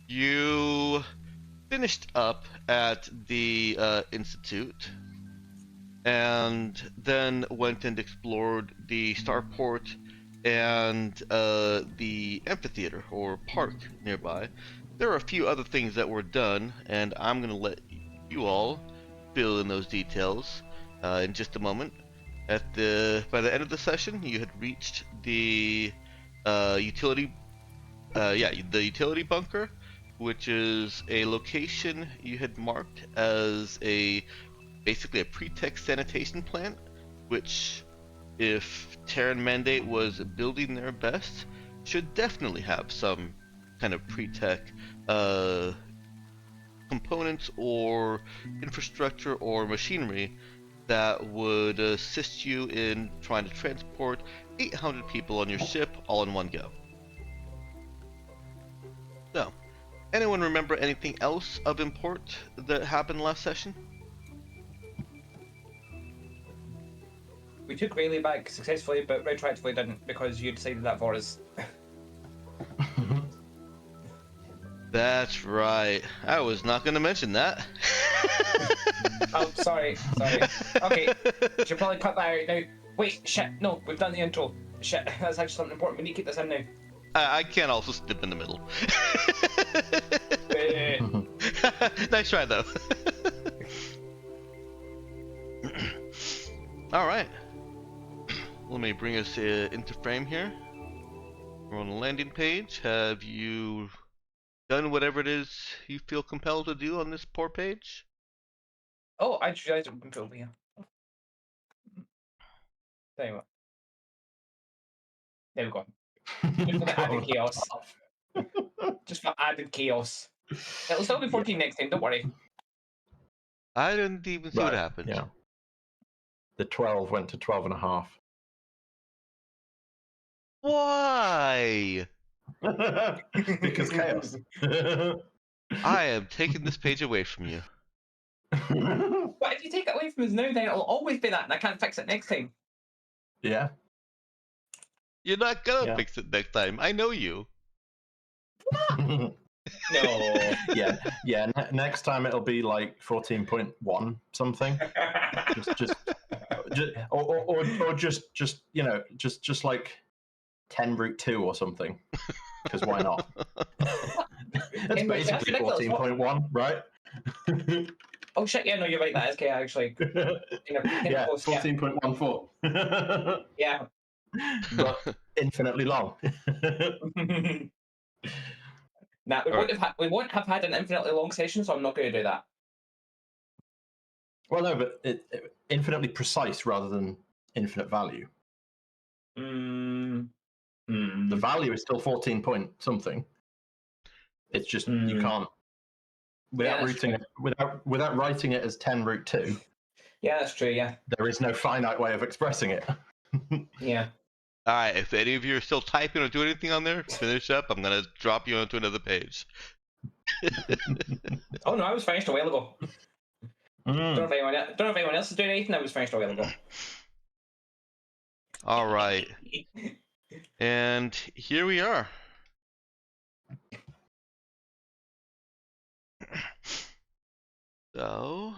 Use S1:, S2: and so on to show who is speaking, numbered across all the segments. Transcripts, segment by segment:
S1: You finished up at the Institute and then went and explored the starport and the amphitheater or park nearby. There are a few other things that were done, and I'm going to let you all fill in those details in just a moment. By the end of the session, you had reached the utility the utility bunker, which is a location you had marked as basically a pretext sanitation plant, which, if Terran Mandate was building their best, should definitely have some kind of pre-tech uh, components or infrastructure or machinery that would assist you in trying to transport 800 people on your ship all in one go. So, anyone remember anything else of import that happened last session?
S2: We took Rayleigh back successfully, but retroactively didn't because you decided that for us.
S1: That's right. I was not going to mention that.
S2: Oh, sorry. Okay, should probably cut that out now. Wait, shit, no, we've done the intro. Shit, that's actually something important. We need to keep this in now.
S1: I can also skip in the middle. Nice try, though. All right. Let me bring us into frame here. We're on the landing page. Have you done whatever it is you feel compelled to do on this poor page?
S2: Oh, I just realized it would control here. Tell you what. There we go. Just for the added chaos. Just for added chaos. It'll still be 14 next time, don't worry.
S1: I didn't even see what happened.
S3: Yeah. The 12 went to 12.5.
S1: Why?
S3: Because chaos.
S1: I am taking this page away from you.
S2: But if you take it away from us now, then it'll always be that, and I can't fix it next time.
S3: Yeah.
S1: You're not gonna fix it next time. I know you.
S2: No.
S3: Yeah. Next time it'll be like 14.1 something. just you know, just like 10 root 2 or something. Because why not? That's basically 14.1, right?
S2: Oh shit! Yeah, no, you're right. That is K actually.
S3: Yeah, 14.14.
S2: Yeah.
S3: But infinitely long.
S2: Nah, we won't have had an infinitely long session, so I'm not going to do that.
S3: Well, no, but infinitely precise rather than infinite value. The value is still 14 point something. It's just you can't without writing it as 10 root 2.
S2: Yeah, that's true. Yeah,
S3: there is no finite way of expressing it.
S2: Yeah.
S1: All right, if any of you are still typing or doing anything on there, finish up. I'm gonna drop you onto another page.
S2: Oh no, I was finished a while ago. Don't know if anyone else is doing anything. I was finished a while ago.
S1: All right, and here we are. So.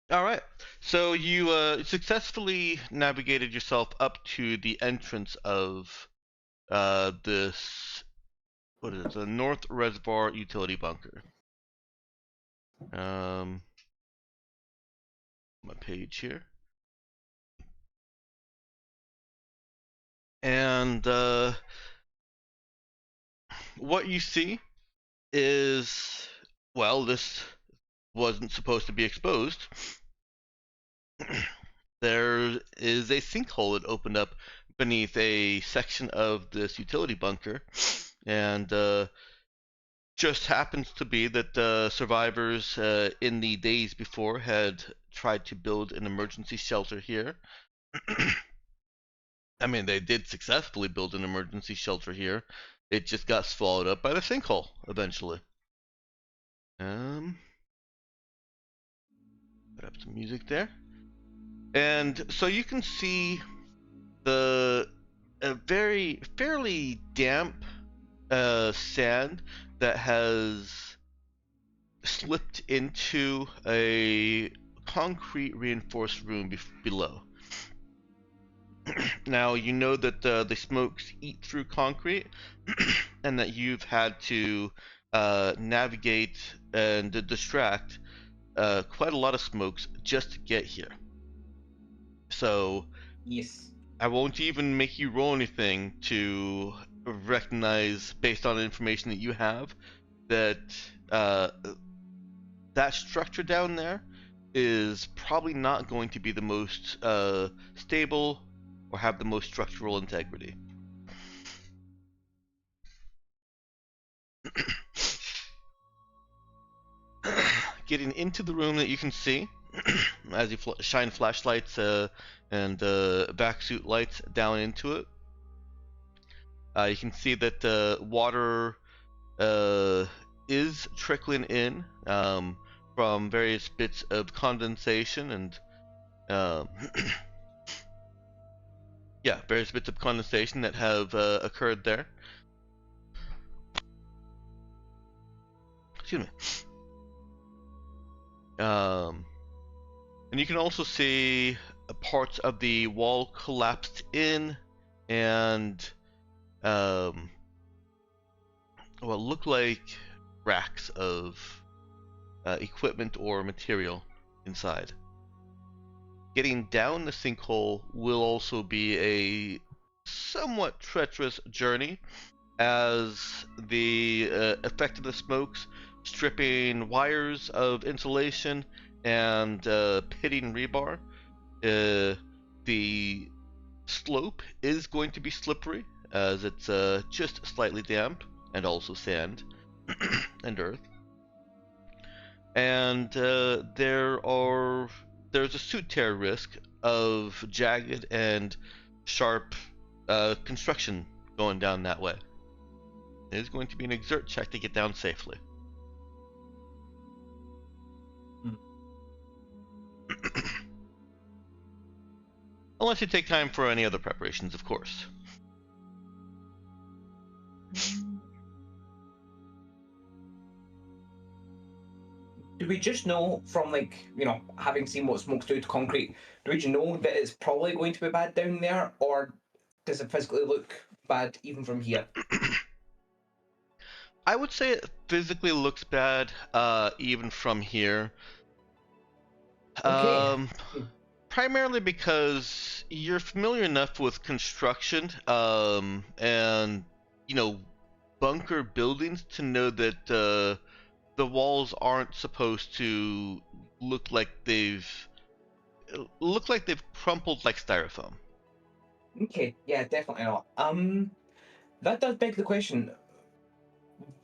S1: All right, so you successfully navigated yourself up to the entrance of this, what is it, the North Reservoir Utility Bunker. My page here. And what you see is, well, this wasn't supposed to be exposed. There is a sinkhole that opened up beneath a section of this utility bunker, and just happens to be that survivors in the days before had tried to build an emergency shelter here. I mean, they did successfully build an emergency shelter here. It just got swallowed up by the sinkhole eventually. Put up some music there. And so you can see the very fairly damp sand that has slipped into a concrete reinforced room below. Now you know that the smokes eat through concrete, and that you've had to navigate and distract quite a lot of smokes just to get here. So
S2: Yes.
S1: I won't even make you roll anything to recognize, based on the information that you have, that that structure down there is probably not going to be the most stable or have the most structural integrity. Getting into the room that you can see, as you shine flashlights and backsuit lights down into it, you can see that water is trickling in from various bits of condensation and yeah, various bits of condensation that have occurred there. Excuse me. And you can also see parts of the wall collapsed in, and what look like racks of equipment or material inside. Getting down the sinkhole will also be a somewhat treacherous journey, as the effect of the smokes stripping wires of insulation and pitting rebar. The slope is going to be slippery, as it's just slightly damp, and also sand and earth. And there's a suit tear risk of jagged and sharp construction going down that way. It is going to be an exert check to get down safely. Unless you take time for any other preparations, of course.
S2: Do we just know from, like, you know, having seen what smokes do to concrete, do we just know that it's probably going to be bad down there, or does it physically look bad even from here?
S1: I would say it physically looks bad, even from here.
S2: Okay.
S1: Primarily because you're familiar enough with construction, and, you know, bunker buildings to know that the walls aren't supposed to look like they've crumpled like styrofoam.
S2: Okay, yeah, definitely not. That does beg the question,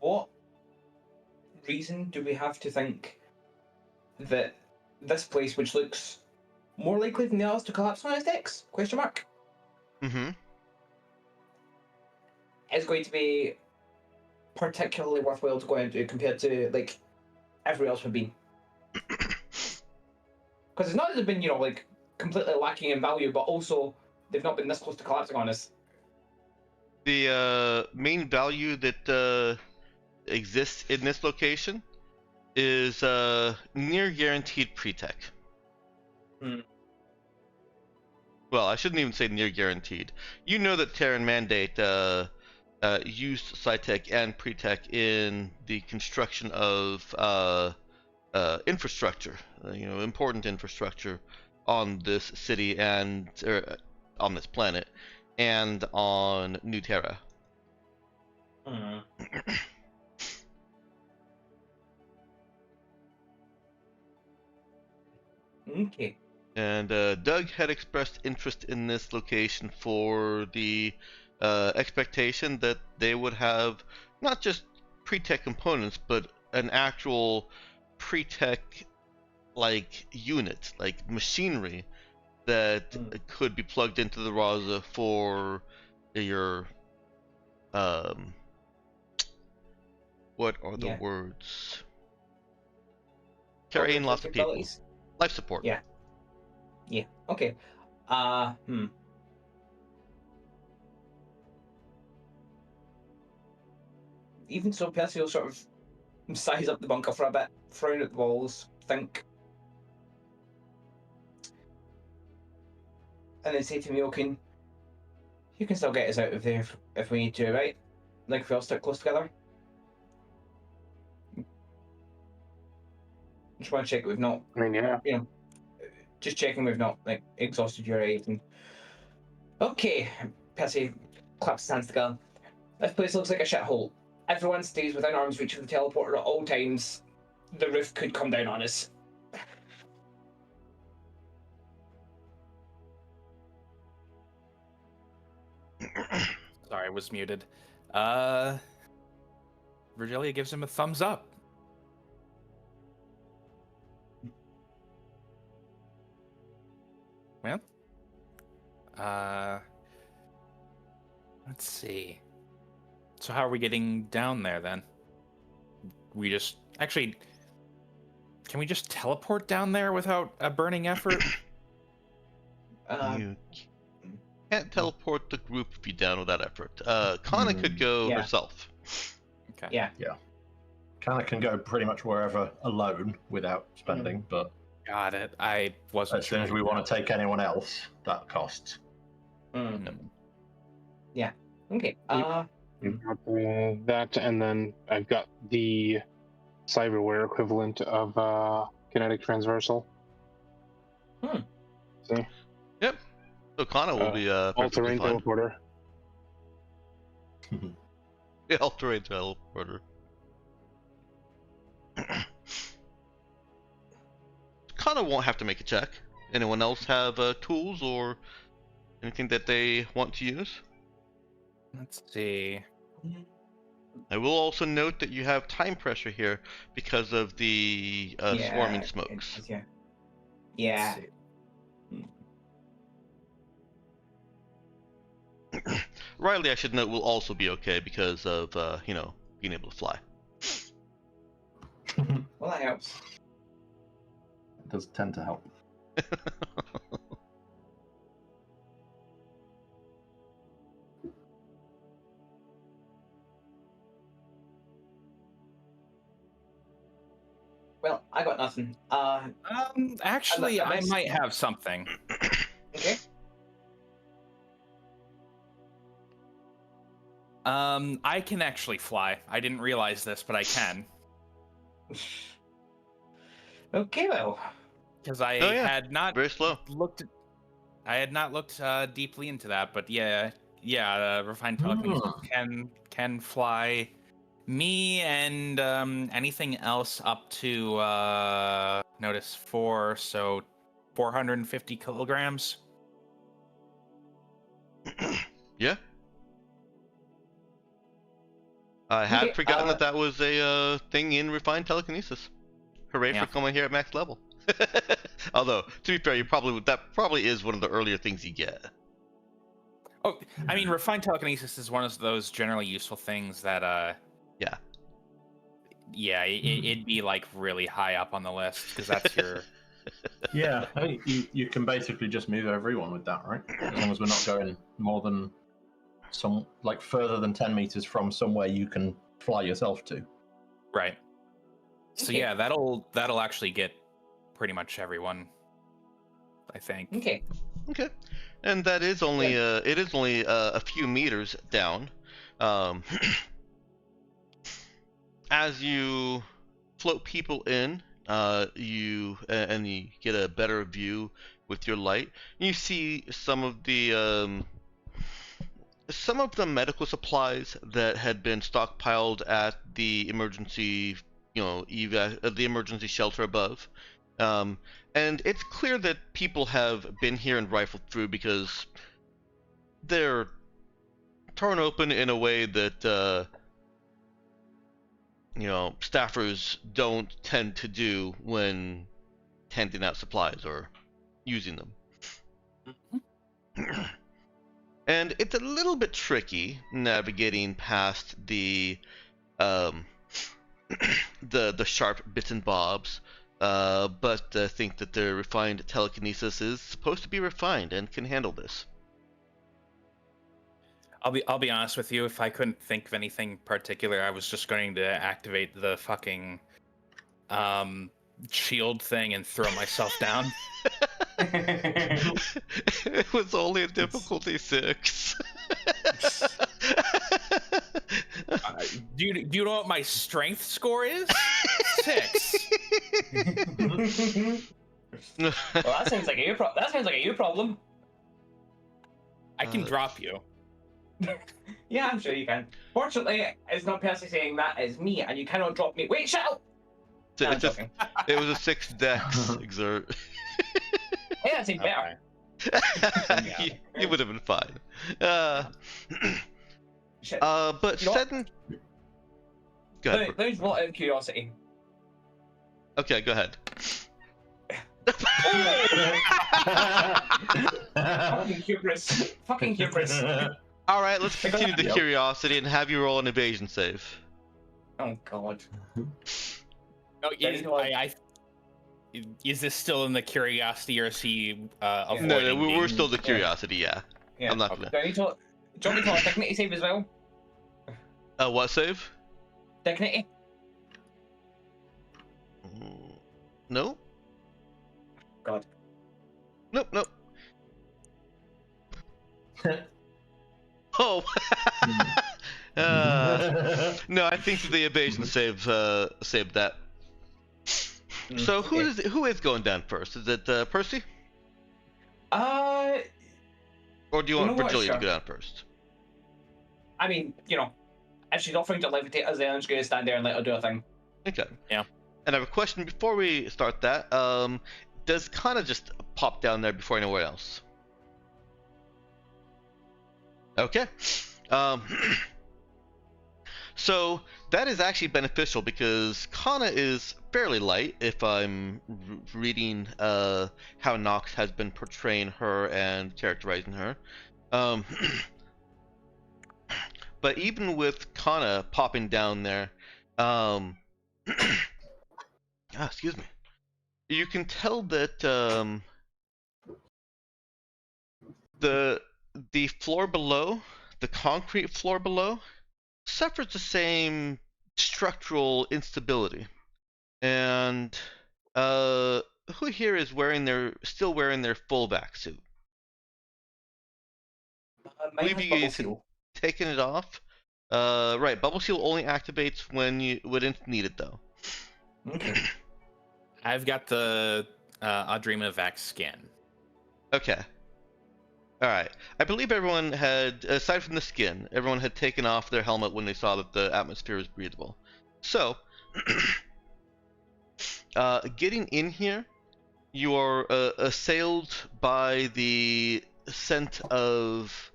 S2: what reason do we have to think that this place, which looks more likely than the others to collapse on its decks, question mark, is going to be particularly worthwhile to go into compared to, like, everywhere else we've been? Because it's not that they've been, you know, like, completely lacking in value, but also they've not been this close to collapsing on us.
S1: The main value that exists in this location is near guaranteed pre-tech. Well, I shouldn't even say near guaranteed. You know that Terran Mandate used Sci-Tech and pre-tech in the construction of infrastructure, you know, important infrastructure on this city and on this planet, and on New Terra.
S2: Okay.
S1: And Doug had expressed interest in this location for the expectation that they would have not just pre-tech components, but an actual pre-tech like unit, like machinery that could be plugged into the Raza for your what are the words? Carrying lots of people. Life support.
S2: Yeah. Okay. Even so, Percy will sort of size up the bunker for a bit, frown at the walls, think, and then say to Miokin, "You can still get us out of there if we need to, right? Like if we all stick close together." Just want to check that we've not,
S4: I mean, yeah.
S2: Just checking we've not like exhausted your aid. And okay, Percy claps his hands together. This place looks like a shithole. Everyone stays within arm's reach of the teleporter at all times. The roof could come down on us.
S5: Sorry, I was muted. Virgilia gives him a thumbs up. Well, let's see. So how are we getting down there then? We just actually, can we just teleport down there without a burning effort?
S1: You can't teleport the group if you down without effort. Kana could go
S2: Yeah.
S1: herself.
S5: Okay.
S2: Yeah.
S3: Kana can go pretty much wherever alone without spending, but
S5: Got it. I wasn't
S3: as soon as we want to take anyone else, that costs.
S2: Yeah. Okay.
S4: You've got that, and then I've got the cyberware equivalent of kinetic transversal. See?
S1: Yep. So Kana will be
S4: All-terrain
S1: perfectly fine.
S4: teleporter.
S1: Yeah, all-terrain teleporter. Kana won't have to make a check. Anyone else have tools or anything that they want to use?
S5: Let's see.
S1: I will also note that you have time pressure here because of the swarming smokes.
S2: Yeah.
S5: Let's see.
S1: Riley, I should note, will also be okay because of being able to fly.
S2: Well, that helps.
S3: It does tend to help.
S2: Well, I got nothing.
S5: Actually, I
S2: I'm-
S5: might have something.
S2: Okay.
S5: I can actually fly. I didn't realize this, but I can.
S2: Okay, well.
S5: Because I
S1: Oh, yeah.
S5: had not
S1: Very slow.
S5: looked. I had not looked deeply into that, but yeah, refined telekinesis can fly. Me and anything else up to notice 4, so 450 kilograms.
S1: Yeah. I had
S2: Okay,
S1: forgotten that was a thing in refined telekinesis. Hooray
S5: Yeah.
S1: for coming here at max level. Although, to be fair, that probably is one of the earlier things you get.
S5: Oh, I mean, refined telekinesis is one of those generally useful things that
S1: Yeah.
S5: yeah, it'd be like really high up on the list because that's your.
S3: Yeah, I think you can basically just move everyone with that, right? As long as we're not going more than further than 10 meters from somewhere you can fly yourself to.
S5: Right. So
S2: Okay.
S5: yeah, that'll actually get pretty much everyone, I think.
S2: Okay.
S1: Okay. And that is only a few meters down. As you float people in, you get a better view with your light. You see some of the medical supplies that had been stockpiled at the emergency, the emergency shelter above. And it's clear that people have been here and rifled through because they're torn open in a way that staffers don't tend to do when handing out supplies or using them. And it's a little bit tricky navigating past the sharp bits and bobs but think that their refined telekinesis is supposed to be refined and can handle this.
S5: I'll be honest with you. If I couldn't think of anything particular, I was just going to activate the fucking shield thing and throw myself down.
S1: It was only a difficulty 6.
S5: Do you know what my strength score is? 6.
S2: Well, that sounds like a you problem.
S5: I can drop you.
S2: Yeah, I'm sure you can. Fortunately, it's not Percy saying that, it's me, and you cannot drop me. Wait, shut up! No, I'm joking.
S1: It was a 6 dex exert.
S2: Hey, that's even better.
S1: You would have been fine.
S2: Shit.
S1: But
S2: You know what?
S1: Seddon... Go ahead.
S2: There's a lot out of curiosity.
S1: Okay, go ahead.
S2: Fucking hubris. Fucking hubris.
S1: Alright, let's continue the curiosity and have you roll an evasion save.
S2: Oh god.
S5: No, is this still in the curiosity, or is he avoiding?
S1: No, we're
S5: being-
S1: still the curiosity, yeah. I'm not gonna...
S2: Do I need to... Do you want me to roll a dignity save as well?
S1: What save?
S2: Dignity?
S1: No?
S2: God.
S1: Nope. Oh! No, I think the evasion save saved that. So who is going down first? Is it Percy? Or do you want Virgilia to go down first?
S2: I mean, if she's offering to levitate us, then I'm just going to stand there and let her do a thing.
S1: Okay.
S5: Yeah.
S1: And I have a question before we start that. Does Kana just pop down there before anywhere else? Okay. So that is actually beneficial because Kana is fairly light, if I'm reading how Nox has been portraying her and characterizing her. But even with Kana popping down there, excuse me, you can tell that the floor below, the concrete floor below, suffers the same structural instability. And who here is still wearing their full vac suit?
S2: Mine has bubble seal.
S1: Taken it off. Right, bubble seal only activates when it's needed, though.
S2: Okay.
S5: I've got the Audrema Vac skin.
S1: Okay. All right. I believe everyone had, aside from the skin, everyone had taken off their helmet when they saw that the atmosphere was breathable. So, getting in here, you are assailed by the scent of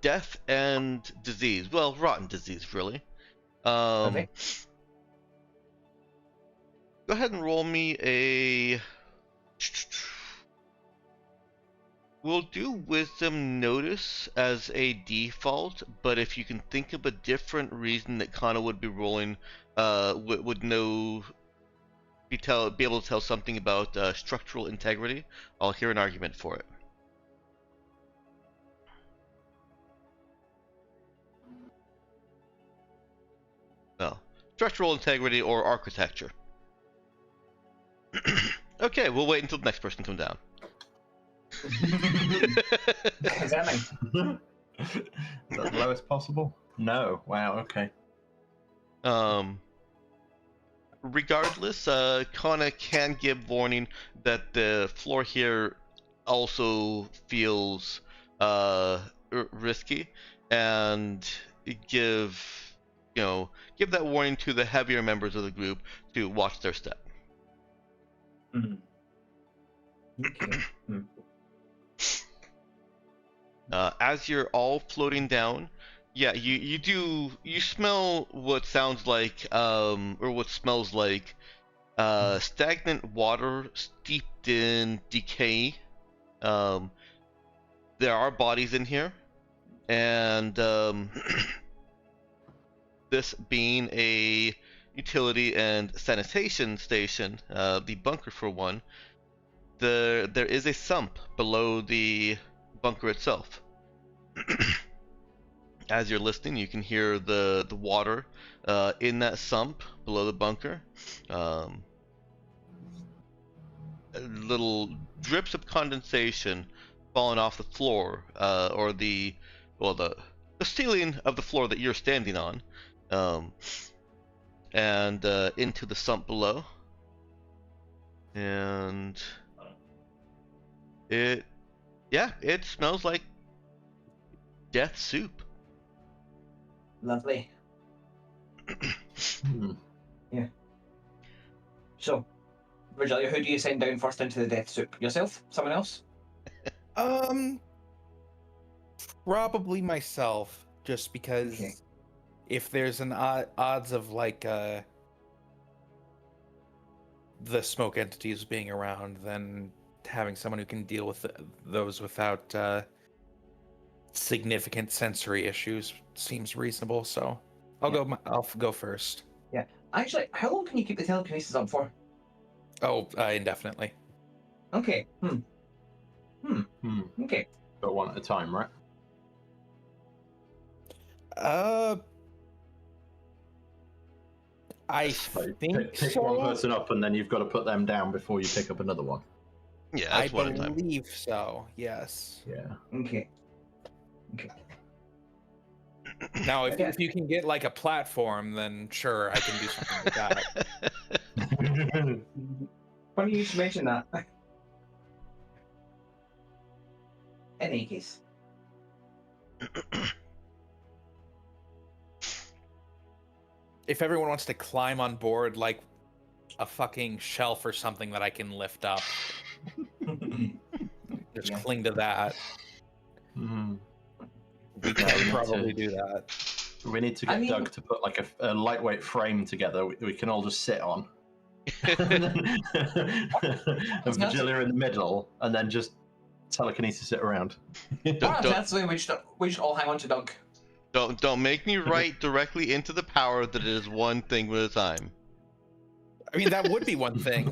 S1: death and disease. Well, rotten disease, really.
S2: Okay.
S1: Go ahead and roll me a... We'll do Wisdom Notice as a default, but if you can think of a different reason that Kana would be rolling, would know, be able to tell something about structural integrity, I'll hear an argument for it. Well, structural integrity or architecture. Okay, we'll wait until the next person comes down.
S2: Examining.
S3: Is that the lowest possible? No. Wow, okay.
S1: Regardless, Kana can give warning that the floor here also feels risky, and give that warning to the heavier members of the group to watch their step.
S2: Mm-hmm. Okay.
S1: As you're all floating down, yeah, you smell what sounds like or what smells like stagnant water steeped in decay. There are bodies in here, and this being a utility and sanitation station, the bunker for one, there is a sump below the bunker itself. As you're listening, you can hear the water in that sump below the bunker. Little drips of condensation falling off the floor, or the ceiling of the floor that you're standing on, and into the sump below. And it smells like death soup.
S2: Lovely. Yeah. So, Virgilia, who do you send down first into the death soup? Yourself? Someone else?
S5: Probably myself, just because
S2: Okay.
S5: if there's an odds of like the smoke entities being around, then having someone who can deal with those without significant sensory issues seems reasonable. So I'll go first.
S2: Yeah. Actually, how long can you keep the telekinesis up for?
S5: Oh, indefinitely.
S2: Okay. Okay.
S3: But one at a time, right?
S5: I
S3: So
S5: think
S3: pick
S5: so.
S3: one person up, and then you've got to put them down before you pick up another one.
S1: Yeah,
S5: I
S1: that's one at a time.
S5: believe so. Yes.
S3: Yeah.
S2: Okay.
S5: Now, if you can get like a platform, then sure, I can do something like that.
S2: Funny you should mention that. In any case.
S5: If everyone wants to climb on board like a fucking shelf or something that I can lift up, just
S2: Yeah.
S5: cling to that.
S3: Mm-hmm.
S5: We can probably do that.
S3: We need to get Doug to put like a lightweight frame together we can all just sit on. And Virgilia in the middle, and then just telekinesis it around.
S2: That's the way we should all hang on to Doug.
S1: Don't make me write directly into the power that it is one thing at a time.
S5: I mean, that would be one thing.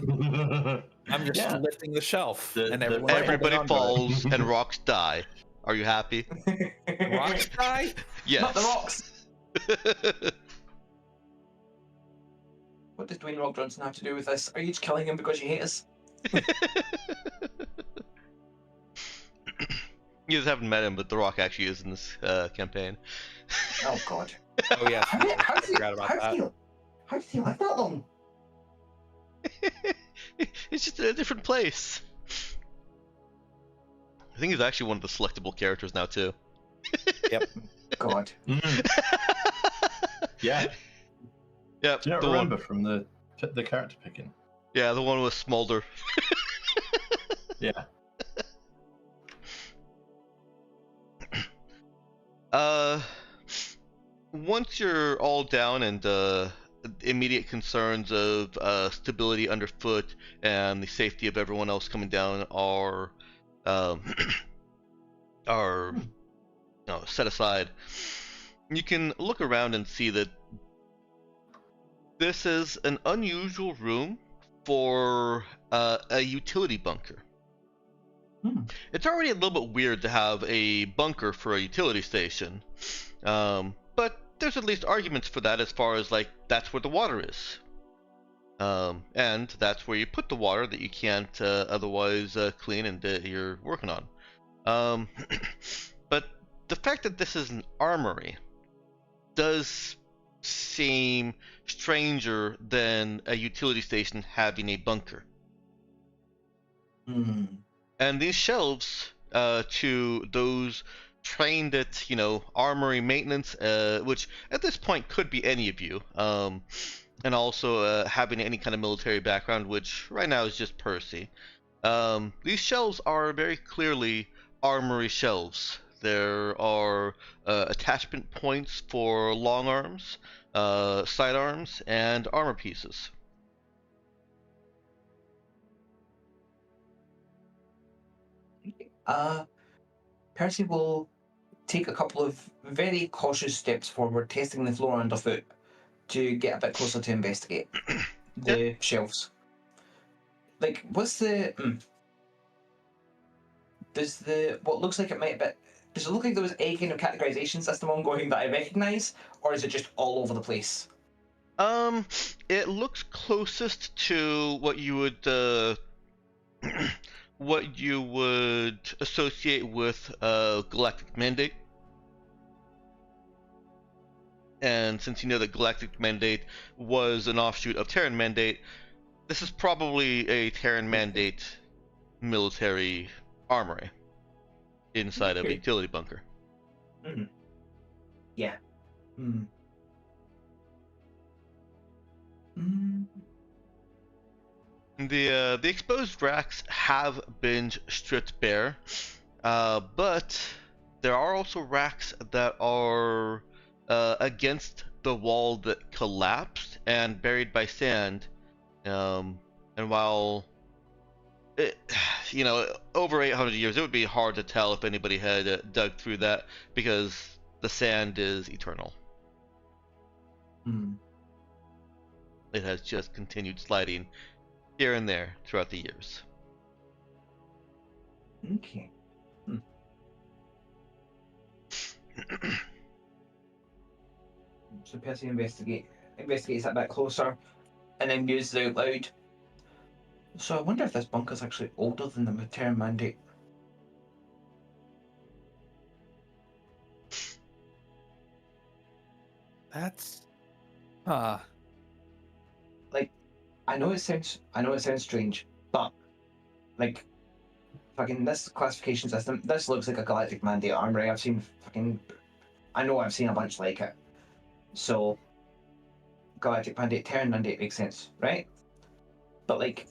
S5: I'm just lifting the shelf, and
S1: everybody falls and rocks die. Are you happy?
S5: Rocks die?
S1: Yes.
S2: Not the rocks. What does Dwayne Rock Johnson have to do with this? Are you just killing him because you hate us?
S1: You just haven't met him, but The Rock actually is in this campaign.
S2: Oh God.
S5: Oh yeah.
S2: How do you live that long?
S1: It's just in a different place. I think he's actually one of the selectable characters now too.
S5: Yep.
S2: God.
S3: Yeah.
S1: Yep.
S3: Do you not remember from the character picking?
S1: Yeah, the one with Smolder.
S3: Yeah.
S1: Once you're all down and immediate concerns of stability underfoot and the safety of everyone else coming down are set aside, you can look around and see that this is an unusual room for a utility bunker. It's already a little bit weird to have a bunker for a utility station, but there's at least arguments for that as far as like that's where the water is, and that's where you put the water that you can't otherwise clean and you're working on. But the fact that this is an armory does seem stranger than a utility station having a bunker. And these shelves, to those trained at, armory maintenance, which at this point could be any of you, and also having any kind of military background, which right now is just Percy. These shelves are very clearly armory shelves. There are attachment points for long arms, sidearms, and armor pieces.
S2: Percy will take a couple of very cautious steps forward, testing the floor underfoot, to get a bit closer to investigate the shelves. Like, what's the? Does the what looks like it might be? Does it look like there was a kind of categorization system ongoing that I recognise, or is it just all over the place?
S1: It looks closest to what you would what you would associate with Galactic Mandate. And since you know that Galactic Mandate was an offshoot of Terran Mandate, this is probably a Terran Mandate military armory inside of a utility bunker.
S2: Mm-hmm. Yeah. Mm. Mm.
S1: The exposed racks have been stripped bare, but there are also racks that are against the wall that collapsed and buried by sand. And while it, over 800 years, it would be hard to tell if anybody had dug through that because the sand is eternal.
S2: Mm.
S1: It has just continued sliding here and there throughout the years.
S2: Okay. So Percy investigates that bit closer, and then muses out loud. So I wonder if this bunker's actually older than the Terran Mandate.
S5: That's
S2: Like, I know it sounds strange, but like, fucking this classification system, this looks like a Galactic Mandate armory. I've seen a bunch like it. So Galactic Mandate, Terran Mandate makes sense, right? But like,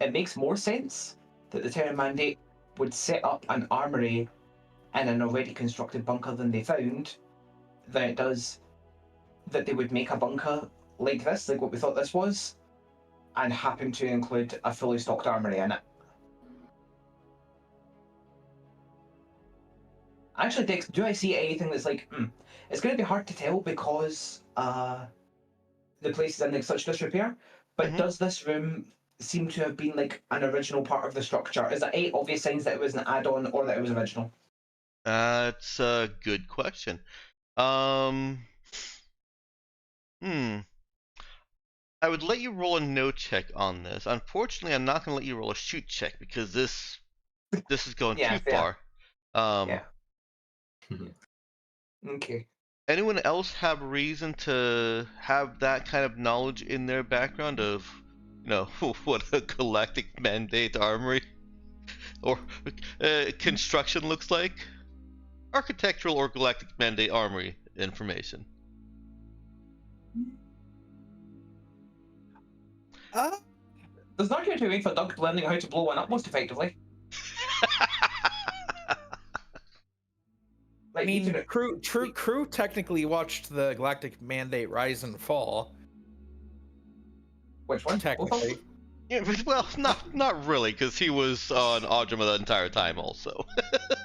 S2: it makes more sense that the Terran Mandate would set up an armory in an already constructed bunker than they found than it does that they would make a bunker like this, like what we thought this was, and happen to include a fully stocked armory in it. Actually, Dex, do I see anything that's like, it's going to be hard to tell because the place is in like such disrepair, but does this room seem to have been like an original part of the structure? Is there any obvious signs that it was an add-on or that it was original?
S1: That's a good question. I would let you roll a no check on this. Unfortunately, I'm not going to let you roll a shoot check because this is going too far.
S2: Yeah. Okay.
S1: Anyone else have reason to have that kind of knowledge in their background of, what a Galactic Mandate armory or construction looks like? Architectural or Galactic Mandate armory information.
S2: There's not going to be a way for Doug learning how to blow one up most effectively.
S6: I mean, crew technically watched the Galactic Mandate rise and fall.
S2: Which one?
S6: Technically.
S1: Yeah, well, not really, because he was on Audrima the entire time, also.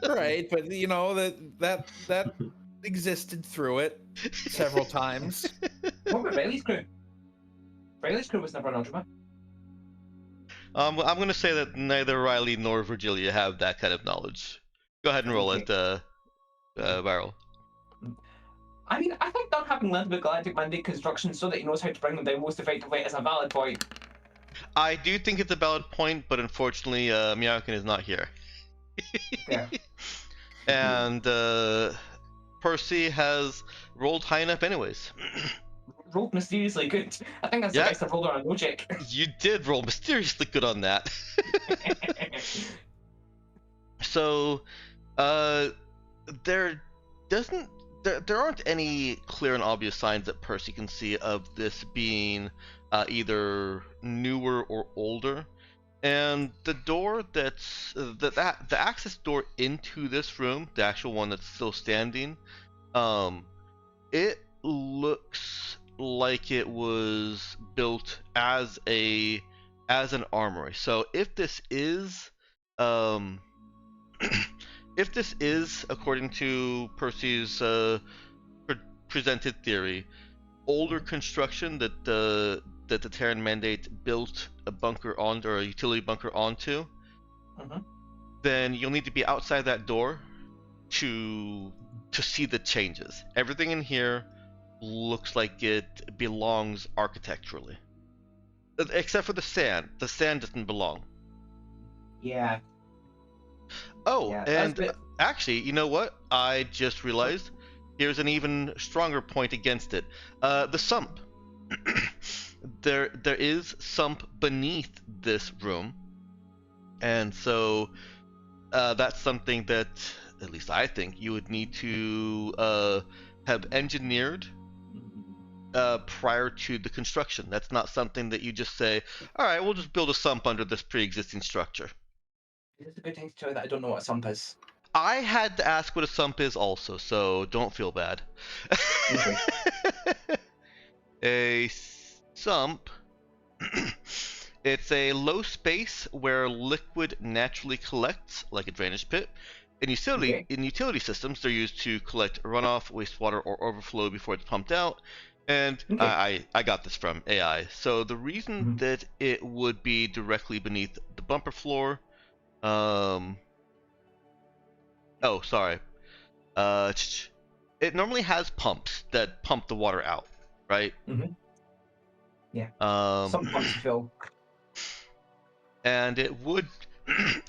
S6: Right, but that existed through it several times.
S2: What about Riley's crew? Riley's crew was never on Audrima.
S1: I'm going to say that neither Riley nor Virgilia have that kind of knowledge. Go ahead and roll it, Viral.
S2: I mean, I think Doug having learned about Galactic Mandate construction so that he knows how to bring them down most effectively is a valid point.
S1: I do think it's a valid point, but unfortunately, Meowkin is not here.
S2: Yeah.
S1: And Percy has rolled high enough anyways.
S2: Rolled mysteriously good. I think that's the best I've rolled on a no check.
S1: You did roll mysteriously good on that. So, there aren't any clear and obvious signs that Percy can see of this being either newer or older. And the door the access door into this room, the actual one that's still standing, it looks like it was built as an armory. So if this is according to Percy's presented theory, older construction that the Terran Mandate built a bunker on, or a utility bunker onto, then you'll need to be outside that door to see the changes. Everything in here looks like it belongs architecturally, except for the sand. The sand doesn't belong.
S2: Yeah.
S1: Oh,
S2: Yeah,
S1: and actually, you know what? I just realized. Here's an even stronger point against it. The sump. there is sump beneath this room, and so that's something that, at least I think, you would need to have engineered prior to the construction. That's not something that you just say, all right, we'll just build a sump under this pre-existing structure.
S2: Is this a good time to tell you that I don't know what a sump is?
S1: I had to ask what a sump is also, so don't feel bad.
S2: Okay.
S1: A sump, it's a low space where liquid naturally collects, like a drainage pit. In utility systems, they're used to collect runoff, wastewater, or overflow before it's pumped out. And I got this from AI. So the reason that it would be directly beneath the bumper floor, oh, sorry. It normally has pumps that pump the water out, right?
S2: Yeah.
S1: Some
S2: pumps fill.
S1: And it would,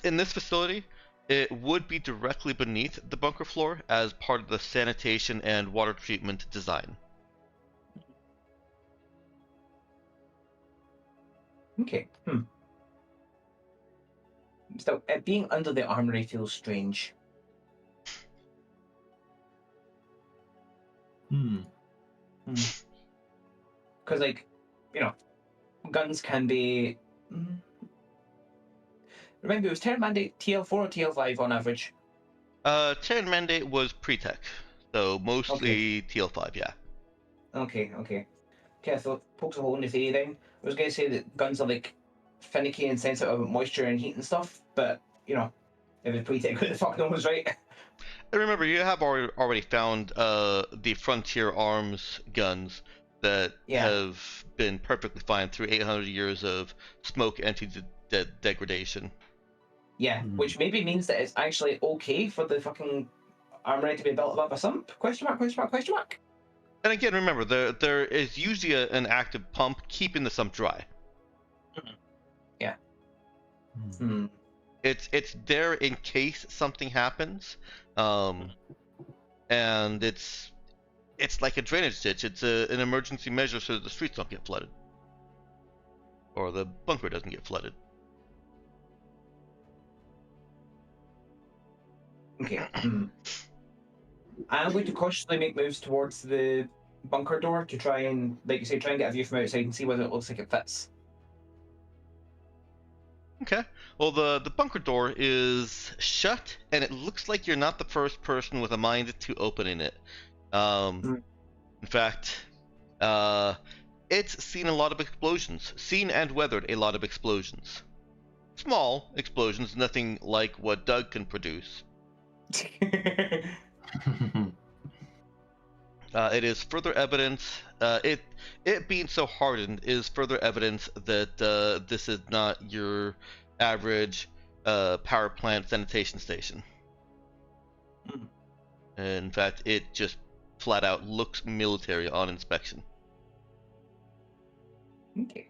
S1: in this facility, it would be directly beneath the bunker floor as part of the sanitation and water treatment design.
S2: Okay. So, being under the armory feels strange. Because, like, you know, guns can be... Remember, it was Terran Mandate TL4 or TL5 on average?
S1: Terran Mandate was pre-tech, so mostly TL5, yeah.
S2: Okay, so pokes a hole in the theory then. I was going to say that guns are, like, finicky and sensitive about moisture and heat and stuff, but, you know, if it's pre-tech, who the fuck knows, right?
S1: And remember, you have already found the Frontier Arms guns that have been perfectly fine through 800 years of smoke anti-degradation.
S2: Yeah, which maybe means that it's actually okay for the fucking armory to be built above a sump? Question mark?
S1: And again, remember, there is usually an active pump keeping the sump dry.
S2: Yeah.
S1: It's there in case something happens, and it's like a drainage ditch. It's an emergency measure so that the streets don't get flooded, or the bunker doesn't get flooded.
S2: Okay. I'm going to cautiously make moves towards the bunker door to try and, like you say, try and get a view from outside and see whether it looks like it fits.
S1: Okay. Well, the bunker door is shut, and it looks like you're not the first person with a mind to opening it. In fact, it's seen a lot of explosions. Seen and weathered a lot of explosions. Small explosions, nothing like what Doug can produce. It is further evidence. It being so hardened is further evidence that this is not your average power plant sanitation station. In fact, it just flat out looks military on inspection.
S2: Okay.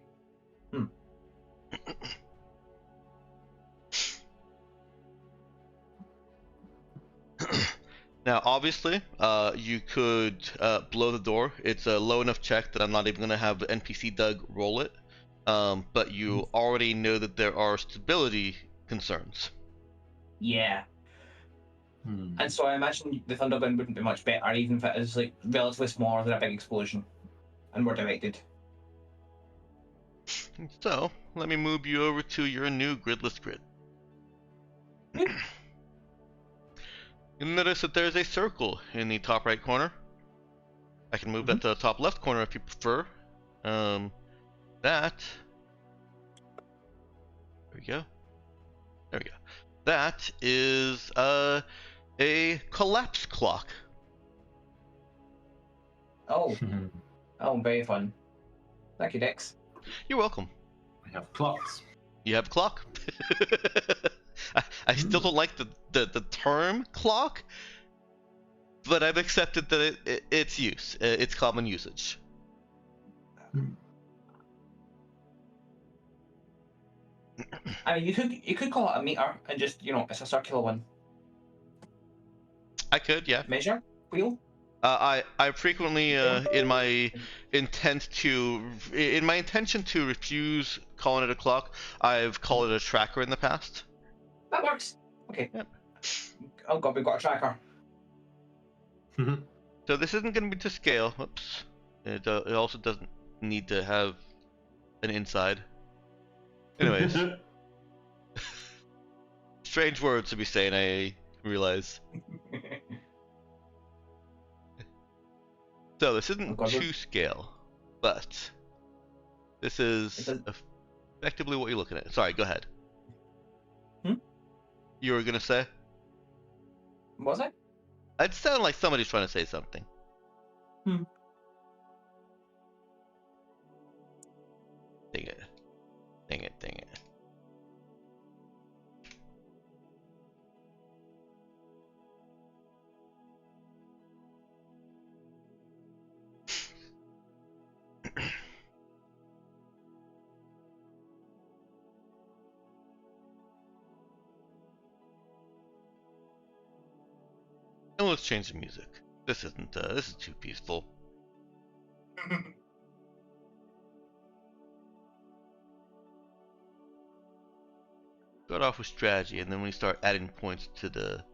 S1: Now, obviously, you could blow the door. It's a low enough check that I'm not even going to have NPC Doug roll it. But you already know that there are stability concerns.
S2: Yeah. And so I imagine the Thunderbound wouldn't be much better, even if it is like relatively smaller than a big explosion and more directed.
S1: So, let me move you over to your new gridless grid. You'll notice that there's a circle in the top right corner. I can move that to the top left corner if you prefer. There we go. That is a collapse clock.
S2: Oh, oh, very fun. Thank you, Dex.
S1: You're welcome.
S3: We have clocks.
S1: You have a clock. I still don't like the term clock, but I've accepted that it's use. It's common usage.
S2: I mean, you could call it a meter and just, you know, it's a circular one.
S1: I could, yeah.
S2: Measure? Wheel?
S1: I frequently in my intention to refuse calling it a clock, I've called it a tracker in the past.
S2: That works. Okay.
S1: Yep.
S2: Oh god, we've got a tracker.
S1: So this isn't going to be to scale. Whoops. It also doesn't need to have an inside. Anyways, strange words to be saying. I realize. So this isn't to scale, but this is effectively what you're looking at. Sorry, go ahead. You were gonna say?
S2: Was I?
S1: It sounded like somebody's trying to say something. Dang it. Dang it, dang it. And let's change the music. This isn't, this is too peaceful. Start off with strategy, and then when we start adding points to the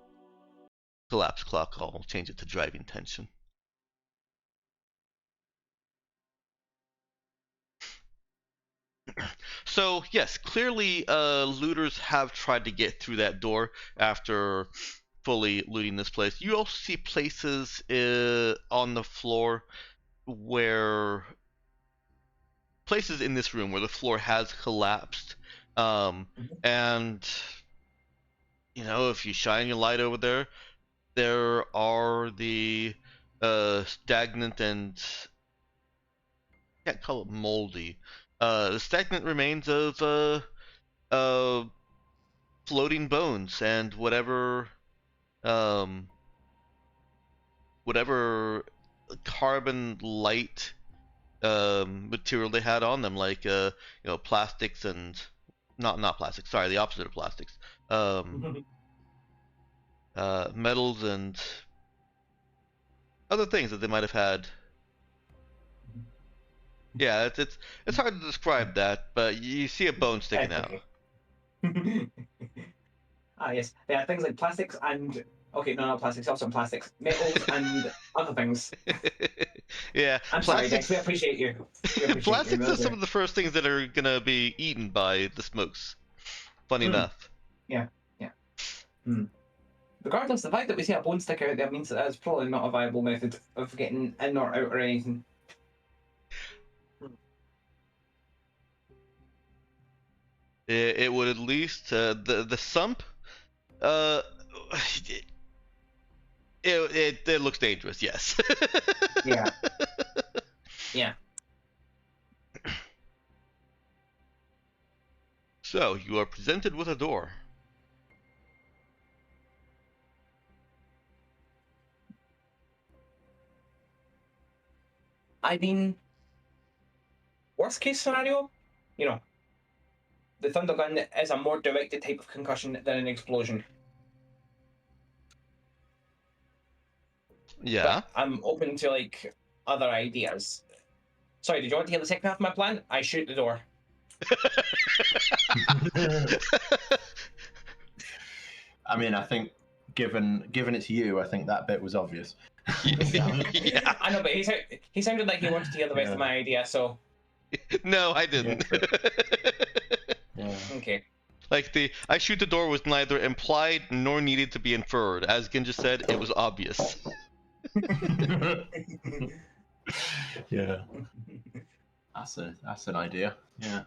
S1: collapse clock, I'll change it to driving tension. So, yes, clearly looters have tried to get through that door after fully looting this place. You also see places on the floor where places in this room where the floor has collapsed, and you know, if you shine your light over there, there are the stagnant and can't call it moldy, the stagnant remains of floating bones and whatever carbon light material they had on them, like you know, plastics and not plastics. Sorry, the opposite of plastics. Metals and other things that they might have had. Yeah, it's hard to describe that, but you see a bone sticking out.
S2: Ah, yes. There are things like plastics and okay, no, not plastics, also plastics, metals and other things.
S1: Yeah,
S2: I'm sorry, Dex. We appreciate you.
S1: Plastics are some of the first things that are gonna be eaten by the smokes. Funny enough.
S2: Yeah, yeah. Regardless, the fact that we see a bone sticker out there means that that's probably not a viable method of getting in or out or anything.
S1: It would at least the sump. It looks dangerous. Yes.
S2: Yeah. Yeah.
S1: So you are presented with a door.
S2: I mean, worst case scenario, you know, the thunder gun is a more directed type of concussion than an explosion.
S1: Yeah.
S2: But I'm open to like other ideas. Sorry, did you want to hear the second half of my plan? I shoot the door.
S3: I mean, I think given it's you, I think that bit was obvious.
S1: Yeah.
S2: I know, but he sounded like he wanted to hear the rest of my idea, so.
S1: No, I didn't.
S3: Yeah.
S2: Okay.
S1: Like I shoot the door was neither implied nor needed to be inferred. As Gin just said, it was obvious.
S3: Yeah. That's an idea. Yeah.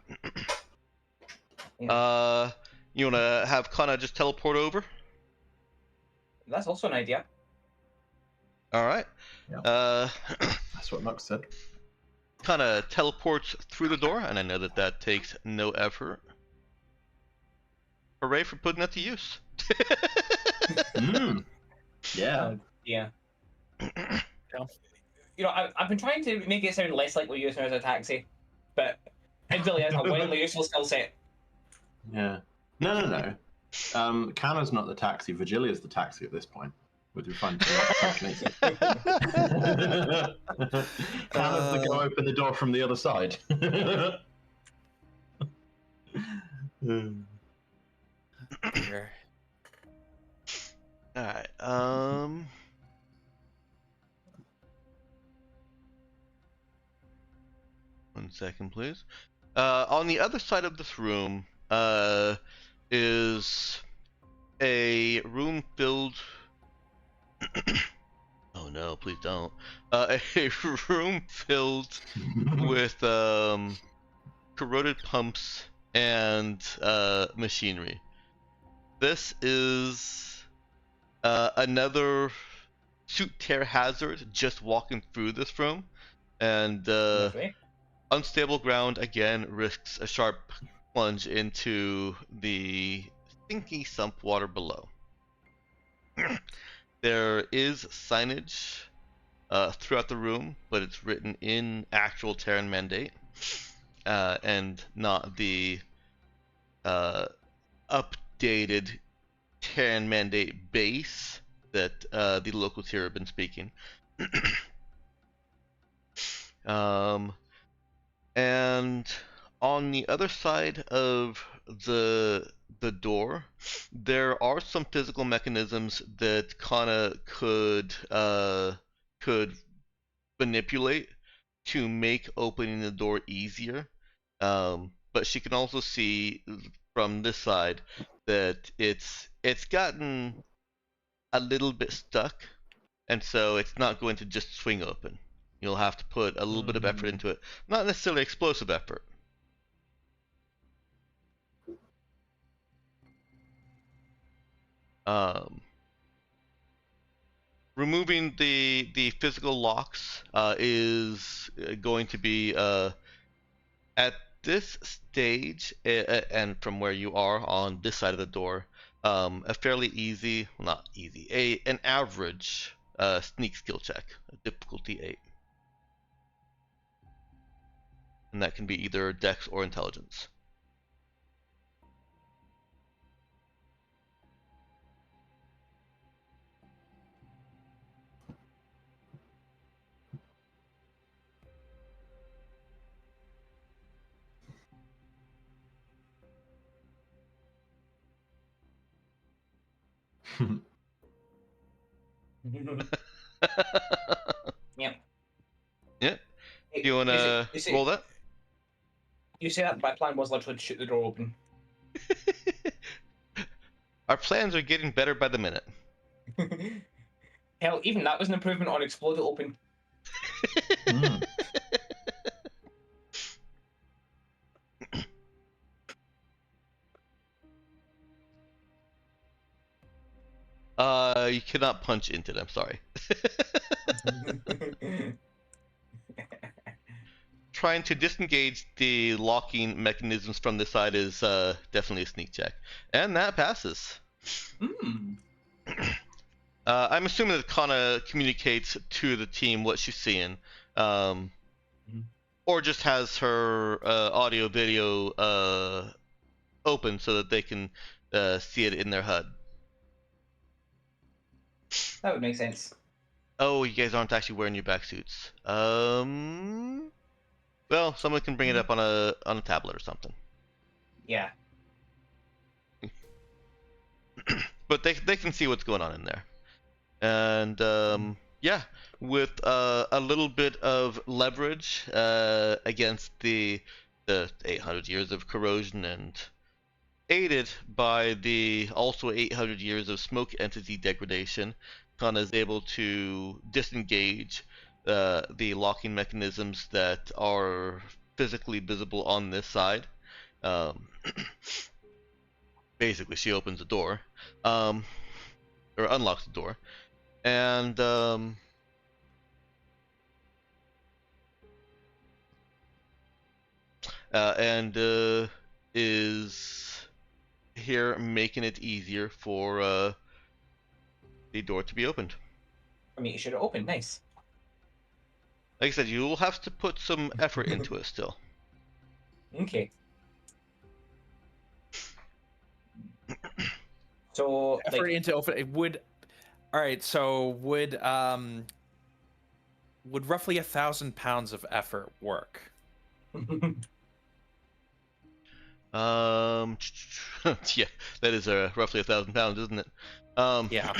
S1: You wanna have Kana just teleport over?
S2: That's also an idea.
S1: All right.
S3: Yeah. That's what Nux said.
S1: kind of teleports through the door, and I know that that takes no effort. Hooray for putting that to use.
S3: Yeah.
S2: Yeah. You know, I've been trying to make it sound less like we're using her as a taxi, but it really is a wildly useful skill set.
S3: Yeah. No. Kanna's not the taxi. Virgilia's the taxi at this point. With refined telekinesis. Kanna's the go open the door from the other side.
S5: Dear.
S1: Alright, 1 second, please. On the other side of this room, is a room filled. Oh no, please don't. A room filled with corroded pumps and machinery. This is another suit tear hazard just walking through this room, and unstable ground again risks a sharp plunge into the stinky sump water below. There is signage throughout the room, but it's written in actual Terran Mandate and not the updated Terran Mandate base that the locals here have been speaking. And on the other side of the door, there are some physical mechanisms that Kana could manipulate to make opening the door easier. But she can also see from this side that it's gotten a little bit stuck, and so it's not going to just swing open. You'll have to put a little bit of effort into it. Not necessarily explosive effort. Removing the physical locks is going to be at this stage, and from where you are on this side of the door, a fairly easy, well, not easy, an average sneak skill check, difficulty 8. And that can be either Dex or Intelligence.
S2: Yeah.
S1: Yeah. Do you want to roll that?
S2: You say that my plan was literally to shoot the door open.
S1: Our plans are getting better by the minute.
S2: Hell, even that was an improvement on explode it open.
S1: You cannot punch into them, sorry. Trying to disengage the locking mechanisms from this side is definitely a sneak check. And that passes. I'm assuming that Kana communicates to the team what she's seeing. Or just has her audio video open so that they can see it in their HUD.
S2: That would make sense.
S1: Oh, you guys aren't actually wearing your back suits. Well, someone can bring it up on a tablet or something.
S2: Yeah.
S1: But they can see what's going on in there. And yeah, with a little bit of leverage against the 800 years of corrosion, and aided by the also 800 years of smoke entity degradation, Kana is able to disengage the locking mechanisms that are physically visible on this side. Basically, she opens the door, or unlocks the door, and and is here making it easier for the door to be opened.
S2: I mean, it should have opened. Nice.
S1: Like I said, you will have to put some effort into it still.
S2: Okay. So
S6: Effort into open it would. All right, so would roughly 1,000 pounds of effort work?
S1: Yeah, that is roughly 1,000 pounds, isn't it?
S6: Yeah.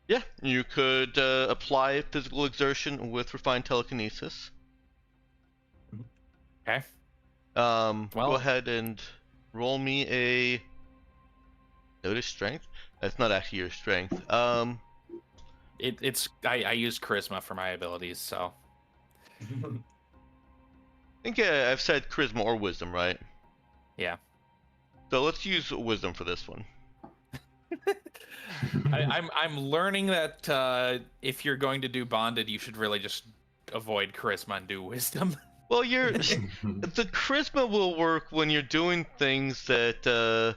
S1: Yeah, you could apply physical exertion with refined telekinesis.
S6: Okay.
S1: Go
S6: Well-
S1: ahead and roll me a notice strength. That's not actually your strength.
S5: It's I use charisma for my abilities, so
S1: I think I've said charisma or wisdom, right?
S5: yeah.
S1: So let's use wisdom for this one.
S5: I'm learning that if you're going to do bonded, you should really just avoid charisma and do wisdom.
S1: Well, the charisma will work when you're doing things that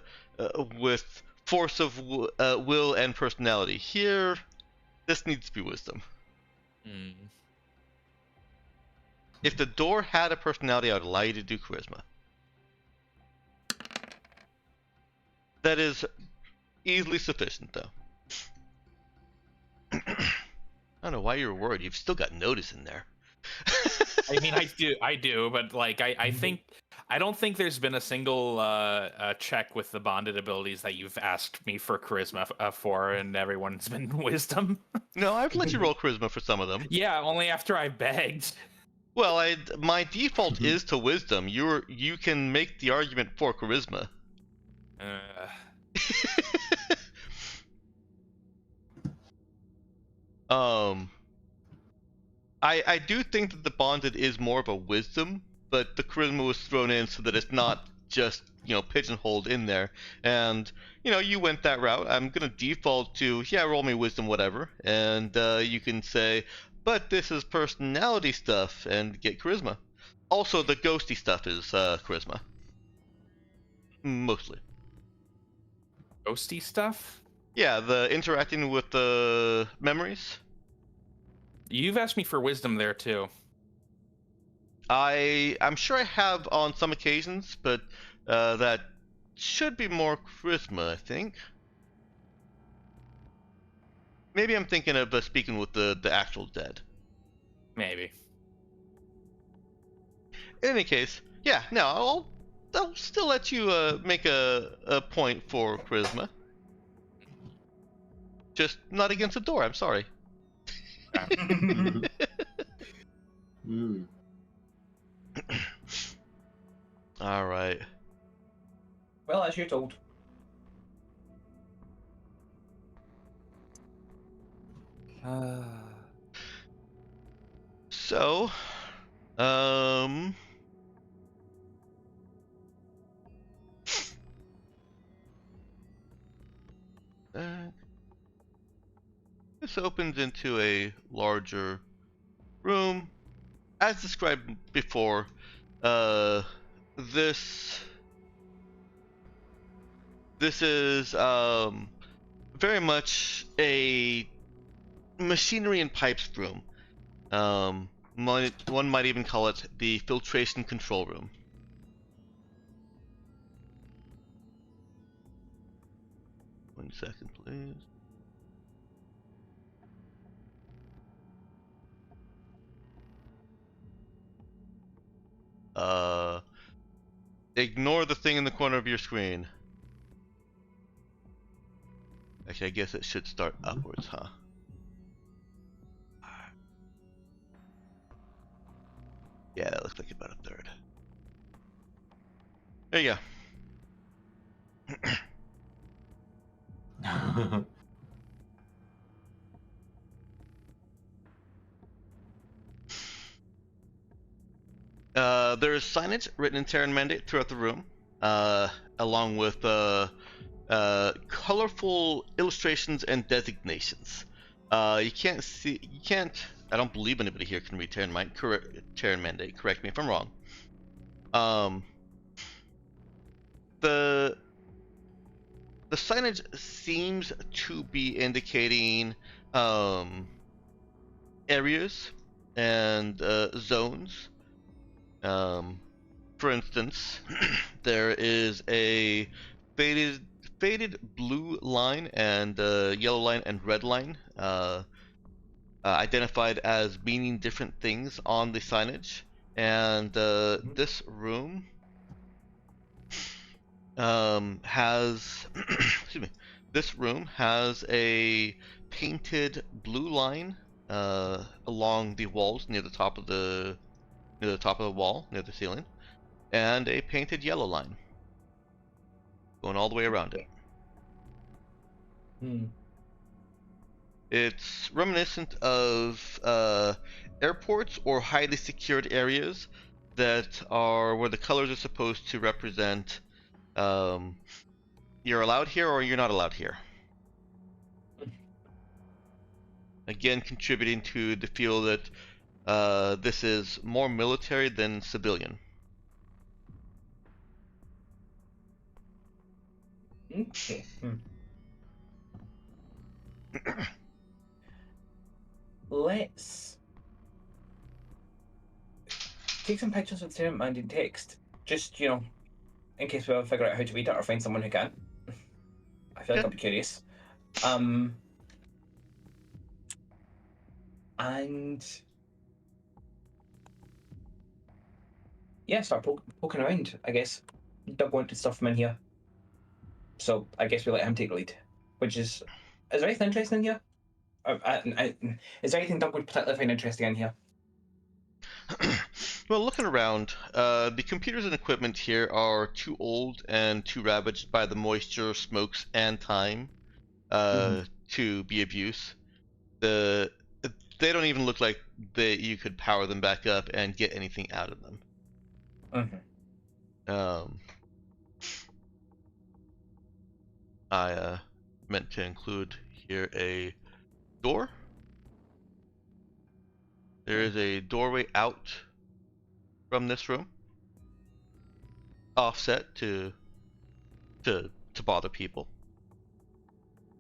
S1: with force of will and personality. Here, this needs to be wisdom.
S5: Hmm.
S1: If the door had a personality, I would allow you to do charisma. That is easily sufficient, though. I don't know why you're worried. You've still got notice in there.
S5: I mean, I do, but like, I don't think there's been a single check with the bonded abilities that you've asked me for charisma for, and everyone's been wisdom.
S1: No, I've let you roll charisma for some of them.
S5: Yeah, only after I begged.
S1: Well, my default is to wisdom. You can make the argument for charisma. I do think that the bonded is more of a wisdom, but the charisma was thrown in so that it's not just, pigeonholed in there. And, you went that route. I'm going to default to, yeah, roll me wisdom, whatever. And you can say, but this is personality stuff, and get charisma. Also, the ghosty stuff is charisma. Mostly.
S5: Ghosty stuff?
S1: Yeah, the interacting with the memories.
S5: You've asked me for wisdom there too.
S1: I'm sure I have on some occasions, but that should be more charisma, I think. Maybe I'm thinking of speaking with the actual dead.
S5: Maybe.
S1: In any case, yeah, no, I'll still let you make a point for charisma. Just not against the door, I'm sorry. All right.
S2: Well, as you're told.
S1: So, this opens into a larger room. As described before, this is very much a machinery and pipes room. One might even call it the filtration control room. One second, please. Ignore the thing in the corner of your screen. Actually, I guess it should start upwards, huh? Yeah, that looks like about a third. There you go. There is signage written in Terran Mandate throughout the room, along with colorful illustrations and designations. You can't I don't believe anybody here can read Terran Mandate. Correct me if I'm wrong. The signage seems to be indicating areas and zones. For instance, there is a faded blue line and yellow line and red line identified as meaning different things on the signage, and this room has excuse me. This room has a painted blue line along the walls near the top of the wall, near the ceiling, and a painted yellow line going all the way around it. It's reminiscent of airports or highly secured areas that are where the colors are supposed to represent you're allowed here or you're not allowed here. Again, contributing to the feel that this is more military than civilian.
S2: Okay. Let's take some pictures of Terran Mandate text. Just, in case we ever figure out how to read it or find someone who can. I feel like I'll be curious. And yeah, start poking around, I guess. Doug wanted stuff from in here. So I guess we let him take the lead. Which is there anything interesting in here? Is there anything Doug would particularly find interesting in here?
S1: Well, looking around, the computers and equipment here are too old and too ravaged by the moisture, smokes, and time to be of use. They don't even look like you could power them back up and get anything out of them. I meant to include here a door. There is a doorway out from this room, offset to bother people.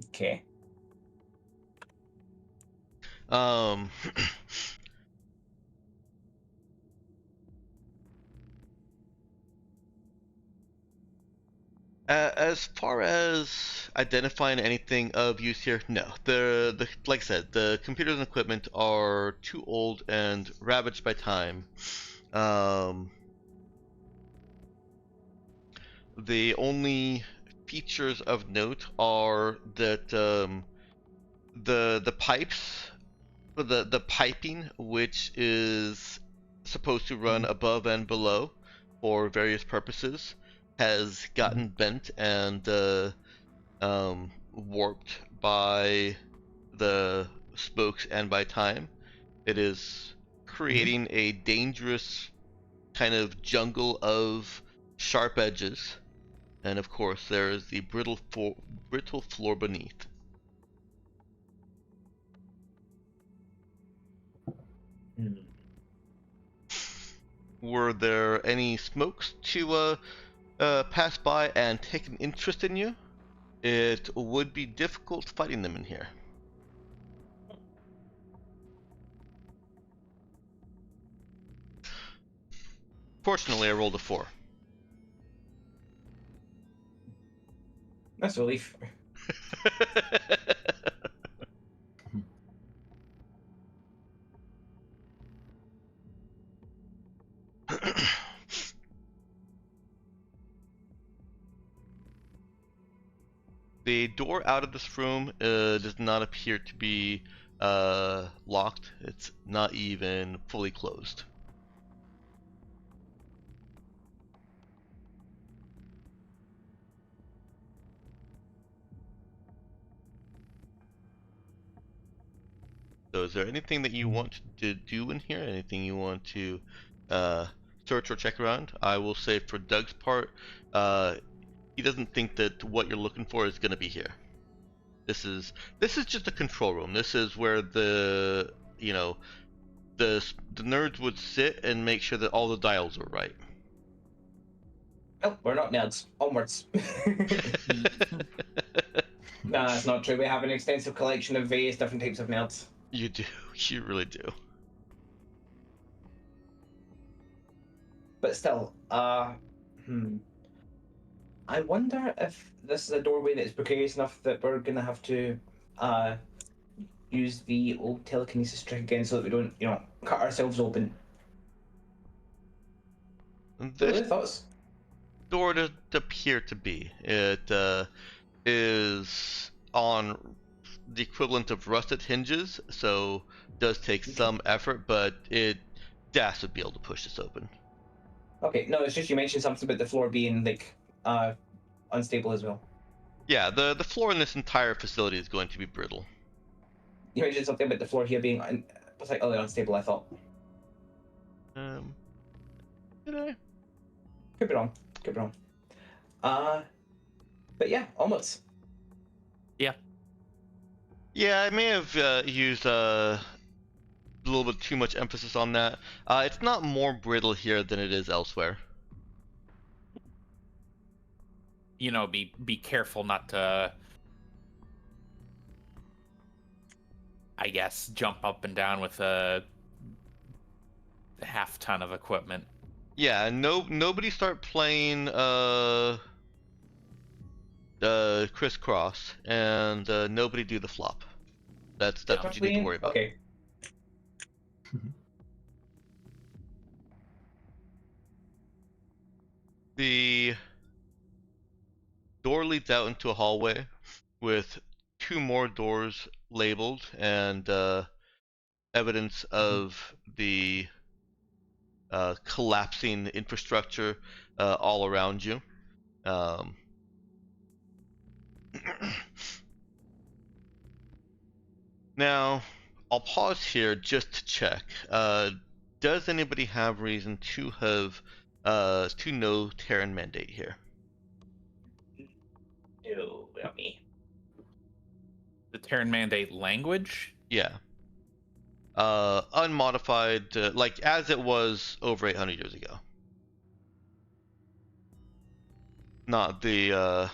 S2: Okay.
S1: As far as identifying anything of use here, no. The like I said, the computers and equipment are too old and ravaged by time. The only features of note are that the pipes, the piping, which is supposed to run above and below for various purposes, has gotten bent and warped by the spokes and by time. It is creating a dangerous kind of jungle of sharp edges, and of course there is the brittle floor beneath. Were there any smokes to pass by and take an interest in you? It would be difficult fighting them in here. Fortunately, I rolled a 4.
S2: That's a relief.
S1: The door out of this room does not appear to be locked. It's not even fully closed. So is there anything that you want to do in here? Anything you want to search or check around? I will say for Doug's part, he doesn't think that what you're looking for is going to be here. This is just a control room. This is where the the nerds would sit and make sure that all the dials were right.
S2: Oh, we're not nerds. Onwards. No, that's not true. We have an extensive collection of various different types of nerds.
S1: You do. You really do.
S2: But still, I wonder if this is a doorway that's precarious enough that we're gonna have to use the old telekinesis trick again so that we don't, cut ourselves open.
S1: This
S2: Thoughts?
S1: door does appear to be. It is on the equivalent of rusted hinges, so does take some effort, but Das would be able to push this open.
S2: Okay, no, it's just you mentioned something about the floor being like unstable as well.
S1: Yeah, the floor in this entire facility is going to be brittle.
S2: You mentioned something about the floor here being particularly unstable, I thought.
S1: Did I?
S2: Could be wrong. Could be wrong. But yeah, almost.
S1: Yeah, I may have used a little bit too much emphasis on that. It's not more brittle here than it is elsewhere.
S5: Be careful not to, I guess, jump up and down with a half ton of equipment.
S1: Yeah, nobody start playing crisscross, and nobody do the flop. That's what you need to worry about.
S2: Okay.
S1: The door leads out into a hallway with 2 more doors labeled and evidence of the collapsing infrastructure all around you. Now, I'll pause here just to check. Does anybody have reason to have to know Terran mandate here?
S2: No, not me.
S5: The Terran mandate language?
S1: Yeah. Unmodified, like as it was over 800 years ago. Not the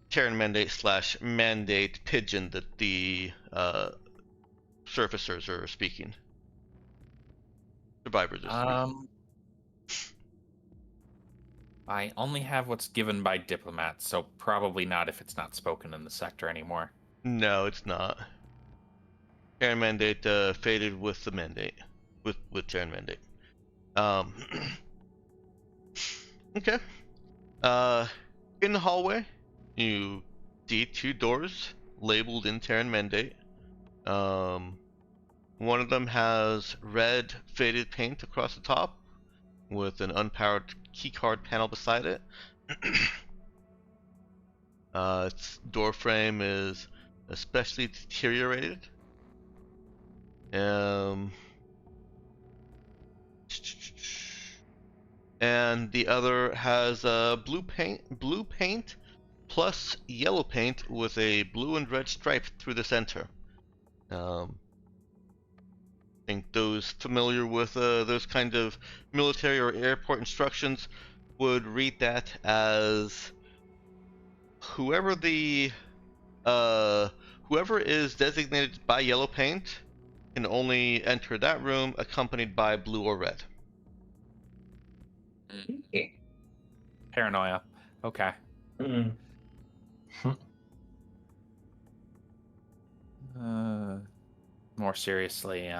S1: Terran mandate / mandate pigeon that the surfacers are speaking. Survivors are speaking.
S5: I only have what's given by diplomats, so probably not if it's not spoken in the sector anymore.
S1: No, it's not. Terran mandate faded with the mandate, with Terran mandate. Okay. In the hallway, you see 2 doors labeled in Terran mandate. One of them has red faded paint across the top, with an unpowered keycard panel beside it. Its door frame is especially deteriorated. And the other has blue paint plus yellow paint with a blue and red stripe through the center. I think those familiar with those kind of military or airport instructions would read that as whoever is designated by yellow paint can only enter that room accompanied by blue or red.
S2: Okay.
S5: Paranoia. Okay. More seriously,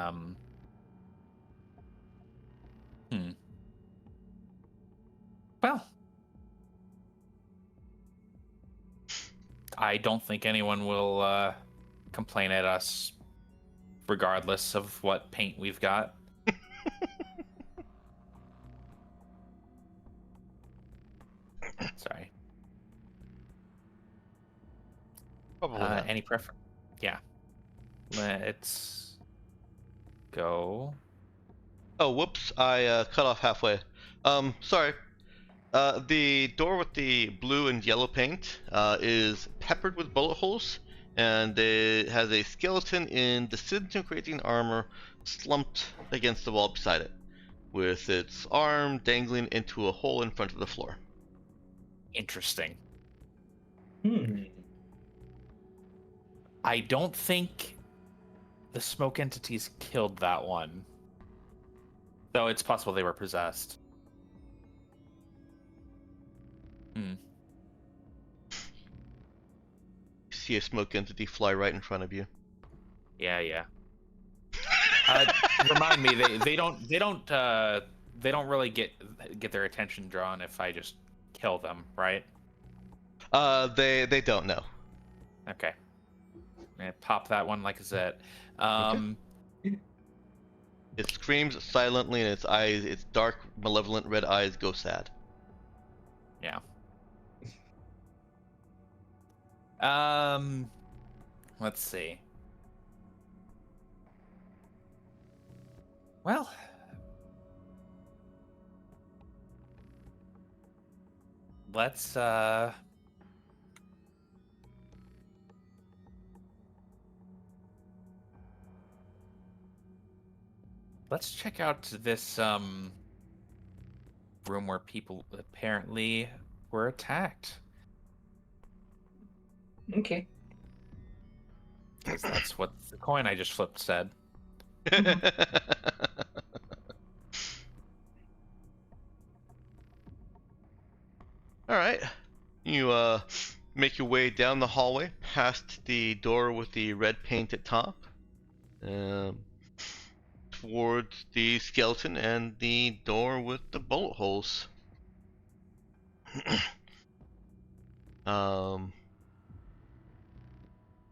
S5: well, I don't think anyone will complain at us regardless of what paint we've got. Sorry.
S1: Probably not.
S5: Any preference? Yeah. Let's go.
S1: Oh, whoops! I cut off halfway. Sorry. The door with the blue and yellow paint is peppered with bullet holes, and it has a skeleton in disintegrating armor slumped against the wall beside it, with its arm dangling into a hole in front of the floor.
S5: Interesting.
S2: I
S5: don't think the smoke entities killed that one. Though it's possible they were possessed.
S1: See a smoke entity fly right in front of you.
S5: Yeah. Remind me, they don't really get their attention drawn if I just kill them, right?
S1: They don't know.
S5: Okay. Pop that one like I said.
S1: Okay. It screams silently, and its dark, malevolent red eyes go sad.
S5: Yeah. Let's see. Well, let's check out this room where people apparently were attacked.
S2: Okay.
S5: Because that's what the coin I just flipped said.
S1: Alright. You make your way down the hallway, past the door with the red paint at top, towards the skeleton and the door with the bullet holes.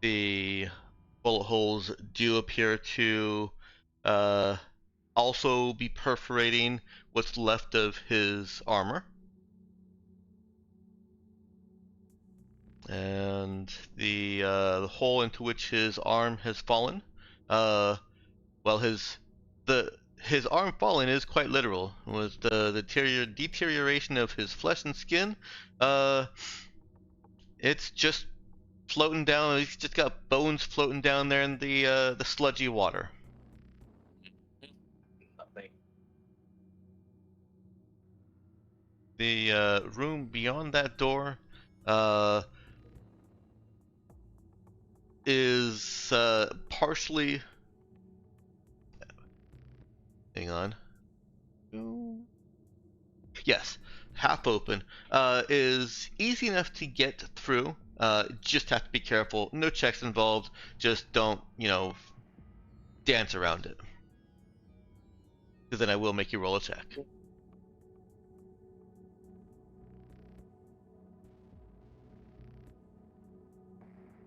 S1: The bullet holes do appear to also be perforating what's left of his armor. And the hole into which his arm has fallen, well, his arm falling is quite literal. With the deterioration of his flesh and skin, it's just floating down. He's just got bones floating down there in the sludgy water.
S2: Nothing.
S1: The room beyond that door is partially. Hang on. Yes, half open. Is easy enough to get through. Just have to be careful. No checks involved. Just don't, dance around it. Because then I will make you roll a check.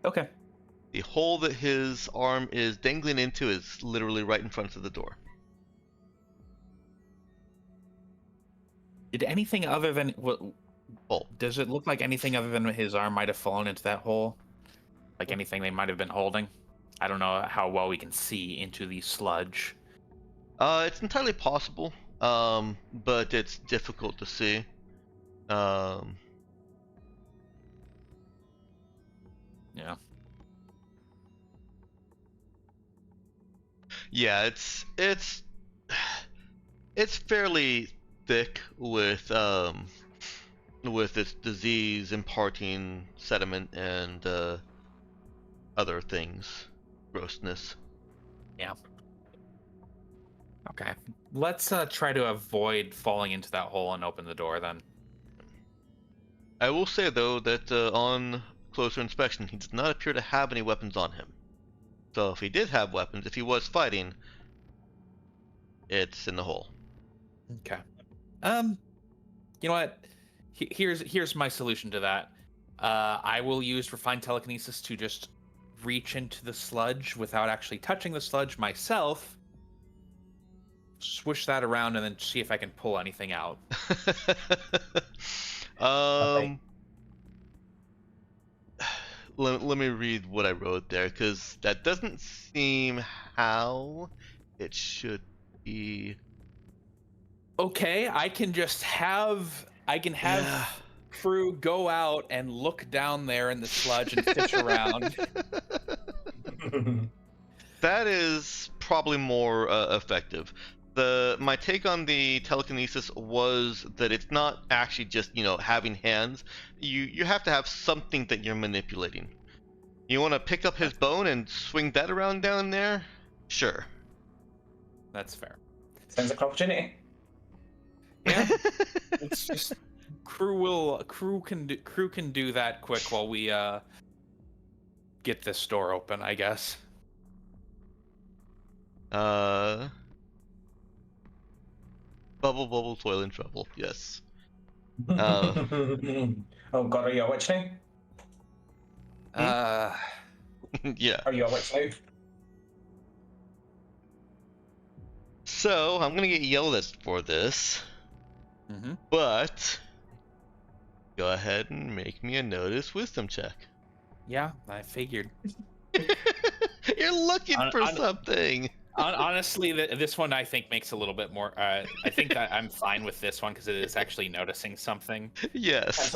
S5: Okay.
S1: The hole that his arm is dangling into is literally right in front of the door.
S5: Did anything other than
S1: Hole.
S5: Does it look like anything other than his arm might have fallen into that hole? Like anything they might have been holding? I don't know how well we can see into the sludge.
S1: It's entirely possible, but it's difficult to see.
S5: Yeah.
S1: Yeah, it's fairly thick with its disease imparting sediment and other things, grossness.
S5: Yeah. Okay. Let's try to avoid falling into that hole and open the door then.
S1: I will say though that on closer inspection, he does not appear to have any weapons on him. So if he did have weapons, if he was fighting, it's in the hole.
S5: Okay. You know what? Here's my solution to that. I will use refined telekinesis to just reach into the sludge without actually touching the sludge myself. Swish that around and then see if I can pull anything out.
S1: Let me read what I wrote there, because that doesn't seem how it should be.
S5: Okay, I can have
S1: Yeah.
S5: crew, go out and look down there in the sludge and fish around.
S1: That is probably more effective. My take on the telekinesis was that it's not actually just having hands. You have to have something that you're manipulating. You want to pick up his bone and swing that around down there? Sure.
S5: That's fair.
S2: Sounds like an opportunity.
S5: Yeah. It's just crew can do that quick while we get this door open, I guess.
S1: Bubble, toil and trouble. Yes.
S2: Oh God, are you a witch now?
S1: Yeah.
S2: Are you a witch now?
S1: So I'm gonna get yelled at for this, but go ahead and make me a notice wisdom check.
S5: Yeah, I figured.
S1: You're looking for something.
S5: Honestly, this one I think makes a little bit more. I think that I'm fine with this one because it is actually noticing something.
S1: Yes.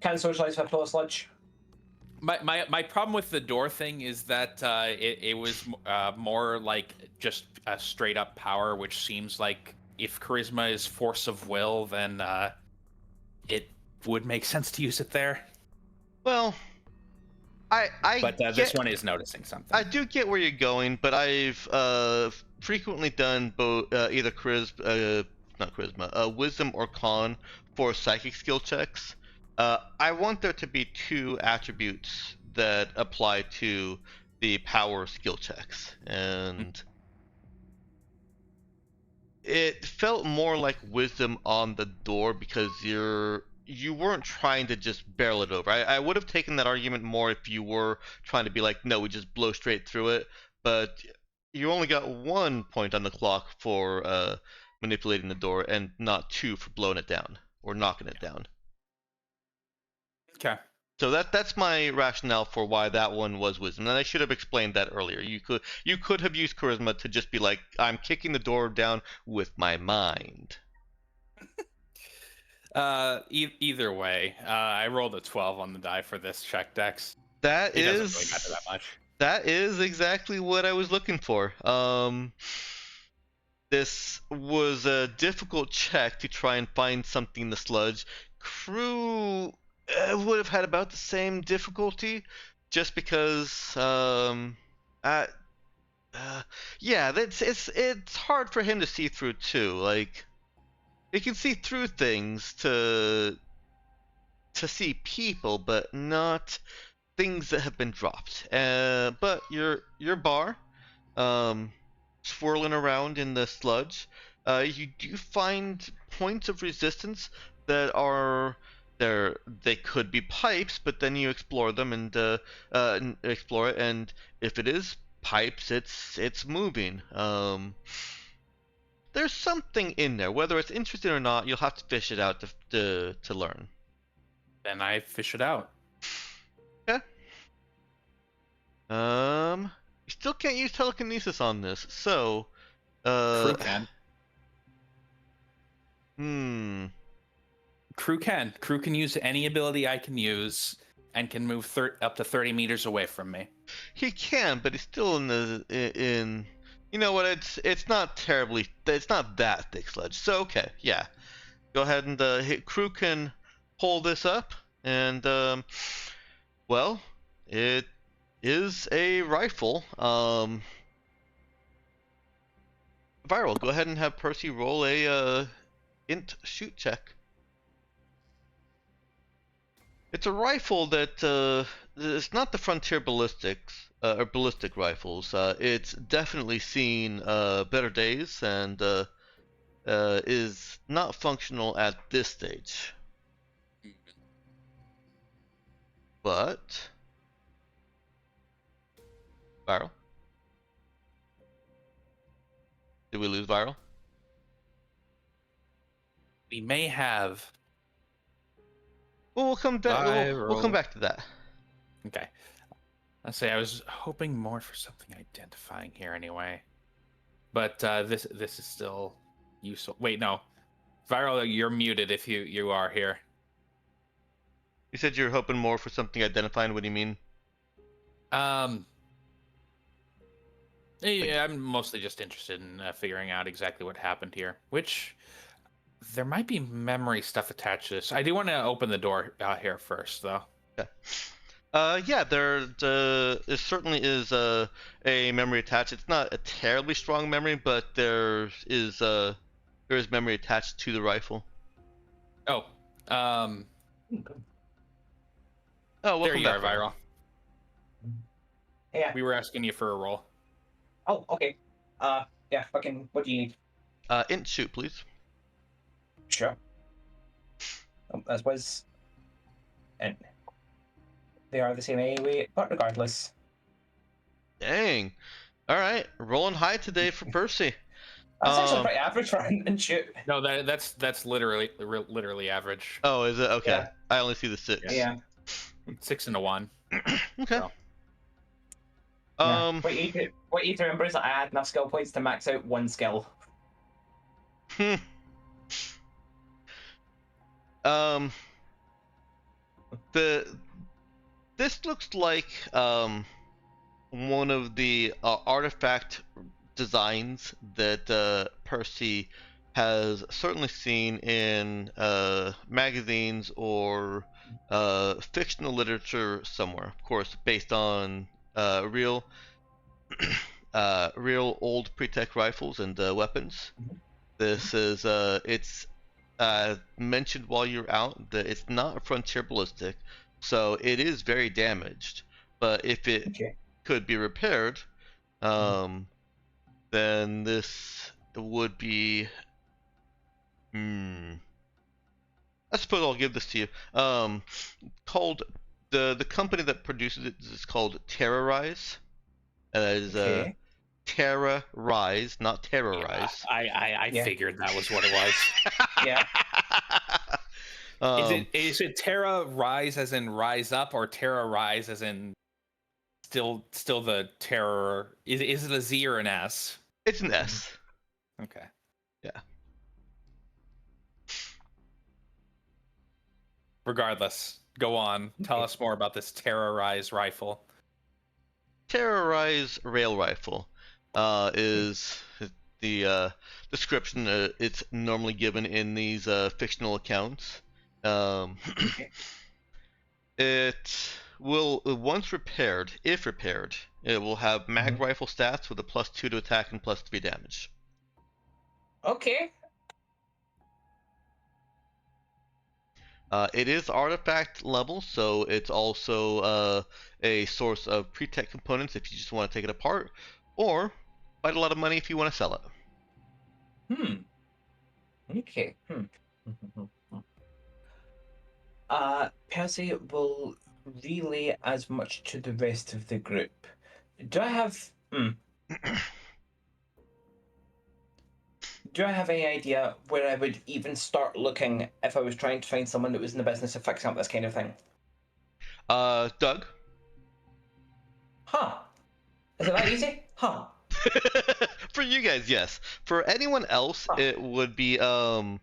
S2: Can socialize with a sludge.
S5: My problem with the door thing is that it was more like just a straight up power, which seems like if charisma is force of will, then it would make sense to use it there.
S1: Well,
S5: but this one is noticing something.
S1: I do get where you're going, but I've frequently done both either wisdom or con for psychic skill checks. I want there to be two attributes that apply to the power skill checks, and it felt more like wisdom on the door because you weren't trying to just barrel it over. I would have taken that argument more if you were trying to be like, no, we just blow straight through it, but you only got 1 point on the clock for manipulating the door and not 2 for blowing it down or knocking it down.
S5: Okay.
S1: So that's my rationale for why that one was wisdom, and I should have explained that earlier. You could have used charisma to just be like, I'm kicking the door down with my mind.
S5: Either way, I rolled a 12 on the die for this check, Dex.
S1: It
S5: doesn't really matter that much.
S1: That is exactly what I was looking for. This was a difficult check to try and find something in the sludge. Crew would have had about the same difficulty, just because it's hard for him to see through too. Like, he can see through things to see people, but not things that have been dropped. But your bar, swirling around in the sludge, you do find points of resistance that are there. They could be pipes, but then you explore them and explore it, and if it is pipes, it's moving. There's something in there. Whether it's interesting or not, you'll have to fish it out to learn.
S5: Then I fish it out.
S1: Okay. You still can't use telekinesis on this, so
S5: Crew can. Crew can use any ability I can use and can move up to 30 meters away from me.
S1: He can, but he's still in. You know what? It's not terribly. It's not that thick sludge. So okay, yeah. Go ahead and crew can pull this up, and well, it is a rifle. Viral. Go ahead and have Percy roll a int shoot check. It's a rifle that it's not the frontier ballistics or ballistic rifles. It's definitely seen better days and is not functional at this stage. But Viral. Did we lose Viral?
S5: We may have.
S1: Well, we'll come back. We'll come back to that.
S5: Okay. I was hoping more for something identifying here anyway, but this is still useful. Wait, no, Viral, you're muted if you are here.
S1: You said you're hoping more for something identifying. What do you mean?
S5: Yeah, I'm mostly just interested in figuring out exactly what happened here. Which there might be memory stuff attached to this. I do want to open the door out here first, though.
S1: Okay. Yeah, there certainly is a memory attached. It's not a terribly strong memory, but there is memory attached to the rifle.
S5: Oh,
S1: Oh,
S5: there
S1: welcome
S5: you are,
S1: back.
S5: Viral.
S2: Yeah.
S5: We were asking you for a roll.
S2: Oh, okay. Yeah, fucking, what do you need?
S1: Int shoot, please.
S2: Sure. As was. And they are the same anyway, but regardless.
S1: Dang. All right, rolling high today for Percy.
S2: That's actually pretty average for an shoot.
S5: No, that's literally average.
S1: Oh, is it? Okay.
S2: Yeah.
S1: I only see the 6.
S2: Yeah.
S5: 6 and a 1.
S1: Okay.
S5: So.
S2: Yeah. What you need to remember is that I had enough skill points to max out one skill.
S1: This looks like one of the artifact designs that Percy has certainly seen in magazines or fictional literature somewhere. Of course, based on real old pre-tech rifles and weapons. This is it's mentioned while you're out that it's not frontier ballistic, so it is very damaged. But if it could be repaired, then this would be. I suppose I'll give this to you. Called the company that produces it is called Terrorize. That is Terrorize, not terrorize.
S5: I figured that was what it was.
S2: Yeah.
S5: Is it Terra Rise as in rise up, or Terra Rise as in still the terror? Is it a Z or an S?
S1: It's an S.
S5: Okay.
S1: Yeah.
S5: Regardless, go on. Tell us more about this Terrorize rifle.
S1: Terrorize rail rifle is the description it's normally given in these fictional accounts. It will, once repaired, if repaired, it will have mag rifle stats with a +2 to attack and +3 damage.
S2: Okay.
S1: It is artifact level, so it's also a source of pre-tech components if you just want to take it apart, or quite a lot of money if you want to sell it.
S2: Okay. Percy will relay as much to the rest of the group. Do I have do I have any idea where I would even start looking if I was trying to find someone that was in the business of fixing up this kind of thing?
S1: Doug?
S2: Huh. Is it that easy? Huh.
S1: For you guys, yes. For anyone else, it would be old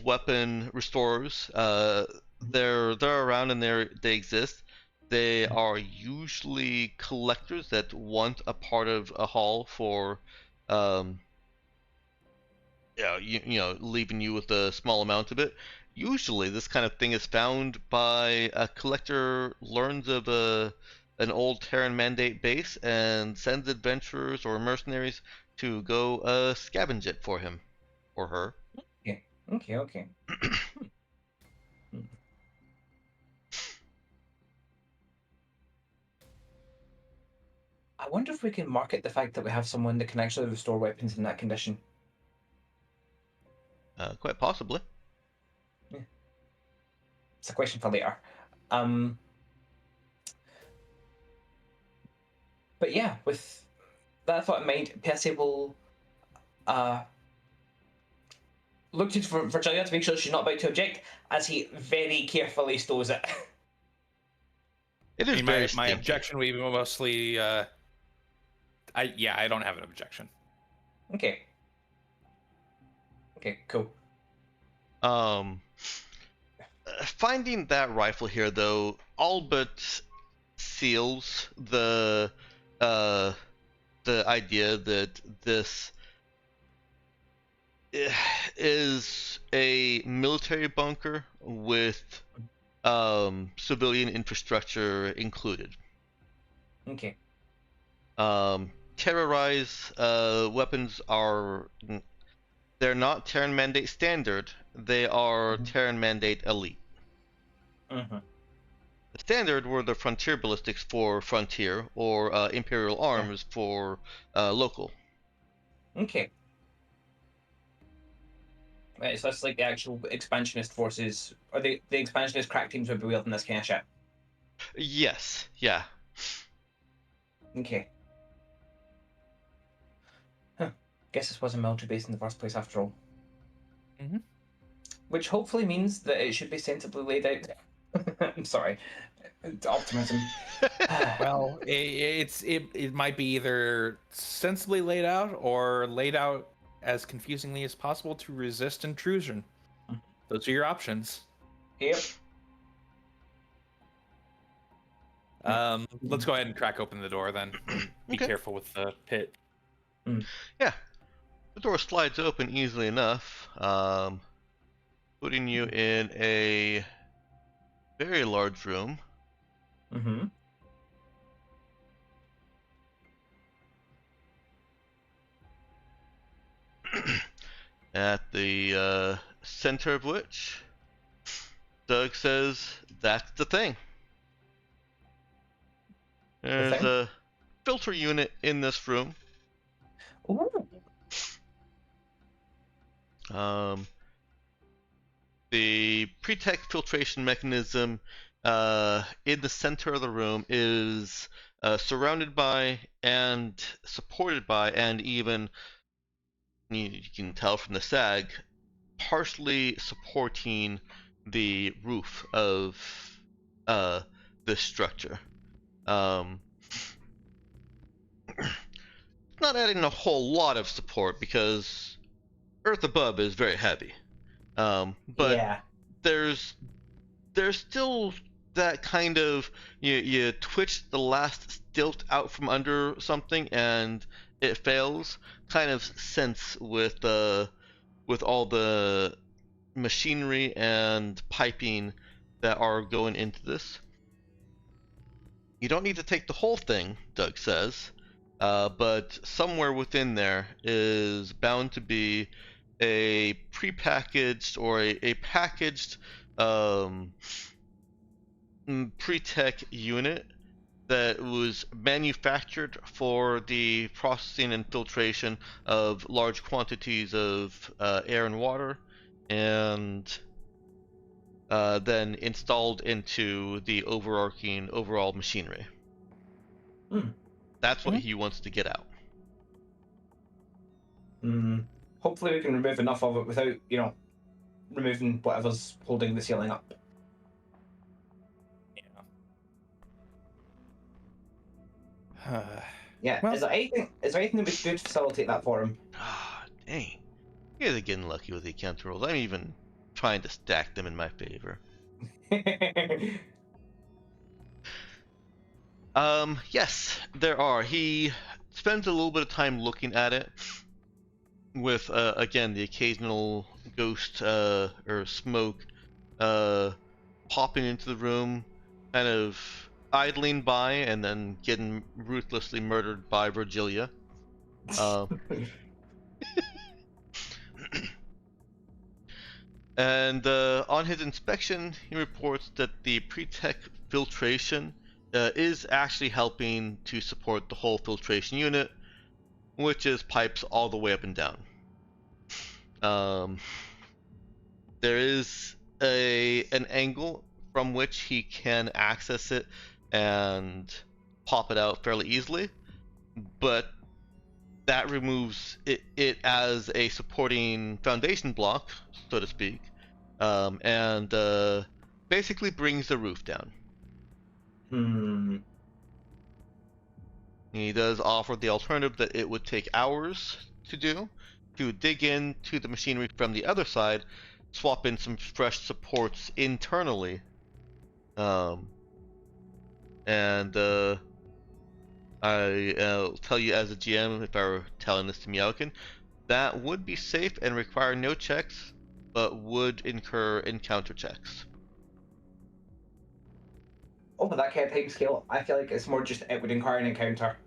S1: weapon restorers. They're around and they exist. They are usually collectors that want a part of a haul for leaving you with a small amount of it. Usually this kind of thing is found by a collector learns of an old Terran Mandate base and sends adventurers or mercenaries to go scavenge it for him or her.
S2: Okay. I wonder if we can market the fact that we have someone that can actually restore weapons in that condition.
S1: Quite possibly.
S2: Yeah. It's a question for later. But yeah, with that thought in mind, Percy will look to Virginia to make sure she's not about to object, as he very carefully stows it.
S1: It is
S5: my objection would be mostly I don't have an objection.
S2: Okay, cool.
S1: finding that rifle here, though, all but seals the idea that this is a military bunker with civilian infrastructure included.
S2: Okay.
S1: Terrorize weapons they're not Terran Mandate standard, they are Terran Mandate elite. The standard were the Frontier ballistics for Frontier, or Imperial arms for local.
S2: Okay. Right, so that's like the actual expansionist forces, or the expansionist crack teams would be wielding this kind of shit.
S1: Yes, yeah.
S2: Okay. Huh. Guess this was a military base in the first place after all. Which hopefully means that it should be sensibly laid out. I'm sorry. Optimism.
S6: Well, it might be either sensibly laid out or laid out as confusingly as possible to resist intrusion. Those are your options.
S2: Yep.
S5: Let's go ahead and crack open the door then. Be
S1: Okay.
S5: careful with the pit.
S1: Yeah. The door slides open easily enough, putting you in a very large room. At the center of which Doug says, "That's the thing." There's
S2: thing?
S1: a filter unit in this room.
S2: Ooh.
S1: The pre-tech filtration mechanism in the center of the room is surrounded by and supported by, and even you can tell from the sag, partially supporting the roof of this structure. Not adding a whole lot of support because Earth above is very heavy. But
S2: yeah.
S1: there's still that kind of you twitch the last stilt out from under something and it fails kind of sense with all the machinery and piping that are going into this. You don't need to take the whole thing, Doug says, but somewhere within there is bound to be a prepackaged or a packaged pre-tech unit that was manufactured for the processing and filtration of large quantities of air and water, and then installed into the overall machinery. That's what he wants to get out.
S2: Hopefully we can remove enough of it without, removing whatever's holding the ceiling up. Yeah.
S6: Well-
S2: Is there anything that we can do to facilitate that for him?
S1: Ah, dang. You guys are getting lucky with the encounter rolls. I'm even trying to stack them in my favor. Yes, there are. He spends a little bit of time looking at it with, again, the occasional ghost or smoke popping into the room, kind of idling by and then getting ruthlessly murdered by Virgilia. And on his inspection, he reports that the pre-tech filtration is actually helping to support the whole filtration unit, which is pipes all the way up and down. There is an angle from which he can access it and pop it out fairly easily, but that removes it as a supporting foundation block, so to speak, and basically brings the roof down. He does offer the alternative that it would take hours to do, to dig into the machinery from the other side, swap in some fresh supports internally. And I'll tell you as a GM, if I were telling this to Meowkin, that would be safe and require no checks, but would incur encounter checks.
S2: Over that kind of time scale, I feel like it's more just it would require an encounter.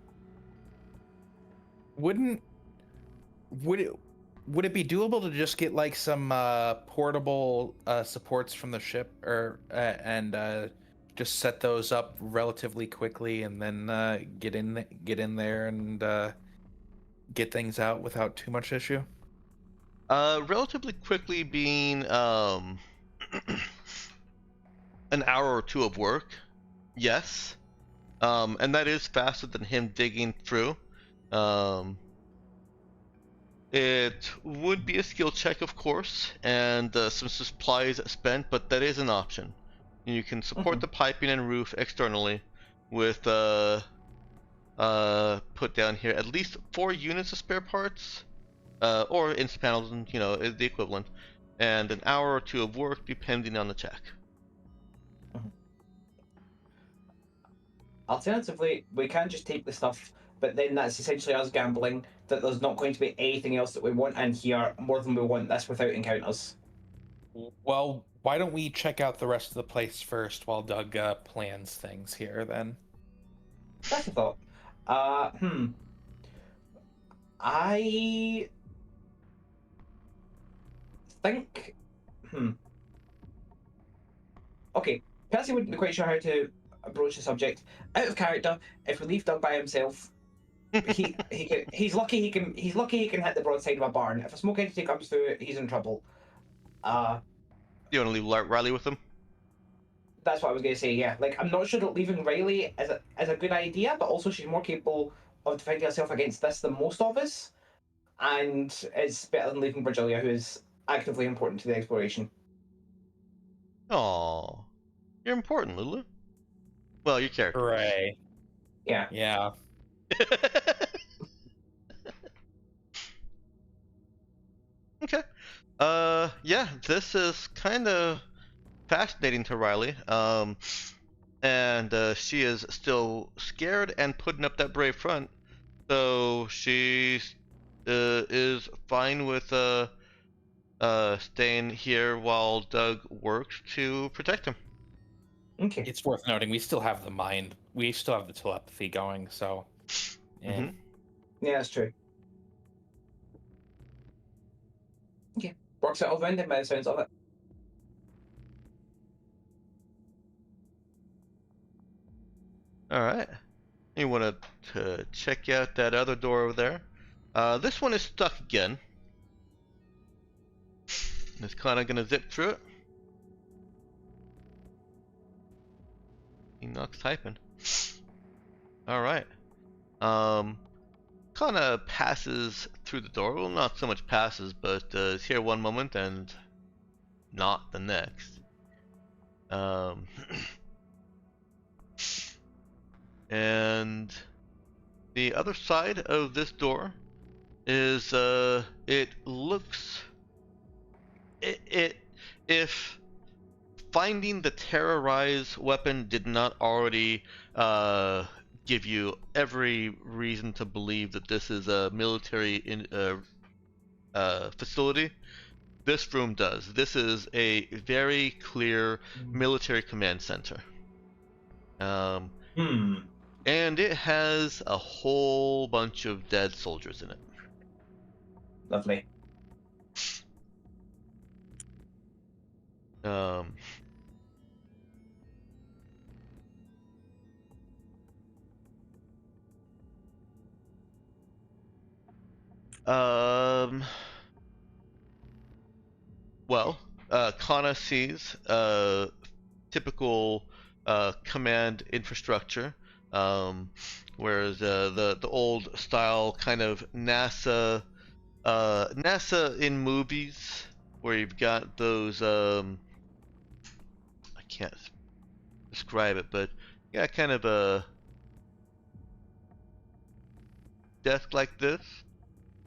S6: Would it be doable to just get like some portable supports from the ship, or and just set those up relatively quickly, and then get in there and get things out without too much issue?
S1: Relatively quickly being an hour or two of work, yes. And that is faster than him digging through. It would be a skill check, of course, and some supplies spent, but that is an option. You can support the piping and roof externally with put down here at least 4 units of spare parts, or instant panels, and is the equivalent, and an hour or two of work depending on the check.
S2: Alternatively, we can just take the stuff, but then that's essentially us gambling that there's not going to be anything else that we want in here more than we want this without encounters.
S6: Well, why don't we check out the rest of the place first while Doug plans things here, then?
S2: That's a thought. I think. Okay, Percy wouldn't be quite sure how to approach the subject. Out of character, if we leave Doug by himself, he's lucky he can hit the broadside of a barn. If a smoke entity comes through, he's in trouble.
S1: You want to leave Riley with him?
S2: That's what I was going to say. Yeah, like I'm not sure that leaving Riley is a good idea, but also she's more capable of defending herself against this than most of us, and it's better than leaving Virgilia, who is actively important to the exploration.
S1: Aww, you're important, Lulu. Well, your character.
S6: Hooray.
S2: Yeah.
S6: Yeah.
S1: Okay. Yeah, this is kind of fascinating to Riley. And she is still scared and putting up that brave front. So she is fine with staying here while Doug works to protect him.
S2: Okay.
S6: It's worth noting we still have the telepathy going, so
S2: Yeah, that's true. Okay. Works out all round by the sounds of it.
S1: Alright. You want to check out that other door over there. This one is stuck again. It's kind of going to zip through it. Enoch's typing. Alright. Kind of passes through the door. Well, not so much passes, but is here one moment and not the next. And the other side of this door is it looks if finding the terrorize weapon did not already give you every reason to believe that this is a military facility, this room does. This is a very clear military command center. And it has a whole bunch of dead soldiers in it.
S2: Lovely.
S1: Well, Kana sees typical command infrastructure, whereas the old style kind of NASA in movies where you've got those I can't describe it, but yeah, kind of a desk like this.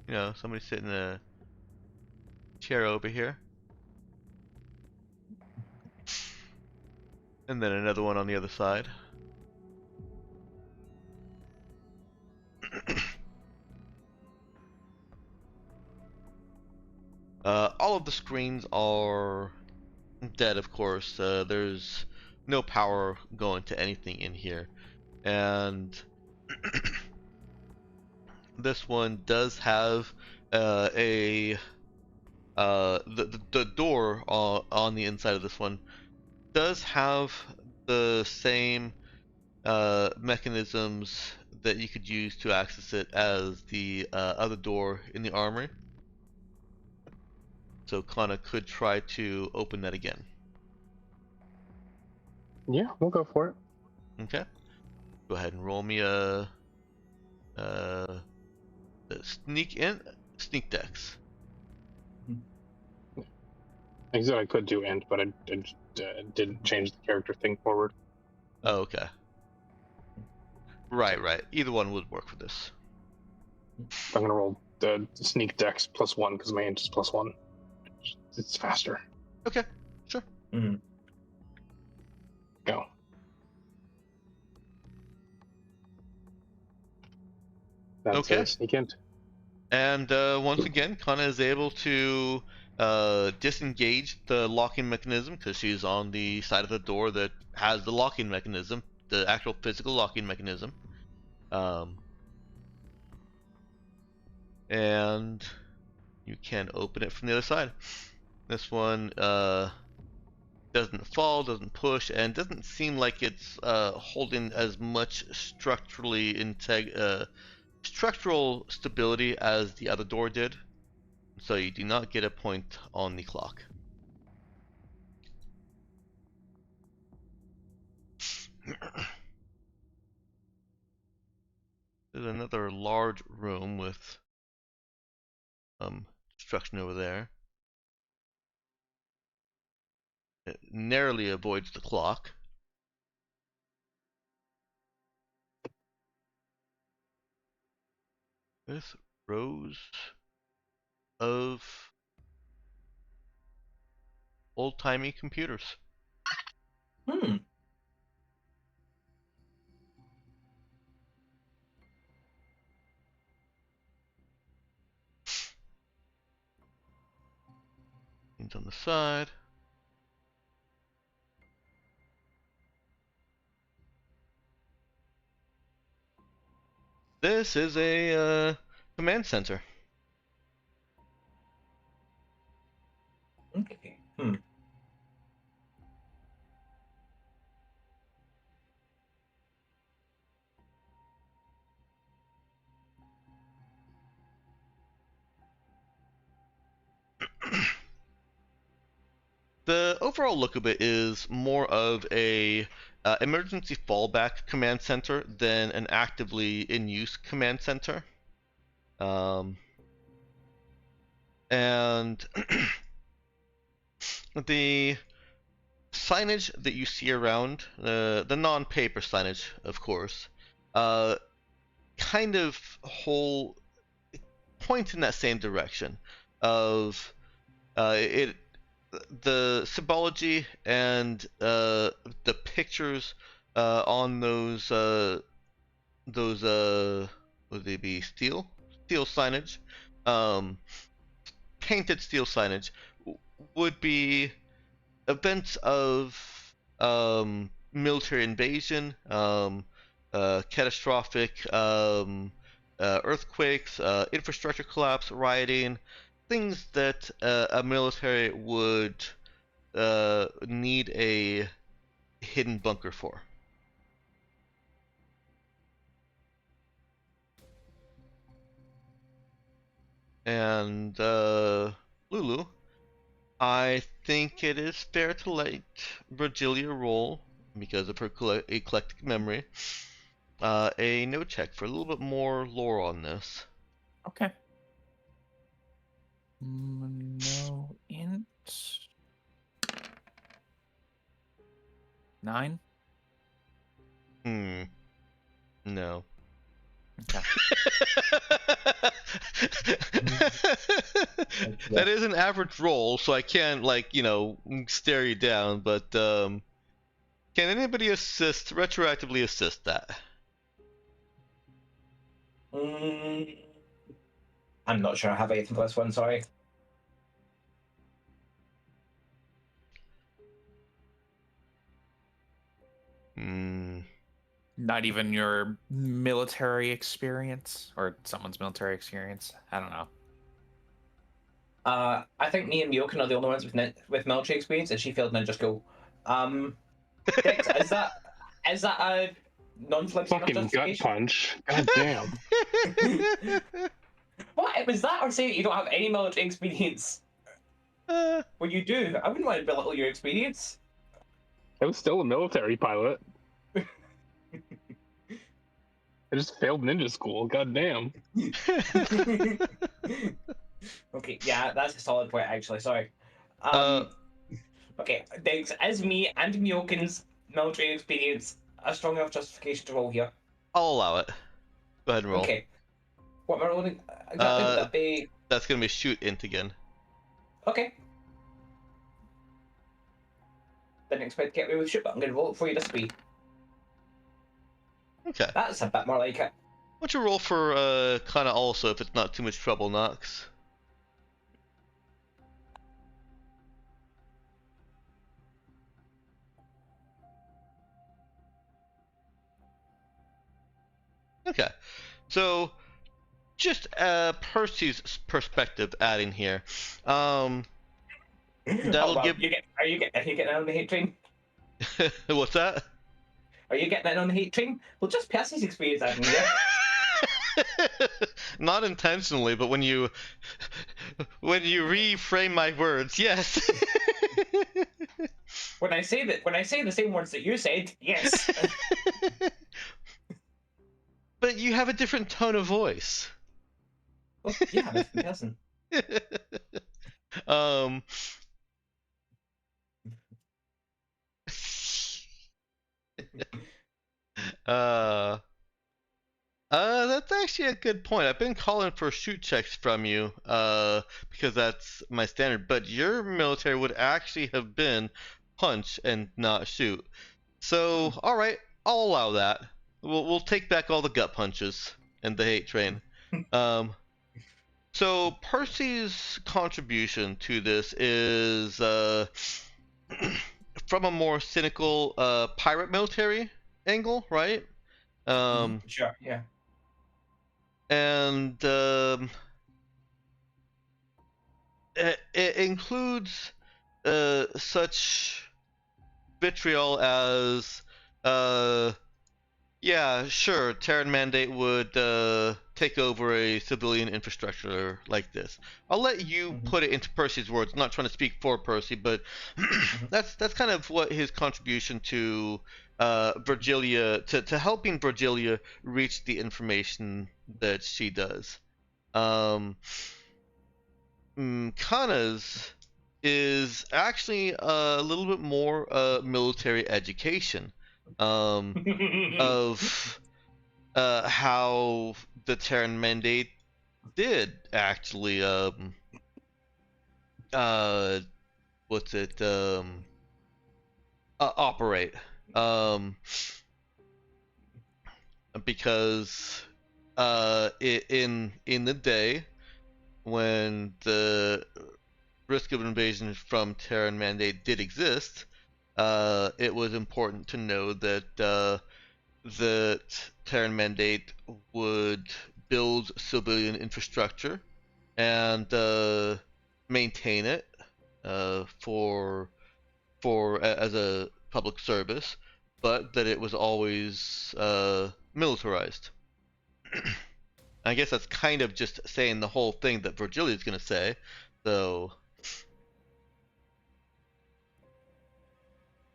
S1: Somebody sitting in a chair over here. And then another one on the other side. All of the screens are dead, of course. There's no power going to anything in here. And this one does have the door on the inside of this one does have the same mechanisms that you could use to access it as the other door in the armory. So Kana could try to open that again.
S4: Yeah, we'll go for it.
S1: Okay. Go ahead and roll me a sneak dex.
S4: I said I could do end, but I didn't change the character thing forward.
S1: Oh, okay. Right. Either one would work for this.
S4: I'm gonna roll the sneak dex +1 because my int is +1. It's faster.
S1: Okay, sure.
S4: Go. That's
S1: Okay.
S4: Sneak int.
S1: And once again, Kana is able to disengage the locking mechanism because she's on the side of the door that has the locking mechanism, the actual physical locking mechanism. And you can open it from the other side. This one doesn't fall, doesn't push, and doesn't seem like it's holding as much structural stability as the other door did. So you do not get a point on the clock. There's another large room with destruction over there. It narrowly avoids the clock. With rows of old-timey computers. Things on the side. This is a command center.
S2: Okay.
S1: The overall look of it is more of a emergency fallback command center than an actively in use command center. And the signage that you see around, the non-paper signage, of course, kind of points in that same direction of the symbology and the pictures on those would they be steel signage, painted steel signage would be events of military invasion, catastrophic earthquakes, infrastructure collapse, rioting, things that a military would need a hidden bunker for. And Lulu, I think it is fair to let Virgilia roll, because of her eclectic memory, a note check for a little bit more lore on this.
S5: Okay. No int. 9?
S1: No.
S5: Okay.
S1: That is an average roll, so I can't, like, stare you down, but Can anybody retroactively assist that?
S2: I'm not sure I have anything for this one, sorry.
S5: Not even your military experience or someone's military experience. I don't know.
S2: I think me and Myokan are the only ones with military experience, and she failed ninja school. Dex, is that a non-flexible
S4: Fucking gut
S2: justification?
S4: punch. God damn.
S2: What was that, or say you don't have any military experience? Well, you do. I wouldn't want to belittle your experience.
S4: I was still a military pilot. I just failed ninja school. God damn.
S2: Okay, yeah, that's a solid point, actually. Sorry. Okay, Dex, is me and Myokan's military experience a strong enough justification to roll here?
S1: I'll allow it. Go ahead and roll.
S2: Okay. What am I rolling? Exactly, would that be?
S1: That's gonna be shoot int again.
S2: Okay. Didn't expect to get away with shoot, but I'm going to roll it for you this week.
S1: Okay.
S2: That's a bit more like it.
S1: Why don't you roll for Kana also, if it's not too much trouble, Nox? Okay. So, just Percy's perspective adding here. That'll give.
S2: Are you getting on the hate train?
S1: What's that?
S2: Are you getting on the hate train? Well, just Percy's experience adding here.
S1: Not intentionally, but when you reframe my words, yes.
S2: When I say the same words that you said, yes.
S1: But you have a different tone of voice.
S2: Well, yeah, I'm a different person.
S1: That's actually a good point. I've been calling for shoot checks from you, because that's my standard. But your military would actually have been punch and not shoot. So, all right, I'll allow that. We'll take back all the gut punches and the hate train. So Percy's contribution to this is from a more cynical pirate military angle, right?
S2: Sure, yeah.
S1: And it includes such vitriol as yeah, sure, Terran Mandate would take over a civilian infrastructure like this. I'll let you put it into Percy's words. I'm not trying to speak for Percy, but that's kind of what his contribution to Virgilia, to helping Virgilia reach the information that she does. Kana's is actually a little bit more military education. Of how the Terran Mandate did actually operate, because in the day when the risk of invasion from Terran Mandate did exist, it was important to know that that Terran Mandate would build civilian infrastructure and maintain it for as a public service, but that it was always militarized. I guess that's kind of just saying the whole thing that Virgilia is going to say, so.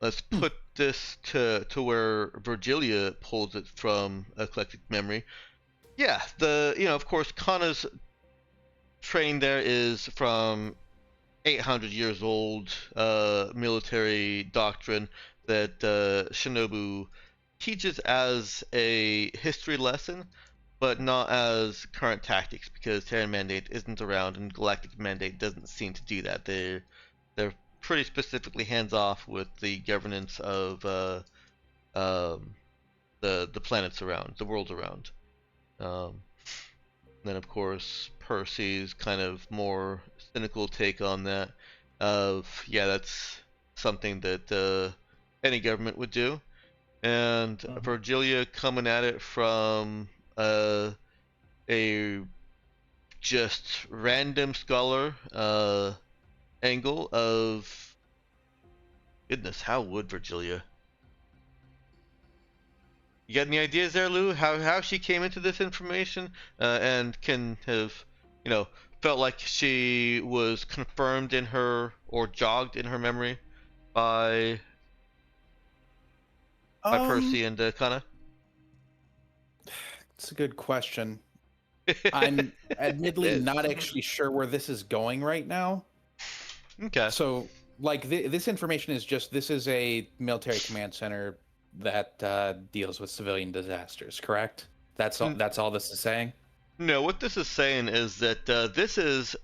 S1: Let's put this to where Virgilia pulls it from eclectic memory. Yeah, of course, Kana's training there is from 800 years old military doctrine that Shinobu teaches as a history lesson, but not as current tactics, because Terran Mandate isn't around and Galactic Mandate doesn't seem to do that. They're pretty specifically hands off with the governance of the planets around, the worlds around. Then of course Percy's kind of more cynical take on that of yeah, that's something that any government would do, and Virgilia coming at it from a just random scholar angle of goodness, how would Virgilia? You got any ideas there, Lou? How she came into this information and can have, felt like she was confirmed in her or jogged in her memory by Percy and Kana?
S6: It's a good question. I'm admittedly not actually sure where this is going right now.
S1: Okay.
S6: So, like, this information is just, this is a military command center that deals with civilian disasters, correct? That's all this is saying?
S1: No, what this is saying is that this is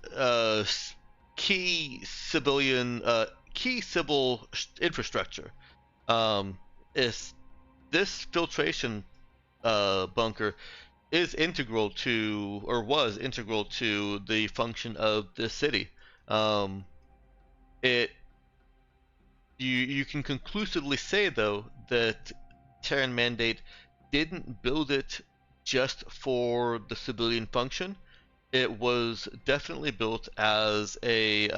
S1: key civil infrastructure. Is this filtration bunker is integral to, or was integral to, the function of this city. You can conclusively say though that Terran Mandate didn't build it just for the civilian function. It was definitely built as a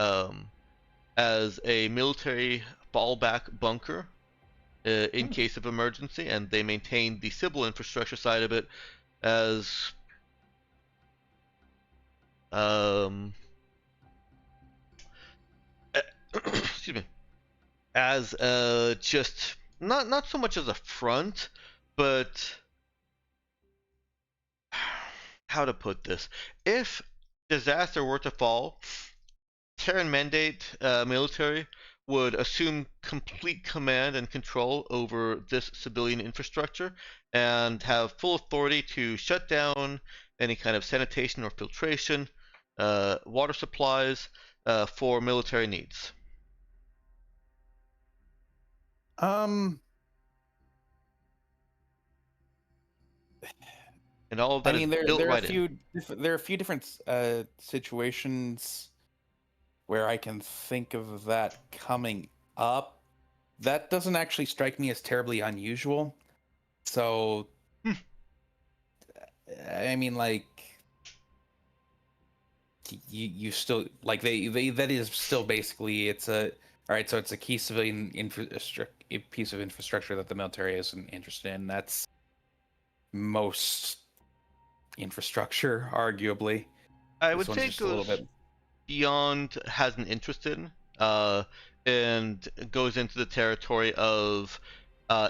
S1: military fallback bunker in case of emergency, and they maintained the civil infrastructure side of it as excuse me, as just not so much as a front, but how to put this? If disaster were to fall, Terran Mandate military would assume complete command and control over this civilian infrastructure and have full authority to shut down any kind of sanitation or filtration, water supplies for military needs. And all of that is built
S6: there
S1: right
S6: in. There are a few different situations where I can think of that coming up. That doesn't actually strike me as terribly unusual. So, I mean, like, you still, like, they that is still basically, it's a, all right, so it's a key civilian piece of infrastructure that the military isn't interested in. That's most infrastructure, arguably.
S1: I would say it goes beyond has an interest in, and goes into the territory of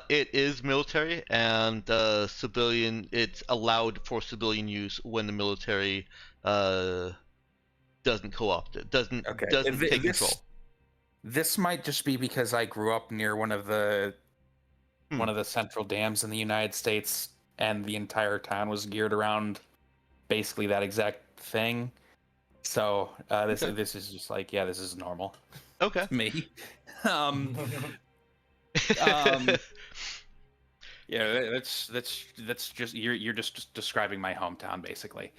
S1: it is military and civilian. It's allowed for civilian use when the military doesn't co-opt it, doesn't take control.
S6: This might just be because I grew up near one of the central dams in the United States, and the entire town was geared around basically that exact thing. So this is just like, yeah, this is normal.
S1: Okay.
S6: To me. Yeah, that's just you're just describing my hometown basically.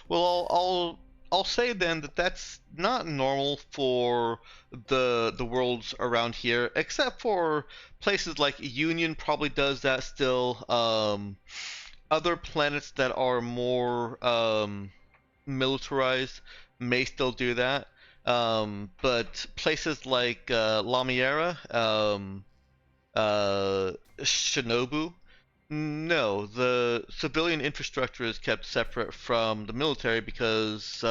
S1: Well, I'll say then that that's not normal for the worlds around here, except for places like Union probably does that still. Other planets that are more militarized may still do that. But places like Lamiera, Shinobu, no, the civilian infrastructure is kept separate from the military because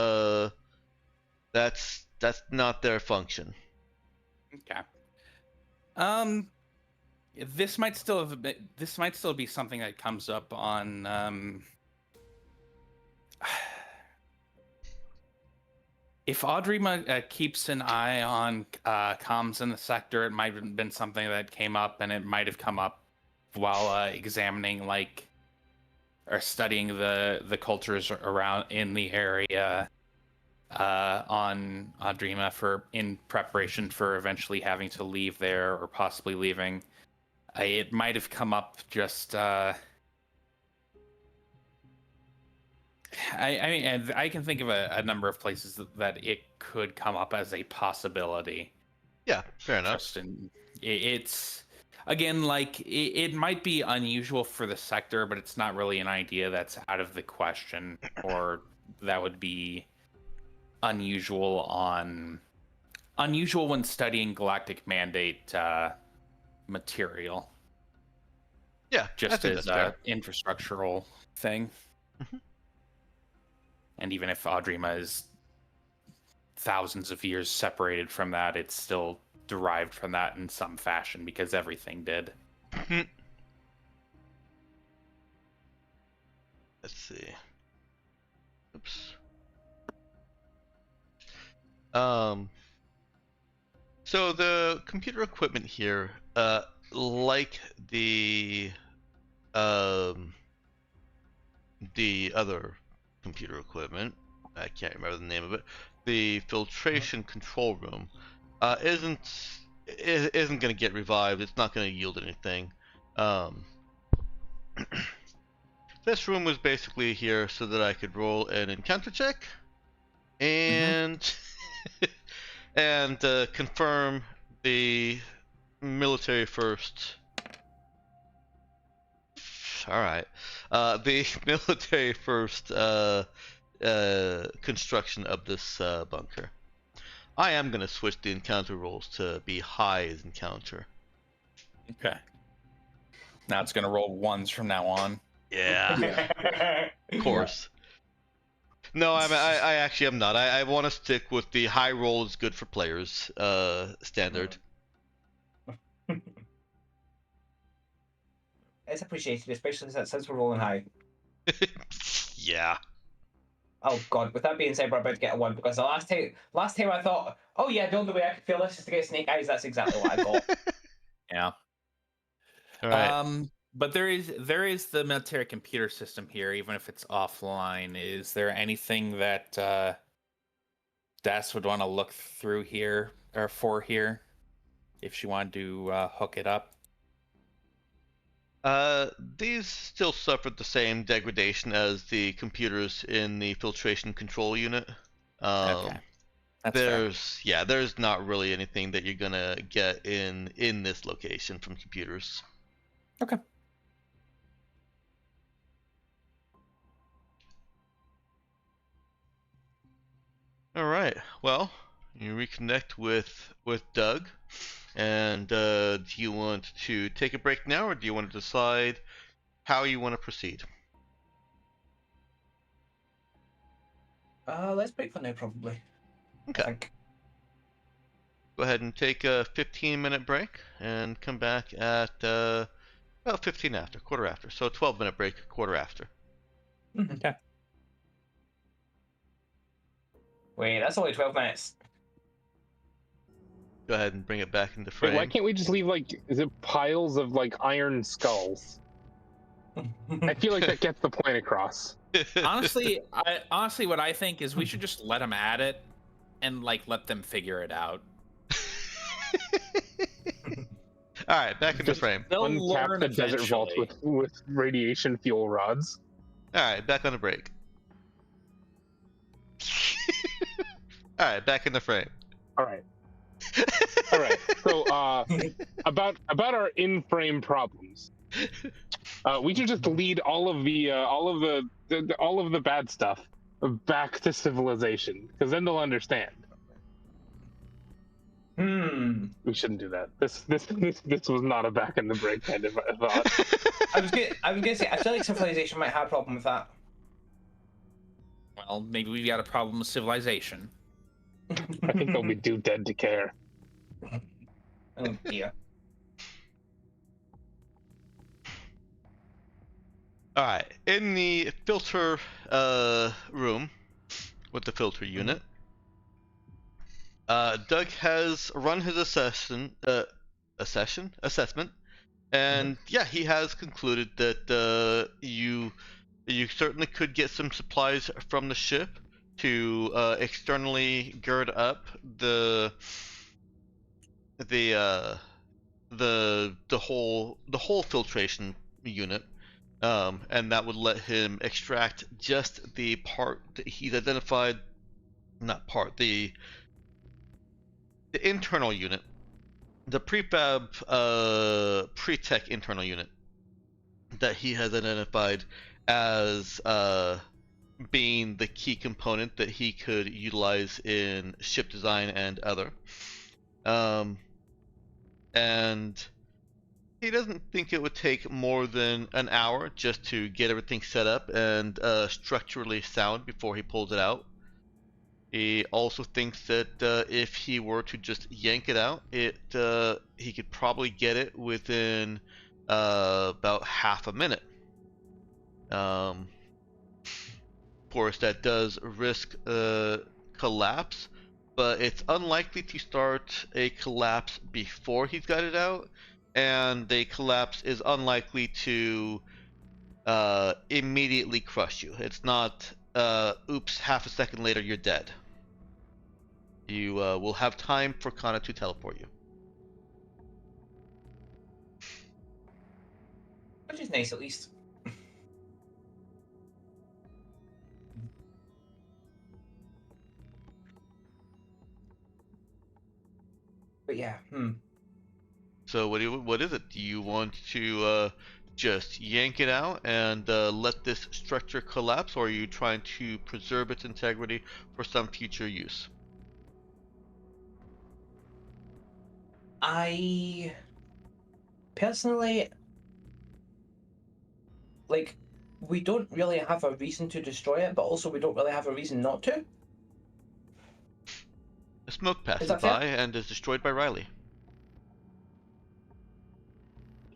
S1: that's not their function.
S6: Okay. This might still be something that comes up on if Audrey keeps an eye on comms in the sector, it might have been something that came up, and it might have come up while examining or studying the cultures around in the area.
S5: on Audrima in preparation for eventually having to leave there or possibly leaving. It might have come up just. I mean, I can think of a number of places that it could come up as a possibility.
S1: Yeah, fair enough.
S5: It's again, like it might be unusual for the sector, but it's not really an idea that's out of the question, or that would be unusual when studying Galactic Mandate material.
S1: Yeah,
S5: just
S1: I think
S5: as
S1: that's
S5: a infrastructural thing.
S1: Mhm.
S5: And even if Audrima is thousands of years separated from that, it's still derived from that in some fashion because everything did.
S1: Let's see. Oops. So the computer equipment here, like the other computer equipment, I can't remember the name of it, the filtration control room, isn't going to get revived. It's not going to yield anything. This room was basically here so that I could roll an encounter check and and confirm the military first. All right, the military first construction of this bunker. I am gonna switch the encounter rolls to be high as encounter.
S5: Okay. Now it's gonna roll ones from now on.
S1: Yeah, of course. No, I actually am not. I want to stick with the high roll is good for players standard.
S2: It's appreciated, especially since we're rolling high.
S1: Yeah.
S2: Oh god, with that being said, we're about to get a 1 because the last time I thought, oh yeah, the only way I could feel this is to get snake eyes. That's exactly what I got.
S5: Yeah.
S1: All right.
S5: But there is the military computer system here, even if it's offline. Is there anything that Das would want to look through here or for here, if she wanted to hook it up?
S1: These still suffered the same degradation as the computers in the filtration control unit.
S5: Okay. That's fair.
S1: There's not really anything that you're gonna get in this location from computers.
S5: Okay.
S1: All right. Well, you reconnect with Doug, and do you want to take a break now, or do you want to decide how you want to proceed?
S2: Let's break for now, probably.
S1: Okay.
S2: I think.
S1: Go ahead and take a 15-minute break, and come back at about 15 after, quarter after. So 12-minute break, quarter after.
S5: Okay.
S2: Wait, that's only 12 minutes.
S1: Go ahead and bring it back into frame.
S4: Wait, why can't we just leave piles of iron skulls? I feel like that gets the point across.
S5: honestly, what I think is we should just let them at it, and let them figure it out.
S1: All right, back into frame.
S5: They'll
S4: Uncap
S5: learn
S4: the desert vault
S5: eventually.
S4: with radiation fuel rods.
S1: All right, back on the break. All right, back in the frame.
S4: All right. All right. So, about our in-frame problems, we should just lead all of the bad stuff back to civilization, because then they'll understand. We shouldn't do that. This was not a back in the break kind of thought.
S2: I was gonna say I feel like civilization might have a problem with that.
S5: Well, maybe we've got a problem with civilization.
S4: I think they'll be too dead to care.
S2: Oh dear.
S1: All right, in the filter room with the filter unit, Doug has run his assessment, and yeah, he has concluded that you certainly could get some supplies from the ship, to externally gird up the whole filtration unit, and that would let him extract just the part that he's identified. Not part, the internal unit, the prefab pre-tech internal unit that he has identified as being the key component that he could utilize in ship design and other. And he doesn't think it would take more than an hour just to get everything set up and structurally sound before he pulls it out. He also thinks that if he were to just yank it out, he could probably get it within about half a minute. Of course, that does risk collapse, but it's unlikely to start a collapse before he's got it out, and a collapse is unlikely to immediately crush you. It's not, oops, half a second later you're dead. You will have time for Kana to teleport you.
S2: Which is nice, at least. But yeah,
S1: So what is it? Do you want to just yank it out and let this structure collapse, or are you trying to preserve its integrity for some future use?
S2: I personally, like, we don't really have a reason to destroy it, but also we don't really have a reason not to.
S1: A smoke passes
S2: that fair?
S1: by and is destroyed by Riley.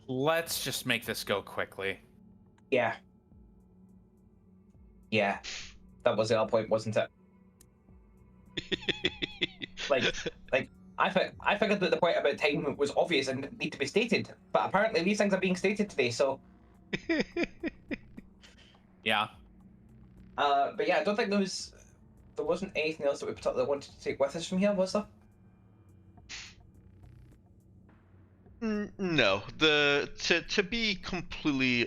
S5: Let's just make this go quickly.
S2: Yeah. Yeah. That was the whole point, wasn't it? like, I figured that the point about time was obvious and didn't need to be stated, but apparently these things are being stated today, so...
S5: Yeah.
S2: But yeah, I don't think there wasn't anything else that we particularly wanted to take with us from here, was there?
S1: No. To be completely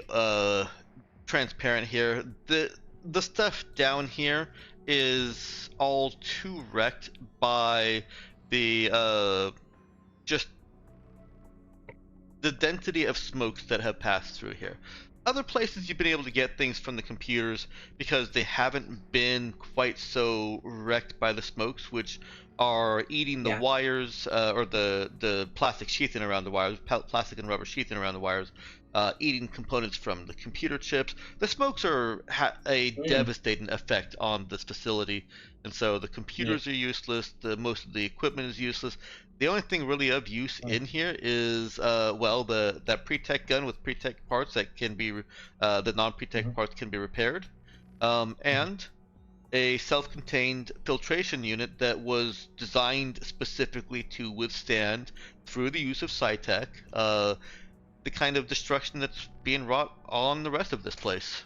S1: transparent here, the stuff down here is all too wrecked by the just the density of smokes that have passed through here. Other places you've been able to get things from the computers because they haven't been quite so wrecked by the smokes, which are eating the wires or the plastic sheathing around the wires, plastic and rubber sheathing around the wires, eating components from the computer chips. The smokes are a devastating effect on this facility, and so the computers are useless. Most of the equipment is useless. The only thing really of use in here is that pre-tech gun with pre-tech parts that can be the non-pre-tech parts can be repaired, and a self-contained filtration unit that was designed specifically to withstand, through the use of Sci-Tech, the kind of destruction that's being wrought on the rest of this place.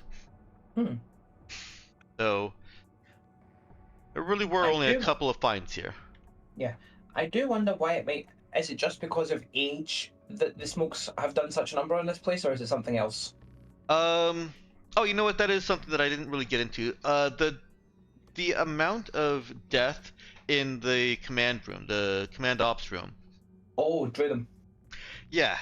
S1: So there really were only a couple of finds here.
S2: Yeah. I do wonder why it might... Is it just because of age that the smokes have done such a number on this place, or is it something else?
S1: Oh, you know what? That is something that I didn't really get into. The amount of death in the command room, the command ops room.
S2: Oh, drew them.
S1: Yeah.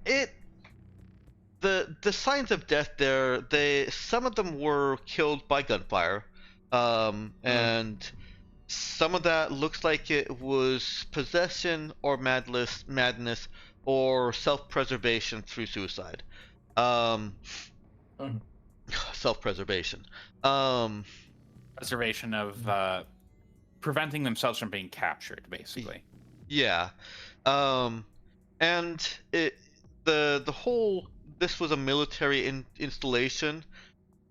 S1: The signs of death there, some of them were killed by gunfire, and some of that looks like it was possession or madness or self-preservation through suicide. Self-preservation.
S5: Preservation of preventing themselves from being captured, basically.
S1: Yeah. And the whole, this was a military installation.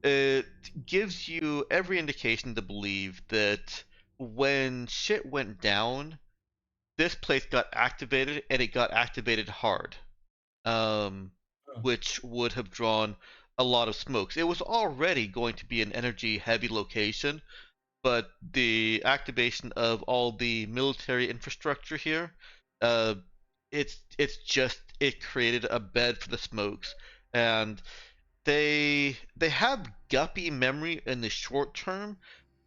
S1: It gives you every indication to believe that when shit went down, this place got activated, and it got activated hard, which would have drawn a lot of smokes. It was already going to be an energy heavy location, but the activation of all the military infrastructure here, uh, it created a bed for the smokes, and they have guppy memory in the short term,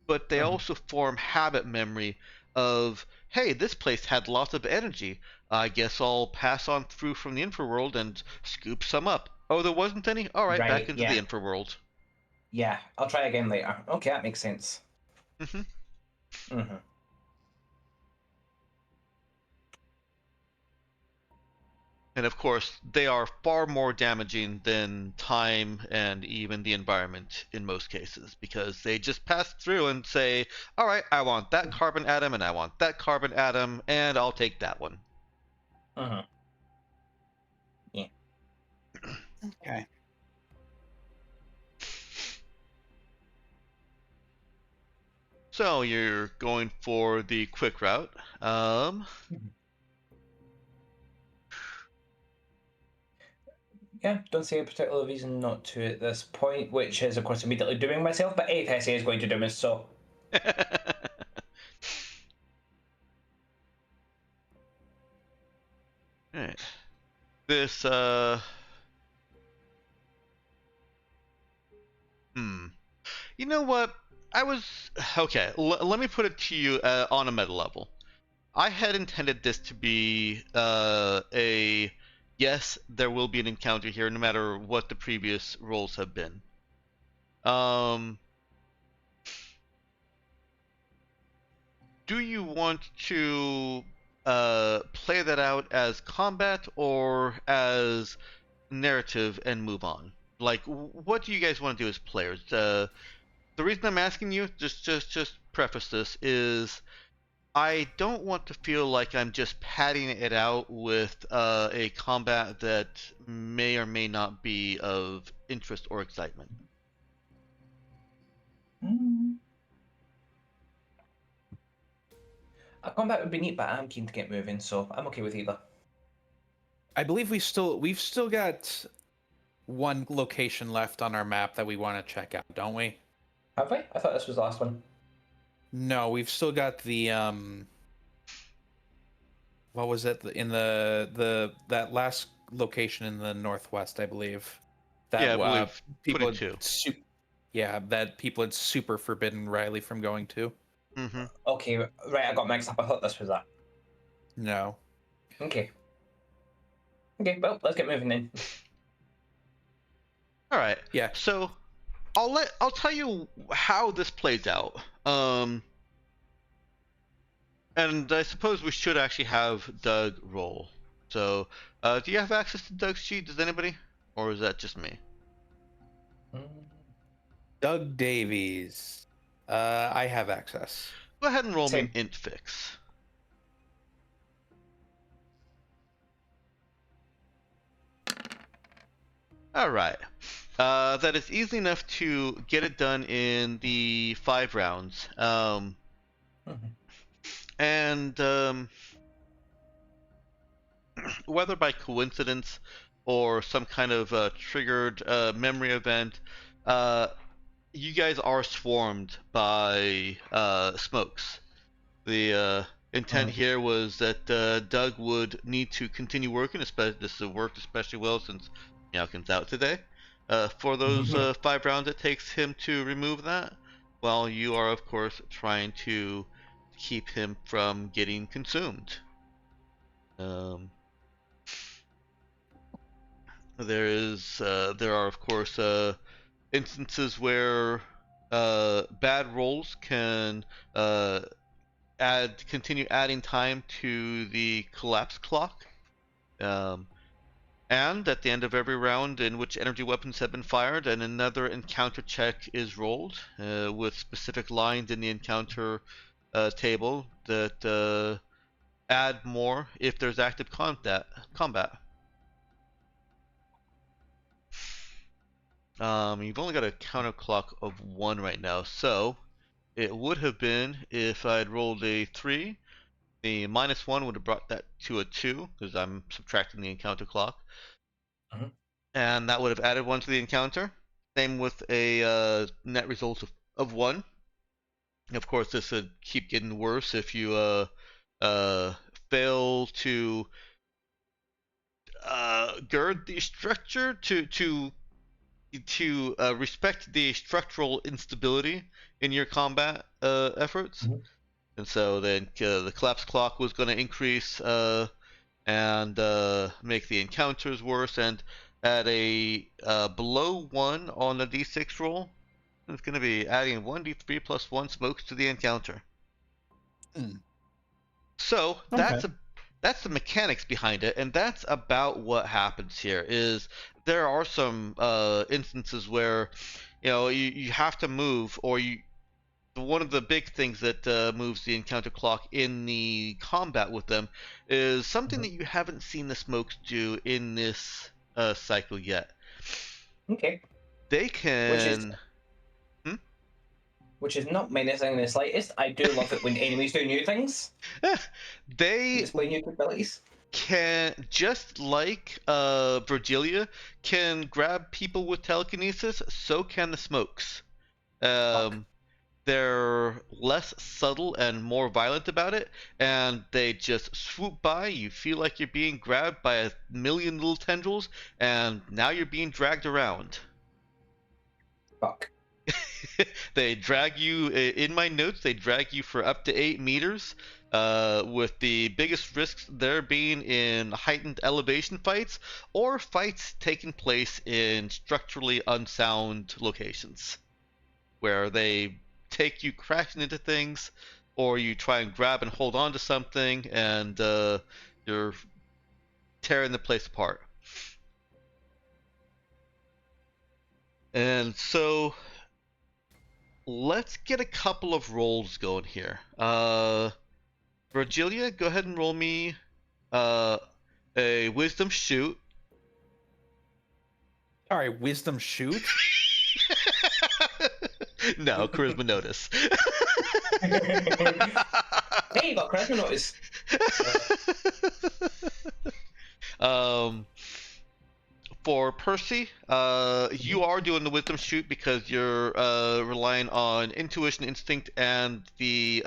S1: but they also form habit memory of, hey, this place had lots of energy. I guess I'll pass on through from the infraworld and scoop some up. Oh, there wasn't any? All right, back
S2: Right,
S1: into the infraworld.
S2: Yeah, I'll try again later. Okay, that makes sense.
S1: Mm-hmm.
S2: Mm-hmm.
S1: And of course, they are far more damaging than time and even the environment in most cases, because they just pass through and say, all right, I want that carbon atom and I want that carbon atom, and I'll take that one.
S2: Uh-huh. Yeah.
S6: Okay.
S1: So you're going for the quick route.
S2: Yeah, don't see a particular reason not to at this point, which is, of course, immediately doing myself, but AFSA is going to do me so.
S1: Alright. This, You know what? Okay, let me put it to you on a meta level. I had intended this to be a yes, there will be an encounter here, no matter what the previous rolls have been. Do you want to play that out as combat or as narrative and move on? Like, what do you guys want to do as players? The reason I'm asking you, just preface this, is I don't want to feel like I'm just padding it out with a combat that may or may not be of interest or excitement.
S2: A combat would be neat, but I'm keen to get moving, so I'm okay with either.
S6: I believe we've still got one location left on our map that we want to check out, don't we?
S2: Have we? I thought this was the last one.
S6: No, we've still got the what was it in that last location in the northwest, I believe. That
S1: Yeah, I believe
S6: people
S1: 22.
S6: that people had super forbidden Riley from going to.
S1: Mm-hmm.
S2: Okay, right, I got mixed up. I thought this was that.
S6: No.
S2: Okay. Okay, well, let's get moving then.
S1: All right.
S6: Yeah.
S1: So I'll tell you how this plays out. And I suppose we should actually have Doug roll. So, do you have access to Doug's sheet? Does anybody? Or is that just me?
S6: Doug Davies. I have access.
S1: Go ahead and roll me
S2: Same.
S1: an int fix. All right. That is easy enough to get it done in the 5 rounds. And whether by coincidence or some kind of triggered memory event, you guys are swarmed by smokes. The intent here was that Doug would need to continue working, especially this has worked especially well since Meowkin's out today. For those 5 rounds it takes him to remove that, while you are of course trying to keep him from getting consumed. There are of course instances where bad rolls can continue adding time to the collapse clock. And at the end of every round in which energy weapons have been fired, and another encounter check is rolled with specific lines in the encounter table that add more if there's active combat. You've only got a counter clock of 1 right now, so it would have been if I'd rolled a 3. The -1 would have brought that to a 2 because I'm subtracting the encounter clock. And that would have added 1 to the encounter. Same with a net result of 1. Of course, this would keep getting worse if you fail to gird the structure to respect the structural instability in your combat efforts.
S2: Mhm.
S1: And so then the collapse clock was going to increase and make the encounters worse. And at a below 1 on the d6 roll, it's going to be adding 1d3 plus 1 smokes to the encounter. So that's the mechanics behind it, and that's about what happens here. Is there are some instances where you have to move, or one of the big things that moves the encounter clock in the combat with them is something that you haven't seen the smokes do in this cycle yet.
S2: Okay.
S1: They can.
S2: Which is not menacing in the slightest. I do love it when enemies do new things.
S1: They
S2: display new capabilities.
S1: Can, just like Virgilia can grab people with telekinesis, so can the smokes. They're less subtle and more violent about it, and they just swoop by. You feel like you're being grabbed by a million little tendrils, and now you're being dragged around.
S2: Fuck.
S1: They drag you, in my notes, they drag you for up to 8 meters, with the biggest risks there being in heightened elevation fights, or fights taking place in structurally unsound locations, where they take you crashing into things, or you try and grab and hold on to something, and you're tearing the place apart. And so let's get a couple of rolls going here. Virgilia, go ahead and roll me a wisdom shoot.
S6: Sorry, wisdom shoot?
S1: No, charisma notice.
S2: Hey, you got charisma notice.
S1: For Percy, you are doing the wisdom shoot because you're relying on intuition, instinct, and the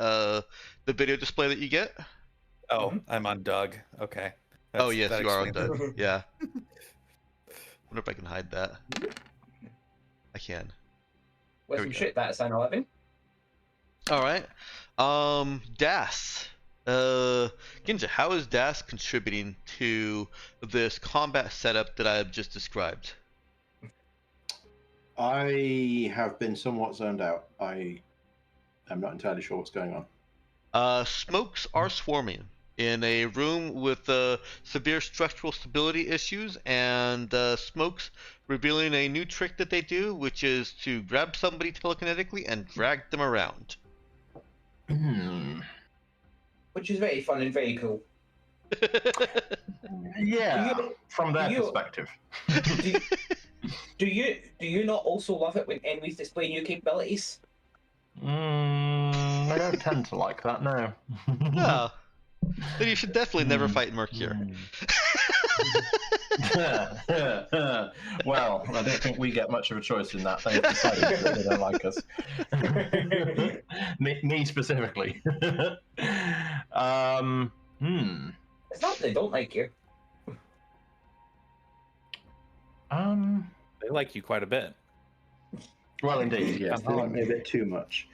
S1: video display that you get.
S6: Oh, I'm on Doug. Okay.
S1: Oh yes,
S6: that
S1: you are on
S6: explains
S1: Doug. Yeah. Wonder if I can hide that. I can.
S2: Wisdom shoot, that's an 11.
S1: All right. Das. Ginja, how is Das contributing to this combat setup that I have just described?
S3: I have been somewhat zoned out. I am not entirely sure what's going on.
S1: Smokes are swarming in a room with severe structural stability issues, and smokes revealing a new trick that they do, which is to grab somebody telekinetically and drag them around.
S2: Which is very fun and very cool.
S3: Yeah, from their perspective.
S2: Do you not also love it when enemies display new capabilities?
S3: I don't tend to like that, no.
S1: No. Then you should definitely never fight Mercure.
S3: Well, I don't think we get much of a choice in that. They've decided that they don't like us. me specifically.
S2: It's not that they don't like you.
S6: They like you quite a bit.
S3: Well, indeed, yes. They like me a bit too much.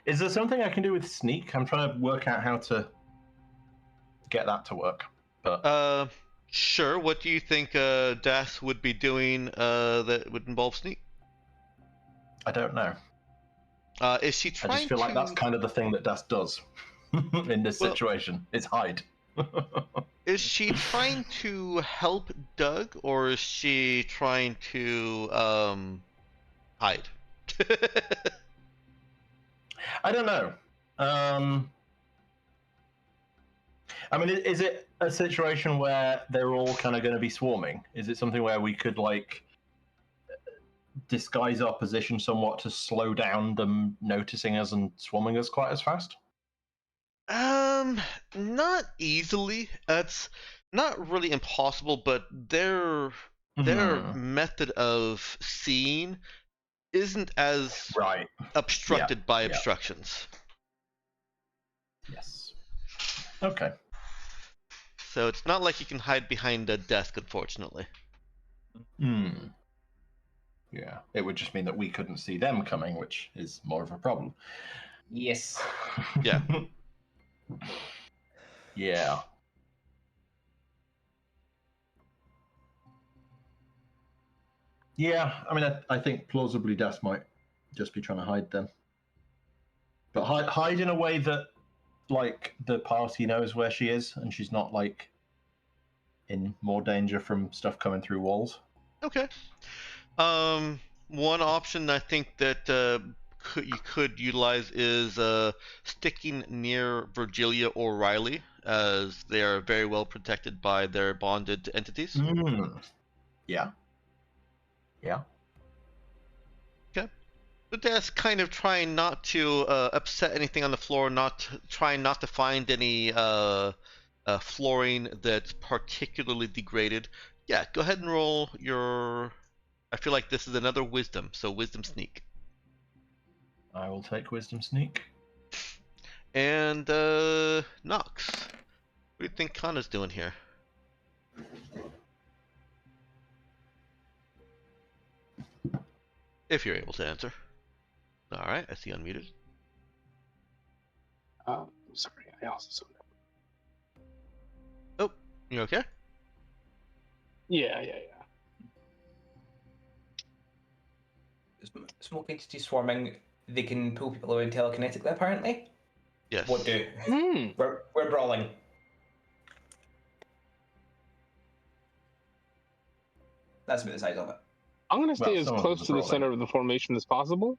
S3: Is there something I can do with sneak? I'm trying to work out how to get that to work. But
S1: sure. What do you think Das would be doing that would involve sneak?
S3: I don't know.
S1: Is she trying to...
S3: I just feel like that's kind of the thing that Das does in this situation. Is hide.
S1: Is she trying to help Doug, or is she trying to hide?
S3: I don't know. I mean, is it a situation where they're all kind of going to be swarming? Is it something where we could, like, disguise our position somewhat to slow down them noticing us and swarming us quite as fast?
S1: Not easily. That's not really impossible, but their method of seeing isn't as
S3: Right.
S1: obstructed by
S3: yeah.
S1: obstructions.
S3: Yes. Okay.
S1: So it's not like you can hide behind a desk, unfortunately.
S3: Hmm. Yeah. It would just mean that we couldn't see them coming, which is more of a problem.
S2: Yes.
S1: Yeah.
S3: Yeah. Yeah, I mean, I think plausibly Death might just be trying to hide them. But hide in a way that, like, the party knows where she is and she's not, like, in more danger from stuff coming through walls.
S1: Okay. One option I think that you could utilize is sticking near Virgilia or Riley, as they are very well protected by their bonded entities.
S3: Yeah. Yeah.
S1: Okay. But that's kind of trying not to upset anything on the floor, trying not to find any flooring that's particularly degraded. Yeah, go ahead and roll your. I feel like this is another wisdom, so wisdom sneak.
S3: I will take Wisdom Sneak.
S1: And Nox, what do you think Kana's doing here? If you're able to answer. All right, I see unmuted.
S4: Sorry, I also saw that.
S1: Oh, you okay?
S4: Yeah.
S2: Smoke entities swarming, they can pull people away telekinetically, apparently.
S1: Yes.
S2: What do?
S4: Hmm.
S2: We're brawling. That's about the size of it.
S4: I'm gonna stay as
S3: some of
S4: close
S3: them
S4: to the
S3: are
S4: center of the formation as possible.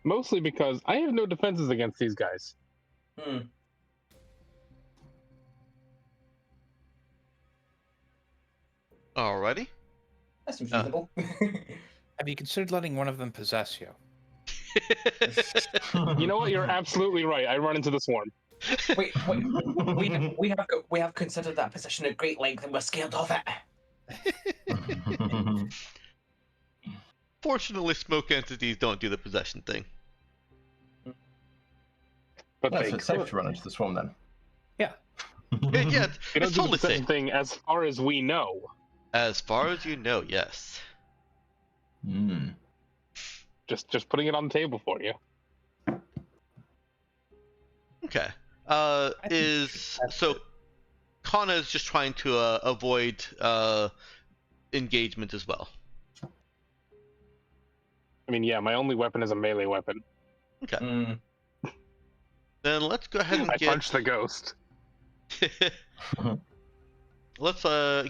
S4: Mostly because I have no defenses against these guys.
S2: Hmm.
S1: Alrighty.
S2: That seems reasonable.
S6: Have you considered letting one of them possess you?
S4: You know what? You're absolutely right. I run into the swarm.
S2: wait. We have considered that position at great length, and we're scared of it.
S1: Fortunately, smoke entities don't do the possession thing.
S4: But
S3: Well,
S4: they
S3: so it's safe
S4: could.
S3: to run into the swarm then.
S6: Yeah.
S1: Yeah,
S4: They don't
S1: it's
S4: do
S1: totally
S4: the possession
S1: safe.
S4: thing as far as we know.
S1: As far as you know, yes.
S3: Hmm.
S4: Just putting it on the table for you.
S1: Okay.
S6: That's
S1: So
S6: it.
S1: Kana is just trying to avoid engagement as well.
S4: I mean, yeah, my only weapon is a melee weapon.
S1: Okay.
S2: Mm.
S1: Then let's go ahead and
S4: I
S1: get.
S4: punched the ghost.
S1: Let's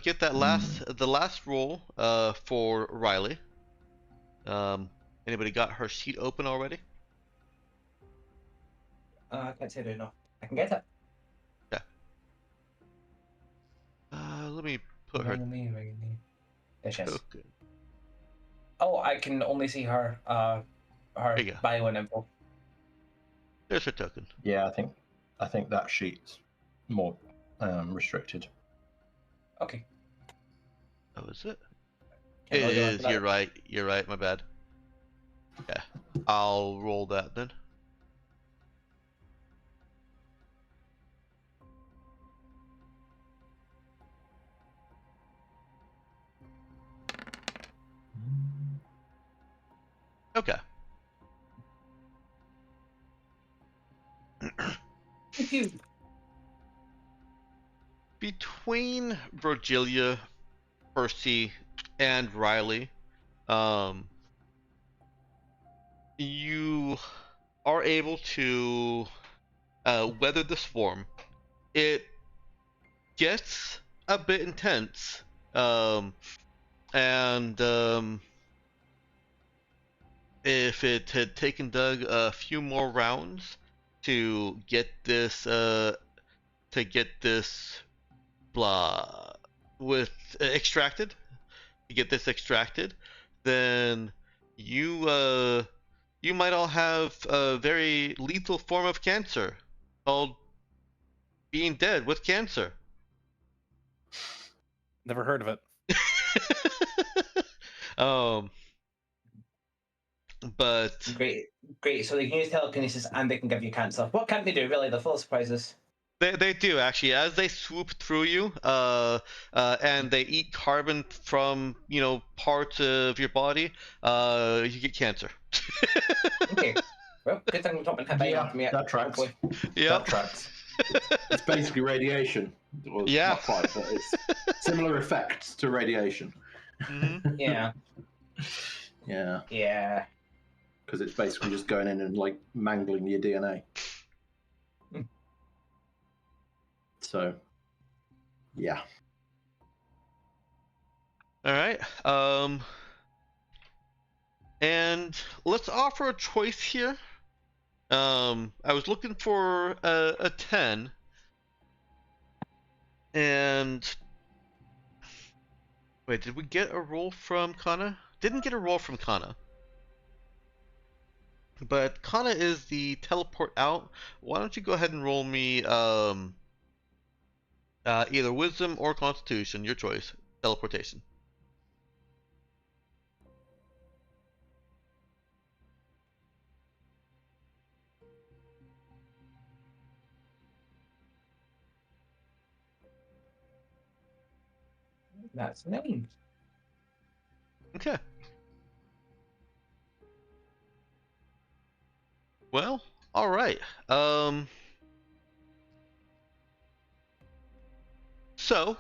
S1: get that the last roll for Riley. Anybody got her sheet open already?
S2: I can't say no. I can get it.
S1: Yeah. Let me put her
S2: Yes, yes.
S1: token.
S2: Oh, I can only see her
S1: There you go.
S2: bio and info.
S1: There's her token.
S3: Yeah, I think that sheet's more restricted.
S2: Okay.
S1: Oh, is it?
S2: Can't
S1: It
S2: really do
S1: is.
S2: anything about it.
S1: You're right. My bad. Yeah. I'll roll that then. Okay.
S2: Confused.
S1: Between Virgilia, Percy, and Riley, you are able to weather the swarm. It gets a bit intense, and if it had taken Doug a few more rounds to get this blah with extracted, then you might all have a very lethal form of cancer called being dead with cancer.
S6: Never heard of it.
S1: um But
S2: Great. So they can use telekinesis and they can give you cancer. What can't they do? Really, they're full of surprises.
S1: they do actually, as they swoop through you, and they eat carbon from parts of your body, you get cancer.
S2: Okay. Well, good thing we've not been hit by anything yet.
S3: That tracks.
S2: Hopefully.
S1: Yep.
S3: That tracks. It's basically radiation. Well,
S1: Yeah.
S3: Not quite, but it's similar effects to radiation.
S1: Mm-hmm.
S2: Yeah.
S3: Yeah.
S2: Yeah.
S3: Because it's basically just going in and like mangling your DNA. So, yeah.
S1: All right. And let's offer a choice here. I was looking for a 10, and wait, did we get a roll from Kana? Didn't get a roll from Kana. But Kana is the teleport out. Why don't you go ahead and roll me either Wisdom or Constitution, your choice. Teleportation.
S2: That's 9.
S1: Okay. Well, all right. So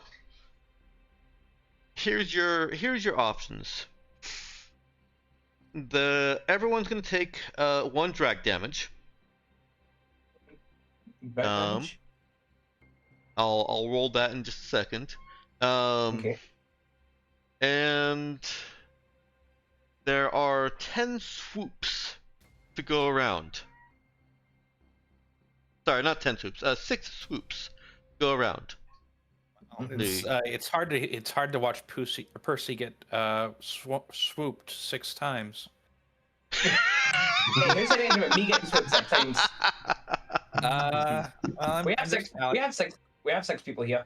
S1: here's your options. Everyone's gonna take 1 drag damage.
S2: Damage.
S1: I'll roll that in just a second.
S2: Okay.
S1: And there are 10 swoops to go around. Sorry, not 10 swoops. 6 swoops go around.
S6: It's hard to watch Percy get swooped 6 times.
S2: Hey, who's saying anything about me getting swooped 6 times? We have 6 people here.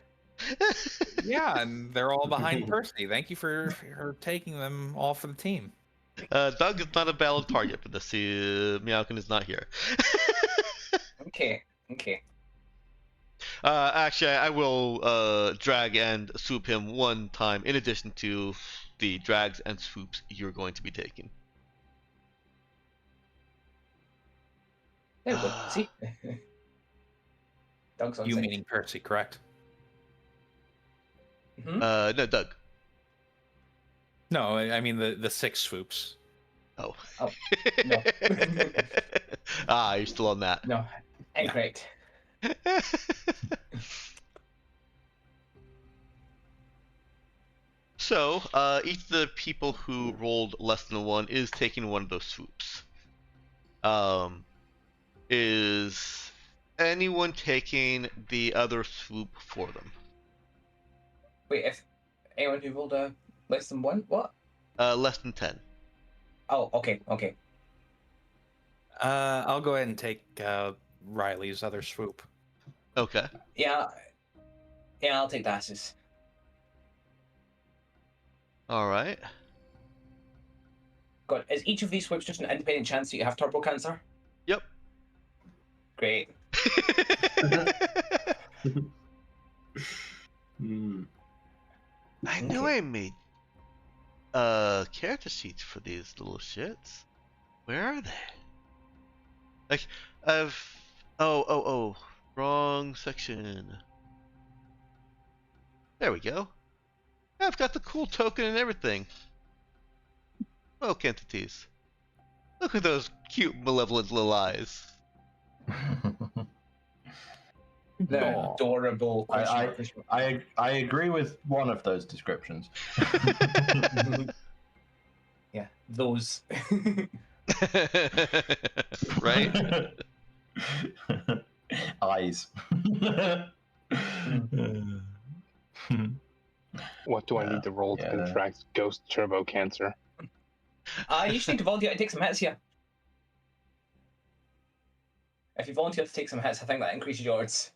S6: Yeah, and they're all behind Percy. Thank you for taking them all for the team.
S1: Doug is not a valid target for this. Meowkin is not here.
S2: Okay.
S1: Actually, I will drag and swoop him 1 time in addition to the drags and swoops you're going to be taking.
S2: There we go. See? Doug's on
S6: You
S2: 6.
S6: meaning Percy, correct?
S2: Mm-hmm.
S1: No, Doug.
S6: No, I mean the 6 swoops.
S1: Oh.
S2: No.
S1: You're still on that.
S2: No. Incorrect.
S1: So, each of the people who rolled less than 1 is taking 1 of those swoops. Is anyone taking the other swoop for them?
S2: Wait, if anyone who rolled a less than 1, what?
S1: Less than 10.
S2: Oh, okay.
S6: I'll go ahead and take Riley's other swoop.
S1: Okay.
S2: Yeah, I'll take the asses.
S1: All right.
S2: God, is each of these swoops just an independent chance that you have turbo cancer?
S1: Yep.
S2: Great.
S1: I knew I made character sheets for these little shits. Where are they? Like, oh, wrong section. There we go. I've got the cool token and everything. Woke entities. Look at those cute, malevolent little eyes.
S2: The adorable.
S3: I agree with one of those descriptions.
S2: Yeah, those.
S1: Right?
S3: Eyes.
S4: What do I need to roll to contract ghost turbo cancer?
S2: You just need to volunteer to take some hits here. If you volunteer to take some hits, I think that increases your odds.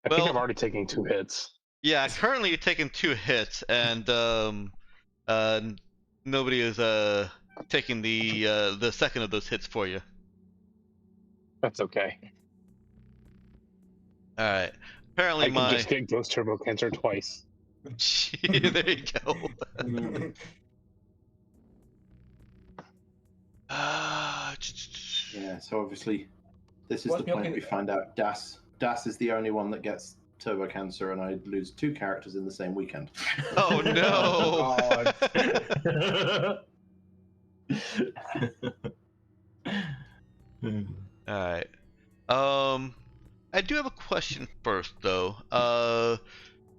S4: I think I'm already taking 2 hits.
S1: Yeah, currently you're taking 2 hits, and nobody is taking the second of those hits for you.
S4: That's okay.
S1: All right. Apparently,
S4: I can just get Ghost Turbo Cancer twice.
S1: there you go.
S3: Yeah, so obviously, this is
S2: What's
S3: the point
S2: milking-
S3: we find out Das is the only one that gets turbo cancer, and I lose 2 characters in the same weekend.
S1: Oh no! All right. I do have a question first, though.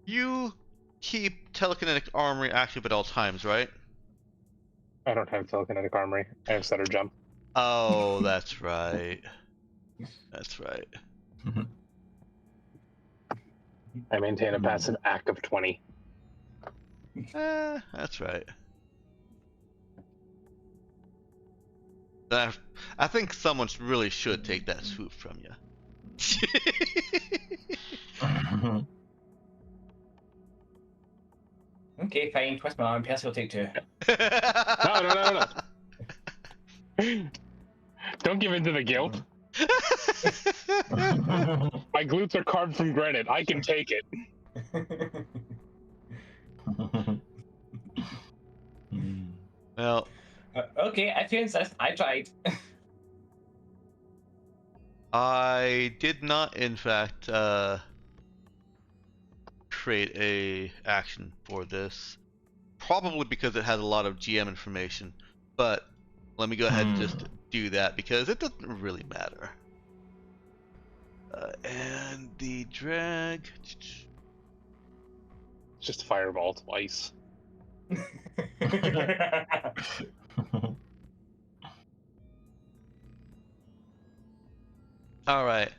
S1: You keep telekinetic armory active at all times, right?
S4: I don't have telekinetic armory. I have Stutter Jump.
S1: Oh, that's right. That's right.
S4: I maintain a passive AC of 20.
S1: That's right. I think someone really should take that swoop from you.
S2: Okay, fine. Twist my arm. Percy will take 2.
S4: No. Don't give in to the guilt. My glutes are carved from granite. I can take it.
S1: Well,
S2: Okay, if you insist, I tried.
S1: I did not, in fact, create a action for this. Probably because it has a lot of GM information. But let me go ahead and just do that because it doesn't really matter. And the drag.
S4: It's just Fireball twice.
S1: All right.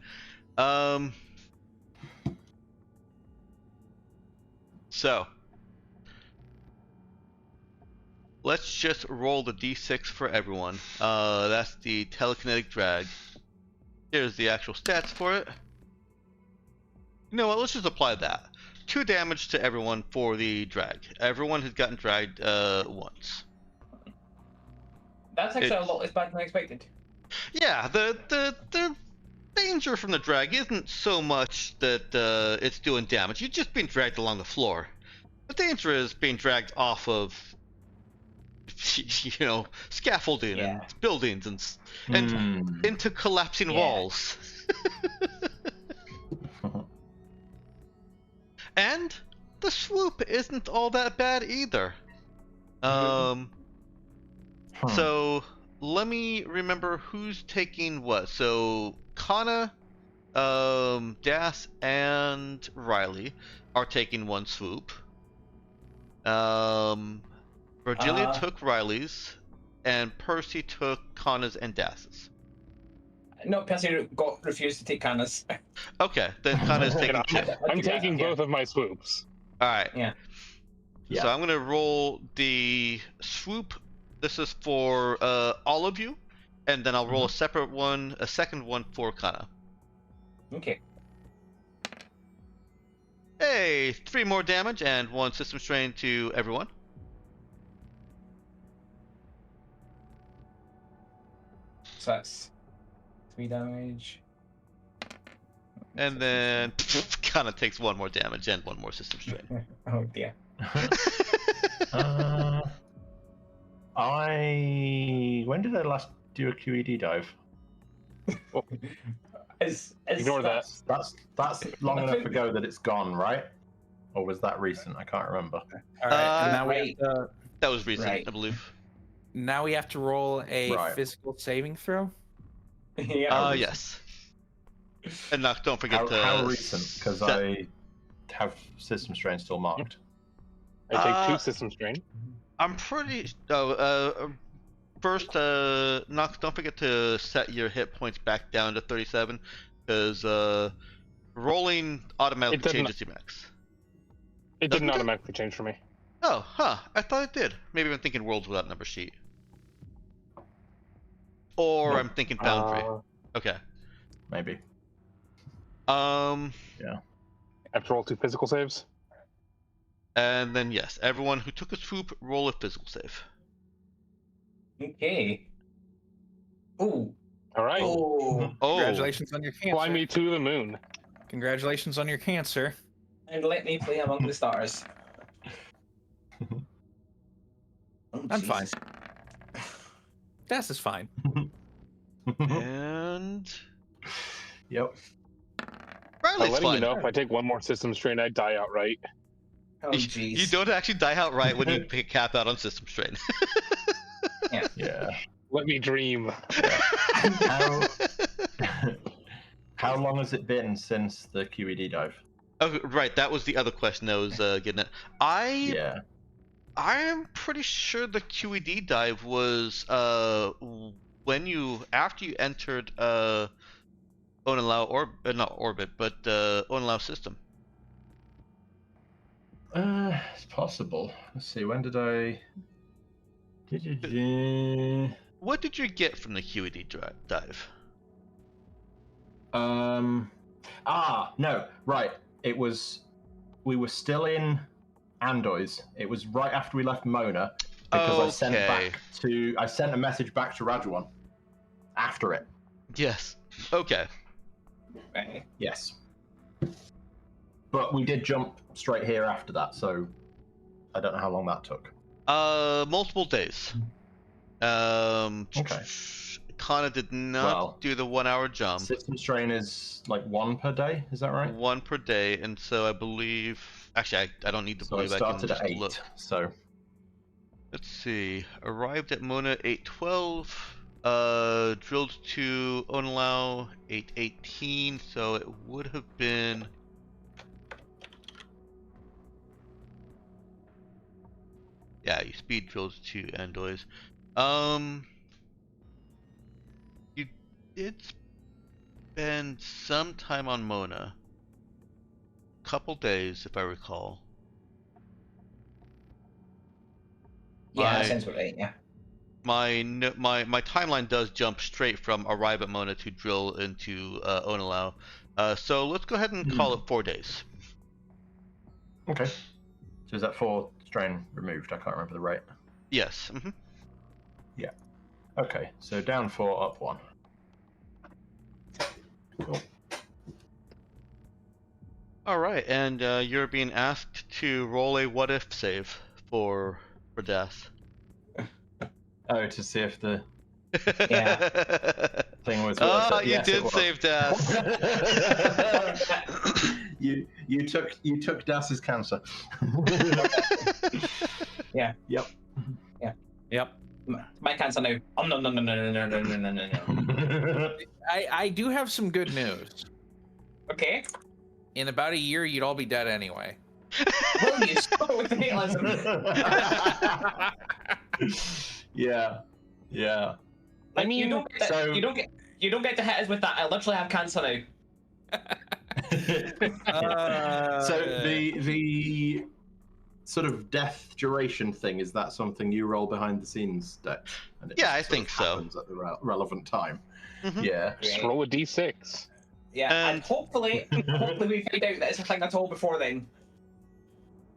S1: So let's just roll the d6 for everyone. That's the telekinetic drag. Here's the actual stats for it. You know what? Let's just apply that. 2 damage to everyone for the drag. Everyone has gotten dragged once.
S2: That's actually a lot less bad than I expected.
S1: Yeah, the danger from the drag isn't so much that it's doing damage. You're just being dragged along the floor. The danger is being dragged off of, scaffolding and buildings and into collapsing walls. And the swoop isn't all that bad either. So let me remember who's taking what. So Kana, Das, and Riley are taking 1 swoop. Virgilia took Riley's, and Percy took Kana's and Das's.
S2: No, Percy refused to take Kana's.
S1: Okay, then Kana's taking 2.
S4: I'm taking both of my swoops.
S1: All right.
S2: Yeah.
S1: So I'm gonna roll the swoop. This is for all of you, and then I'll roll a separate one, a second one for Kana.
S2: Okay.
S1: Hey, 3 more damage and 1 system strain to everyone.
S2: So that's 3 damage.
S1: And then Kana takes 1 more damage and 1 more system strain.
S2: Oh dear.
S3: When did I last do a QED dive?
S4: Ignore that.
S3: That's long enough ago that it's gone, right? Or was that recent? I can't remember.
S6: All right, and now
S2: right.
S6: we have to,
S1: That was recent,
S2: Right.
S1: I believe.
S6: now we have to roll a
S3: Right.
S6: physical saving throw.
S2: Yeah.
S1: Yes. And don't forget
S3: How recent? Because I have system strain still marked.
S4: I take 2 system strain.
S1: I'm pretty. First, Nox, don't forget to set your hit points back down to 37, because rolling automatically changes your max.
S4: It
S1: Doesn't
S4: didn't
S1: it?
S4: automatically change for me.
S1: Oh, huh. I thought it did. Maybe I'm thinking worlds without number sheet. Or I'm thinking Foundry. Okay.
S3: Maybe.
S1: Um,
S4: I have to roll 2 physical saves.
S1: and then yes, everyone who took a swoop, roll a physical save.
S2: Okay. Oh.
S4: All right.
S2: Oh.
S1: Oh,
S6: Congratulations on your cancer.
S4: Fly me to the moon.
S6: Congratulations on your cancer.
S2: And let me play Among the Stars. Oh,
S6: I'm fine.
S2: Jesus.
S6: Das is fine.
S1: and
S3: Yep.
S4: I'm
S1: Riley's
S4: letting you
S1: fine.
S4: know if I take one more system strain, I die outright.
S2: Oh, jeez.
S1: You don't actually die outright when you cap out on system strain.
S3: Yeah.
S4: Let me dream.
S3: How long has it been since the QED dive?
S1: Oh, right, that was the other question I was getting at.
S3: Yeah.
S1: I'm pretty sure the QED dive was after you entered Onalao not orbit, but Onalao system.
S3: It's possible. Let's see. When did I?
S1: What did you get from the QED dive?
S3: No. Right. It was. We were still in Andoys. It was right after we left Mona because I sent a message back to Rajuan after it.
S1: Yes. Okay.
S2: Right.
S3: Yes. But we did jump straight here after that, so I don't know how long that took.
S1: Multiple days.
S3: Okay.
S1: Kana did not do the 1 hour jump.
S3: System strain is like 1 per day, is that right?
S1: 1 per day, and so I believe. Actually, I don't need to believe.
S3: So I started
S1: I can
S3: at
S1: just
S3: 8.
S1: look.
S3: So
S1: Let's see. Arrived at Mona 8:12. Drilled to Onalao 8:18. So it would have been. Yeah, you speed drilled to Andoys. You did spend some time on Mona. Couple days, if I recall.
S2: Yeah, that sounds about right, yeah.
S1: My timeline does jump straight from arrive at Mona to drill into Onalao. So let's go ahead and call it 4 days.
S3: okay. So is that 4 strain removed? I can't remember the rate.
S1: Yes. Mm-hmm.
S3: Yeah. Okay. So down 4, up 1. Cool.
S1: All right, and you're being asked to roll a what if save for death.
S3: Oh, to see if the thing was.
S1: Oh,
S3: it.
S1: you
S3: Yes,
S1: did save death.
S3: you took Das's cancer.
S2: Yeah.
S3: Yep.
S2: Yeah.
S6: Yep.
S2: My cancer now. No.
S6: I do have some good news.
S2: Okay.
S6: In about a year, you'd all be dead anyway.
S2: Will you stop with the nihilism?
S3: Yeah.
S2: Like,
S4: I mean,
S2: you don't get to hit us with that. I literally have cancer now.
S3: So the sort of death duration thing, is that something you roll behind the scenes, Dex? And it
S1: Yeah,
S3: just
S1: I
S3: sort
S1: think
S3: of
S1: so.
S3: happens at the relevant time.
S1: Mhm.
S3: Yeah.
S4: Just roll a d6.
S2: Yeah, and hopefully we find out that it's a thing at all before then.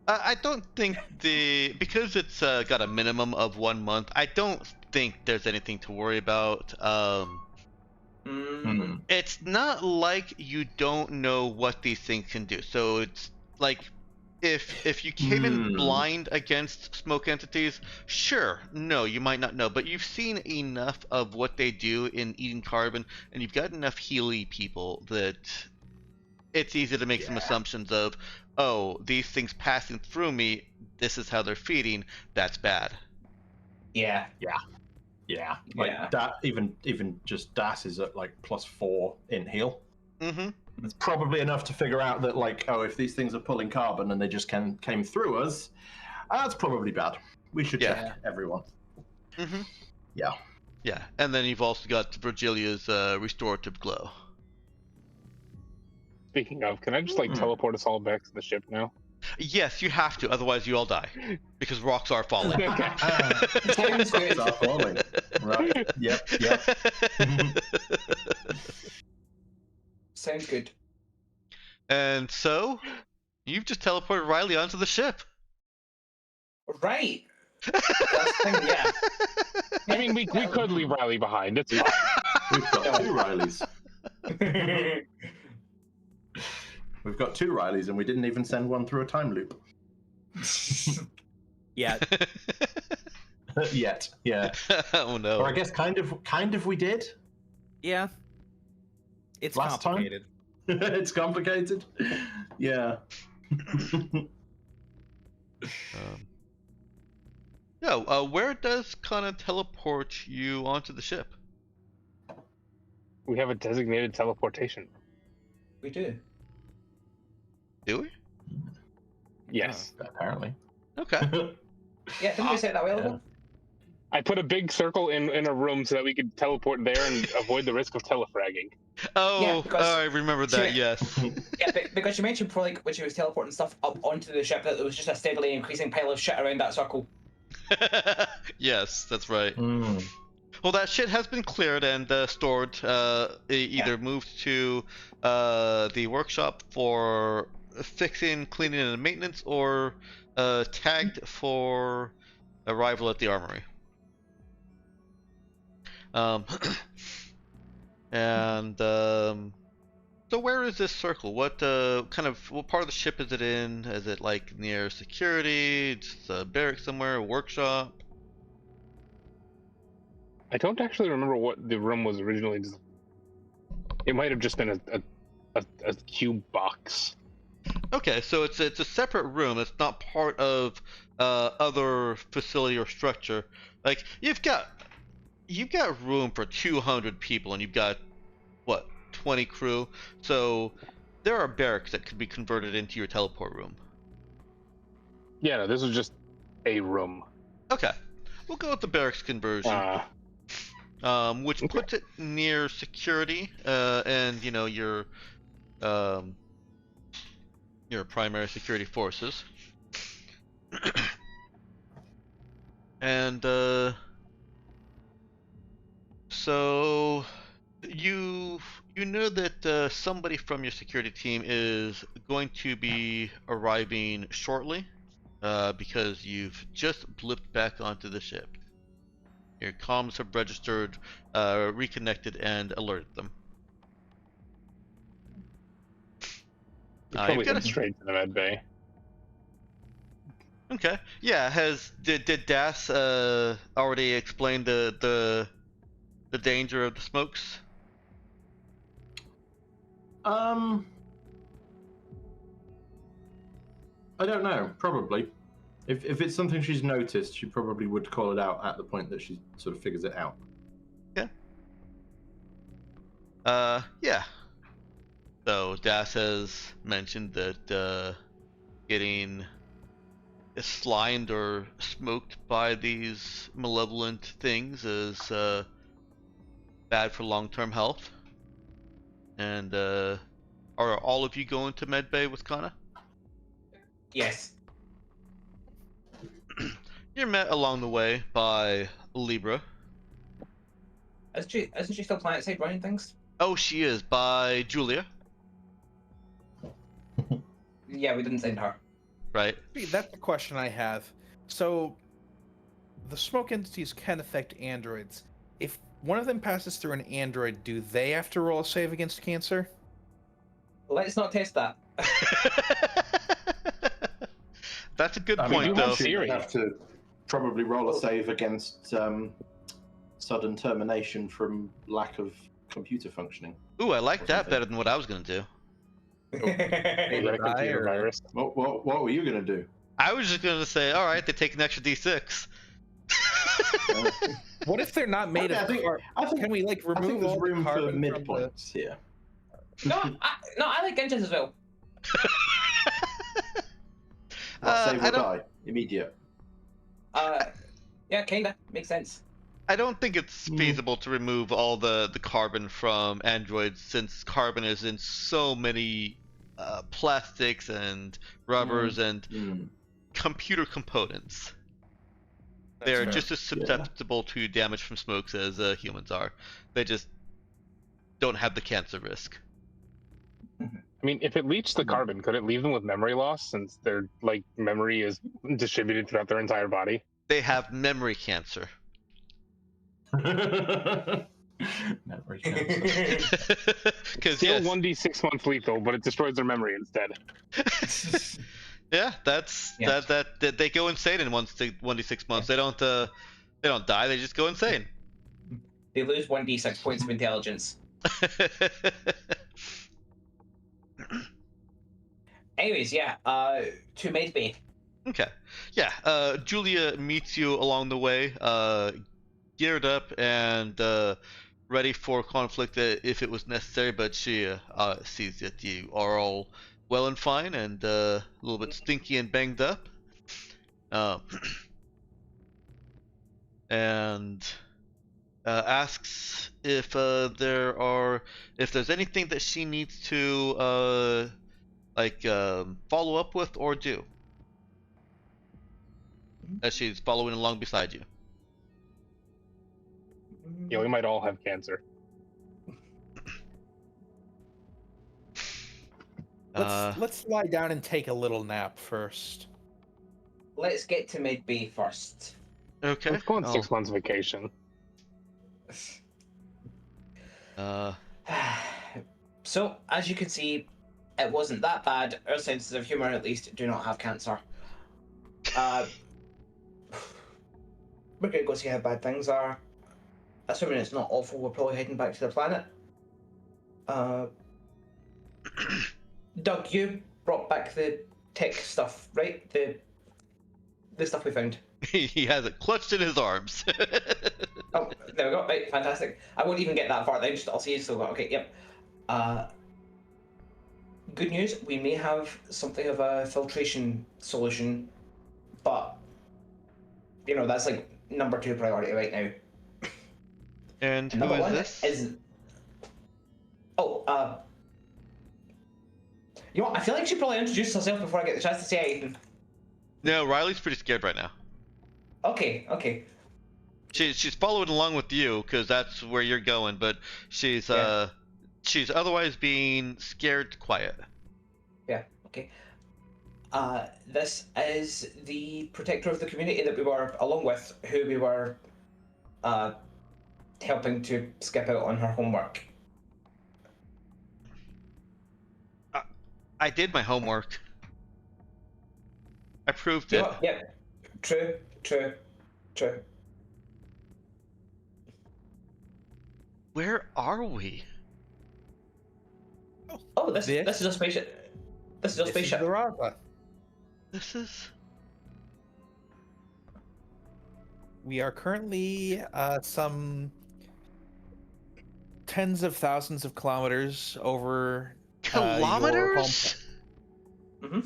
S1: I don't think because it's got a minimum of 1 month. I don't think there's anything to worry about. It's not like you don't know what these things can do. So it's like if you came in blind against smoke entities, sure, no, you might not know, but you've seen enough of what they do in eating carbon, and you've got enough Healy people that it's easy to make some assumptions of, oh, these things passing through me, this is how they're feeding, that's bad.
S2: Yeah.
S3: Like that, even just Das is at like +4 in heal.
S1: Mm-hmm.
S3: It's probably enough to figure out that, like, oh, if these things are pulling carbon and they just came through us, that's probably bad. We should check everyone.
S1: Mm-hmm.
S3: Yeah.
S1: And then you've also got Virgilia's restorative glow.
S4: Speaking of, can I just teleport us all back to the ship now?
S1: Yes, you have to, otherwise you all die. Because rocks are falling.
S2: Sounds good.
S3: Are falling. Right. Yep.
S2: Sounds good.
S1: And so, you've just teleported Riley onto the ship.
S2: Right. That's the thing, yeah.
S4: I mean, we could leave Riley behind. It's fine.
S3: We've got 2 Rileys. We've got 2 Rileys, and we didn't even send one through a time loop.
S5: Yeah.
S3: Yet, yeah.
S1: Oh no.
S3: Or I guess kind of we did.
S5: Yeah. It's
S3: Last time?
S5: complicated.
S3: It's complicated. Yeah.
S1: Where does Kana teleport you onto the ship?
S4: We have a designated teleportation.
S2: We do.
S1: Do we?
S4: Yes.
S3: Apparently.
S1: Okay.
S2: Yeah, didn't we say that a while ago?
S4: I put a big circle in a room so that we could teleport there and avoid the risk of telefragging.
S1: Oh,
S2: Yeah, because
S1: I remember that.
S2: she-
S1: Yes.
S2: Yeah, because you mentioned before, like, when she was teleporting stuff up onto the ship, that there was just a steadily increasing pile of shit around that circle.
S1: Yes, that's right.
S3: Mm.
S1: Well, that shit has been cleared and stored. Either moved to the workshop for fixing, cleaning, and maintenance, or tagged for arrival at the armory. So where is this circle? What what part of the ship is it in? Is it like near security? Just a barrack somewhere, a workshop?
S4: I don't actually remember what the room was originally. It might have just been a cube box.
S1: Okay, so it's a separate room. It's not part of other facility or structure. Like you've got room for 200 people, and you've got what, 20 crew. So there are barracks that could be converted into your teleport room.
S4: Yeah, no, this was just a room.
S1: Okay, we'll go with the barracks conversion. Which
S4: Okay.
S1: puts it near security, and your primary security forces. And so you know that somebody from your security team is going to be arriving shortly, because you've just blipped back onto the ship. Your comms have registered, reconnected, and alerted them.
S4: Probably
S1: you've got
S4: head straight to the Medbay.
S1: Okay. Yeah. Did Das already explain the danger of the smokes?
S3: I don't know. Probably. If it's something she's noticed, she probably would call it out at the point that she sort of figures it out.
S1: Yeah. So Das has mentioned that getting slimed or smoked by these malevolent things is bad for long-term health. And are all of you going to Medbay with Kana?
S2: Yes.
S1: You're met along the way by Libra.
S2: Isn't she still planetside running things?
S1: Oh, she is, by Julia.
S2: Yeah, we didn't send her.
S1: Right.
S6: See, that's the question I have. So, the smoke entities can affect androids. If one of them passes through an android, do they have to roll a save against cancer?
S2: Let's not test that.
S1: That's a good
S3: I
S1: point,
S3: mean,
S1: though.
S3: she would have to probably roll a save against sudden termination from lack of computer functioning.
S1: Ooh, I like that better than what I was gonna do.
S4: Got a computer virus.
S3: What were you gonna do?
S1: I was just gonna say, all right, they take an extra D6.
S6: What if they're not made of carbon?
S3: I think
S6: Can we like
S3: I think
S6: remove
S3: there's
S6: all the
S3: room for
S6: carbon
S3: midpoints here.
S2: No, I like engines as well.
S3: Save
S1: I
S3: or
S1: don't-
S3: die. Immediate.
S2: Yeah, kinda makes sense.
S1: I don't think it's feasible to remove all the carbon from androids, since carbon is in so many plastics and rubbers and computer components. They're just as susceptible to damage from smokes as humans are. They just don't have the cancer risk.
S4: I mean, if it leached the carbon, could it leave them with memory loss, since their memory is distributed throughout their entire body?
S1: They have memory cancer.
S3: Memory cancer.
S1: Because
S4: Still
S1: yes,
S4: 1d6 months lethal, but it destroys their memory instead.
S1: yeah, that's
S2: Yeah.
S1: that they go insane in 1d6 months. They don't die. They just go insane.
S2: They lose 1d6 points of intelligence. Anyways, yeah, to Medbay.
S1: Okay. Yeah, Julia meets you along the way, geared up and ready for conflict if it was necessary, but she sees that you are all well and fine and a little bit stinky and banged up. And asks if there's anything that she needs to follow up with or do, as she's following along beside you.
S4: Yeah, we might all have cancer.
S6: Let's lie down and take a little nap first.
S2: Let's get to Medbay first.
S1: Okay.
S4: Let's go on 6 months vacation.
S2: So, as you can see, it wasn't that bad. Our senses of humor, at least, do not have cancer. We're gonna go see how bad things are. Assuming it's not awful, we're probably heading back to the planet. Doug, you brought back the tech stuff, right? The stuff we found.
S1: He has it clutched in his arms.
S2: Oh, there we go. Right, fantastic. I won't even get that far then. I'll see you still got. Okay, yep. Good news. We may have something of a filtration solution, but that's like number 2 priority right now.
S1: And who
S2: Number
S1: is
S2: 1
S1: this?
S2: is. Oh, you know what? I feel like she should probably introduce herself before I get the chance to say anything.
S1: No, Riley's pretty scared right now.
S2: Okay.
S1: She's following along with you because that's where you're going, but she's otherwise being scared quiet.
S2: Yeah. Okay. This is the protector of the community that we were along with, who we were helping to skip out on her homework.
S1: I did my homework. I proved it.
S2: Yeah. True.
S1: Where are we?
S2: Oh, this is a spaceship. This is a spaceship.
S6: This is the Raza.
S1: This is.
S6: We are currently some tens of thousands of kilometers over.
S1: Kilometers?
S2: Mm-hmm.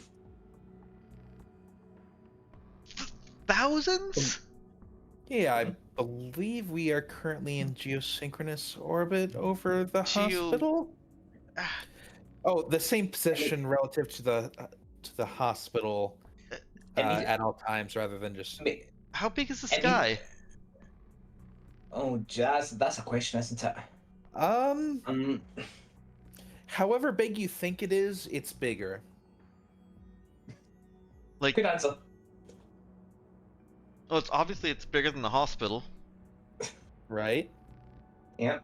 S1: Thousands?
S6: Yeah, I believe we are currently in geosynchronous orbit over the hospital. Oh, the same position relative to the hospital at all times, rather than just.
S1: How big is the sky?
S2: Oh, Jazz, that's a question, isn't it?
S6: However big you think it is, it's bigger.
S1: Like.
S2: Good answer.
S1: Oh, it's bigger than the hospital.
S6: Right?
S2: Yeah.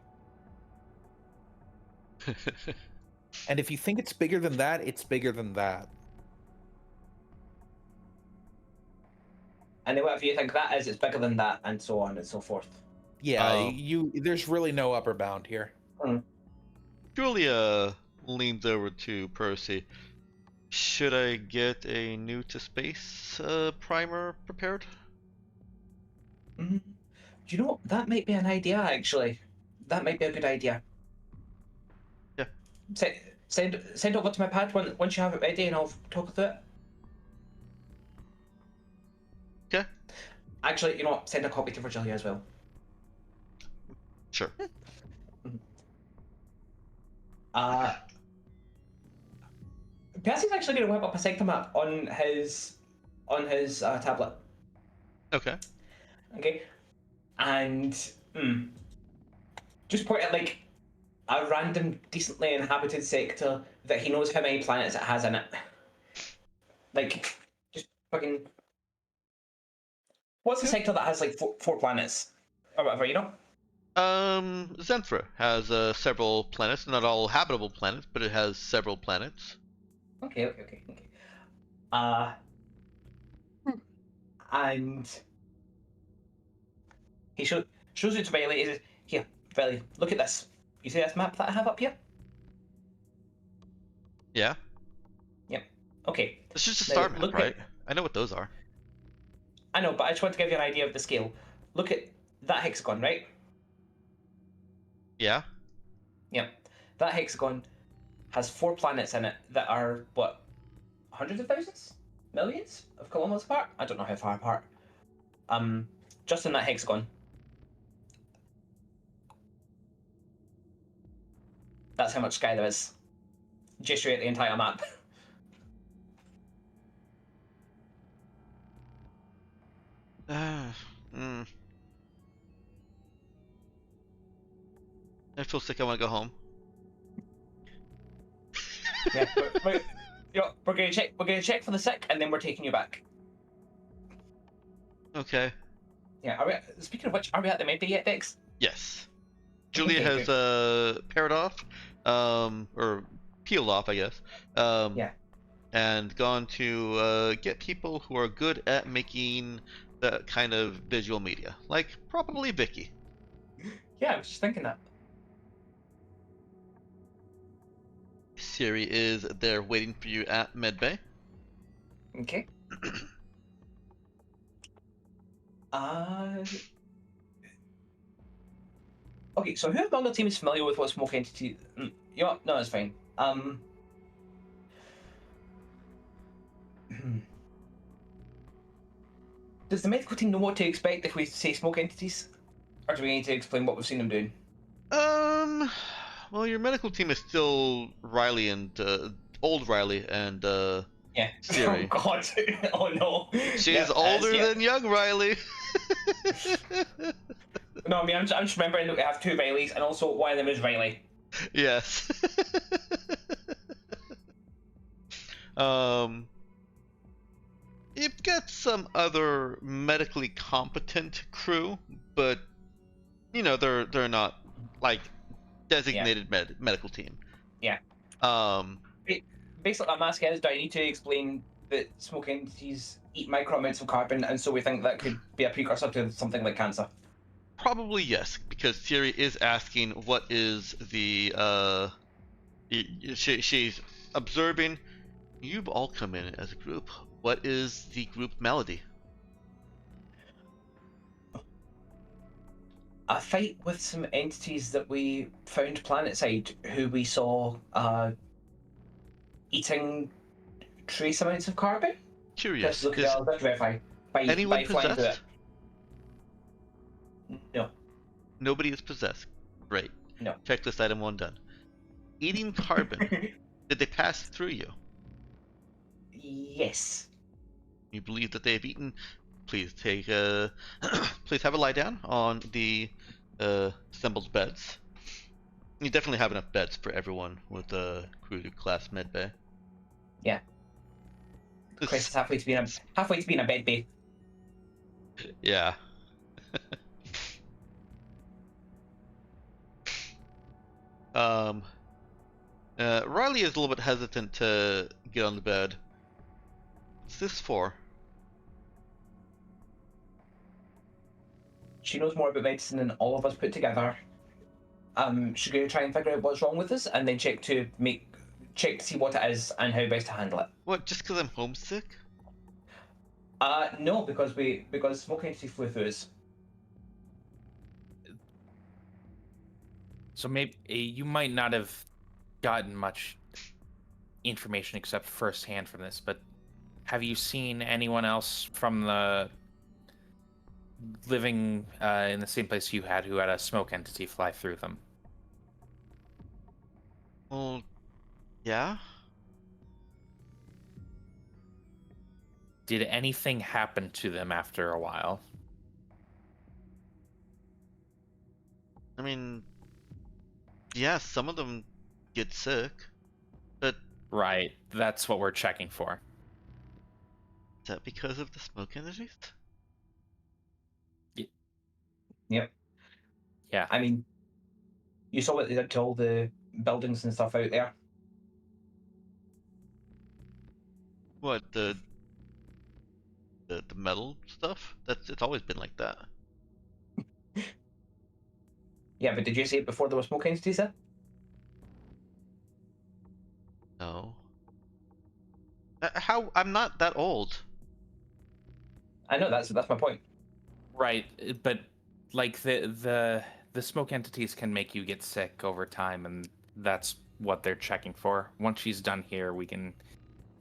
S6: And if you think it's bigger than that, it's bigger than that.
S2: And then whatever you think that is, it's bigger than that, and so on and so forth.
S6: Yeah, there's really no upper bound here.
S1: Julia leans over to Percy. Should I get a new to space primer prepared?
S2: Do you know, that might be an idea, actually. That might be a good idea.
S1: Yeah.
S2: Send over to my pad once you have it ready, and I'll talk through it.
S1: Okay.
S2: Actually, you know what? Send a copy to Virgilia as well.
S1: Sure.
S2: Percy's actually going to whip up a sector map on his tablet.
S1: Okay.
S2: Okay. And just point at like a random, decently inhabited sector that he knows how many planets it has in it. Like, just fucking. What's a sector that has like four planets or whatever? You know?
S1: Zenthra has several planets, not all habitable planets, but it has several planets.
S2: Okay. Uh, and he shows it to Riley. He says, "Here, Riley, look at this. You see this map that I have up here?
S1: Yeah,
S2: Yep. Okay.
S1: it's just a
S2: Now
S1: star map,
S2: look
S1: right?
S2: at.
S1: I know what those are.
S2: I know, but I just want to give you an idea of the scale. Look at that hexagon, right?
S1: Yeah.
S2: Yep. That hexagon has 4 planets in it that are what, hundreds of thousands, millions of kilometers apart. I don't know how far apart. Just in that hexagon. That's how much sky there is. Just throughout the entire map.
S1: Mm. I feel sick. I want to go home.
S2: Yeah, we're gonna check. We're gonna check for the sick, and then we're taking you back.
S1: Okay.
S2: Yeah. Are we? Speaking of which, are we at the Medbay yet, Dex?
S1: Yes. Julia
S2: Okay,
S1: has paired off, or peeled off, I guess.
S2: Yeah.
S1: And gone to get people who are good at making that kind of visual media, like probably Vicky.
S2: Yeah, I was just thinking that.
S1: Siri is there waiting for you at Medbay.
S2: Okay. Uh. Okay, so who among the team is familiar with what smoke entity? You know what? No, that's fine. Does the medical team know what to expect if we say smoke entities, or do we need to explain what we've seen them doing?
S1: Well, your medical team is still Riley and old Riley and
S2: Yeah.
S1: Siri.
S2: Oh God. Oh no.
S1: She's
S2: Yep,
S1: older
S2: yeah.
S1: than young Riley.
S2: No, I mean I'm just remembering that we have 2 Rileys, and also one of them is Riley.
S1: Yes. um, you've got some other medically competent crew, but you know they're not like designated medical team.
S2: Yeah. Basically, I'm asking is, do I need to explain that smoke entities eat micro amounts of carbon, and so we think that could be a precursor to something like cancer?
S1: Probably yes, because Siri is asking what is the she's observing. You've all come in as a group. What is the group malady?
S2: A fight with some entities that we found planetside, who we saw eating trace amounts of carbon.
S1: Curious.
S2: Let's look
S1: Is
S2: at let's verify
S1: anyone
S2: by flying through
S1: possessed?
S2: it. No.
S1: Nobody is possessed. Great.
S2: No.
S1: Checklist item 1 done. Eating carbon. Did they pass through you?
S2: Yes.
S1: You believe that they have eaten? Please take please have a lie down on the assembled beds. You definitely have enough beds for everyone with a crew to class Medbay.
S2: Yeah. Chris is halfway to being a bed bay.
S1: Yeah. Riley is a little bit hesitant to get on the bed. What's this for?
S2: She knows more about medicine than all of us put together. She's going to try and figure out what's wrong with us, and then check to see what it is and how best to handle it.
S1: What? Just because I'm homesick?
S2: No, because smoke entity flew through us.
S5: So maybe you might not have gotten much information except firsthand from this, but have you seen anyone else from the living in the same place you had who had a smoke entity fly through them?
S1: Well, yeah.
S5: Did anything happen to them after a while?
S1: I mean, yeah, some of them get sick, but
S5: Right, that's what we're checking for.
S1: is that because of the smoke energies?
S2: Yep.
S5: Yeah.
S2: I mean, you saw what they did to all the buildings and stuff out there.
S1: What the metal stuff? It's always been like that.
S2: Yeah, but did you see it before there were smoke entities there?
S1: No. How? I'm not that old.
S2: I know that's my point.
S5: Right, but like the smoke entities can make you get sick over time, and that's what they're checking for. Once she's done here, we can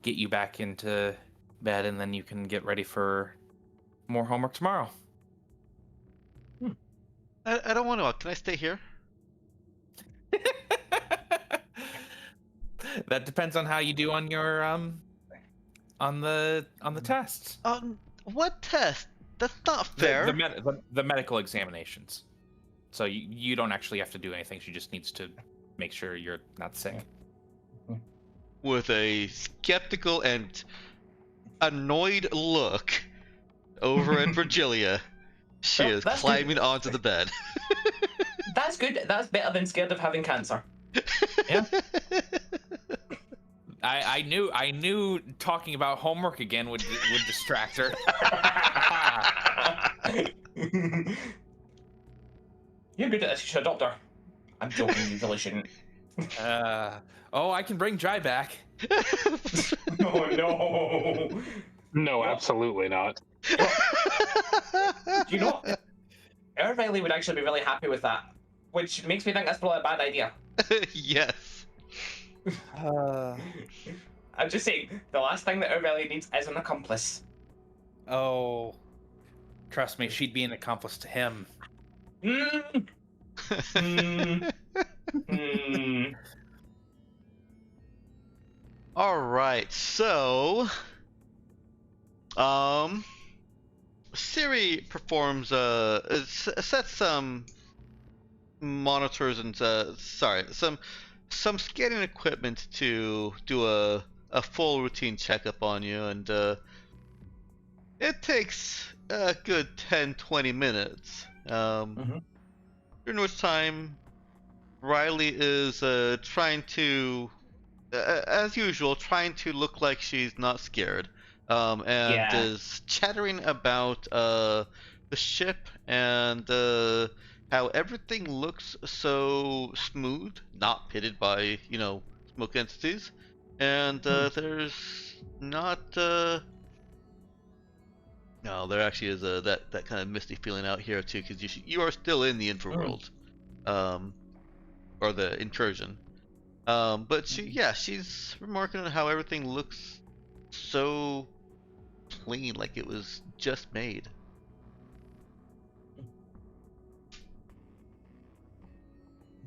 S5: get you back into bed, and then you can get ready for more homework tomorrow.
S1: I don't want to. Can I stay here?
S5: That depends on how you do on your on the tests.
S1: What test? That's not fair.
S5: The medical examinations. So you don't actually have to do anything. She just needs to make sure you're not sick.
S1: With a skeptical and annoyed look over at Virgilia, she
S2: Well,
S1: is
S2: that's
S1: climbing
S2: good.
S1: onto the bed.
S2: That's good. That's better than scared of having cancer.
S5: Yeah. I knew talking about homework again would distract her.
S2: You're good at this. You should adopt her. I'm joking. You really shouldn't.
S5: I can bring Jai back.
S2: Oh no.
S4: No, absolutely not.
S2: Do you know what? Riley would actually be really happy with that, which makes me think that's probably a bad idea.
S1: Yes.
S2: I'm just saying, the last thing that Riley needs is an accomplice.
S5: Oh, trust me, she'd be an accomplice to him.
S2: Mm. Mm. Mm.
S1: All right. So, Siri performs sets some monitors and some scanning equipment to do a full routine checkup on you, and it takes a good 10-20 minutes. During which time Riley is trying to, as usual, trying to look like she's not scared, and
S2: Yeah.
S1: is chattering about the ship and how everything looks so smooth, not pitted by, smoke entities, and there's not. No, there actually is that kind of misty feeling out here too, because you are still in the infraworld, or the incursion. But she's remarking on how everything looks so clean, like it was just made.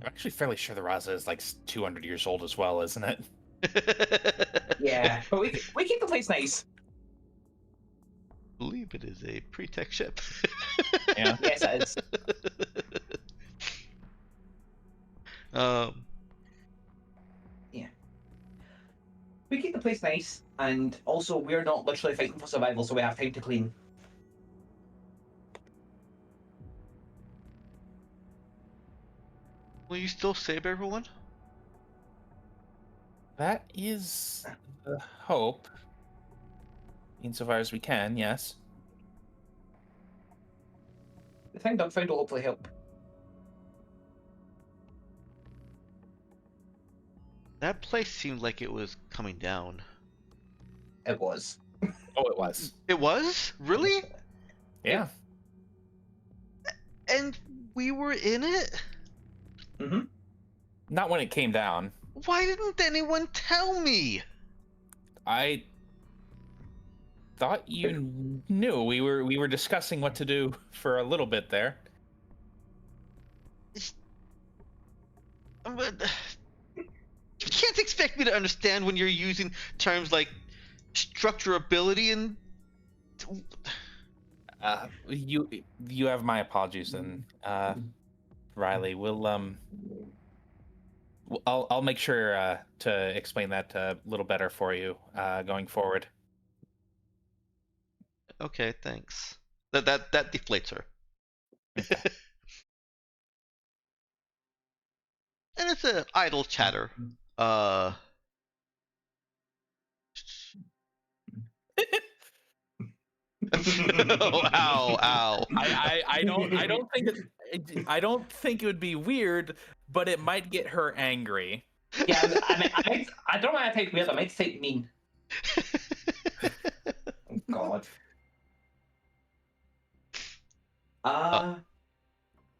S5: I'm actually fairly sure the Raza is like 200 years old as well, isn't it?
S2: Yeah, but we keep the place nice.
S1: I believe it is a pre-tech ship.
S5: Yeah.
S2: Yes, it is. Yeah. We keep the place nice, and also we're not literally fighting for survival, so we have time to clean.
S1: Will you still save everyone?
S5: That is the hope. Insofar as we can, yes.
S2: The thing Doug found will hopefully help.
S1: That place seemed like it was coming down.
S2: It was.
S5: Oh, it was.
S1: It was? Really?
S5: Yeah.
S1: And we were in it?
S2: Mm-hmm.
S5: Not when it came down.
S1: Why didn't anyone tell me?
S5: I thought you knew. We were discussing what to do for a little bit there.
S1: You can't expect me to understand when you're using terms like structurability and.
S5: You have my apologies, then, Riley. I'll make sure to explain that a little better for you going forward.
S1: Okay, thanks. That deflates her. and it's an idle chatter. Uh, ow, ow.
S6: I don't think it would be weird, but it might get her angry.
S2: Yeah, I don't want to take weird. I might say mean. Oh God.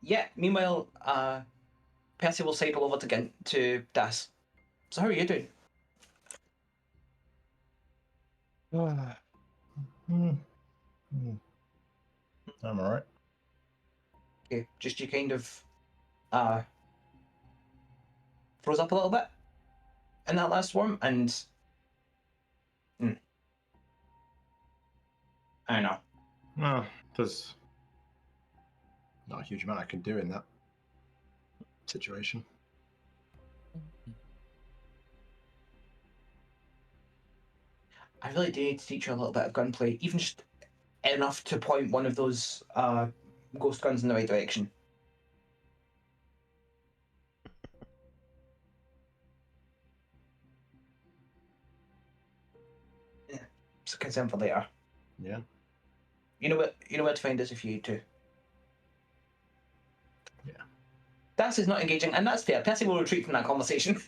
S2: Yeah. Meanwhile, Percy will cycle over to Das. So how are you doing?
S3: I'm alright.
S2: Okay, just you kind of froze up a little bit in that last swarm, and I don't know.
S3: Well, there's not a huge amount I can do in that situation.
S2: I really do need to teach you a little bit of gunplay, even just enough to point one of those ghost guns in the right direction. Yeah, it's a concern for later.
S3: Yeah.
S2: You know where to find us if you need to.
S3: Yeah.
S2: Das is not engaging, and that's fair. Percy will retreat from that conversation.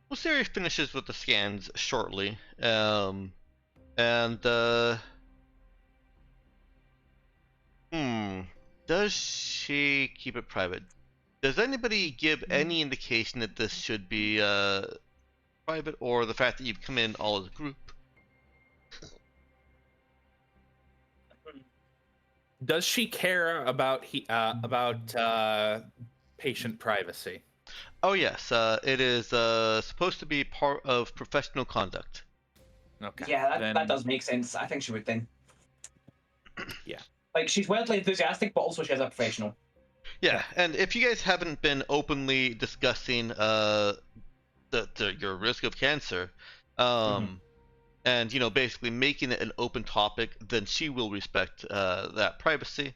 S1: Well, Siri finishes with the scans shortly, and does she keep it private? Does anybody give any indication that this should be private, or the fact that you've come in all as a group?
S6: Does she care about patient privacy?
S1: Oh yes, it is supposed to be part of professional conduct.
S6: Okay.
S2: Yeah, that does make sense. I think she would then.
S6: Yeah.
S2: Like, she's wildly enthusiastic, but also she's a professional.
S1: Yeah, and if you guys haven't been openly discussing your risk of cancer, and basically making it an open topic, then she will respect that privacy.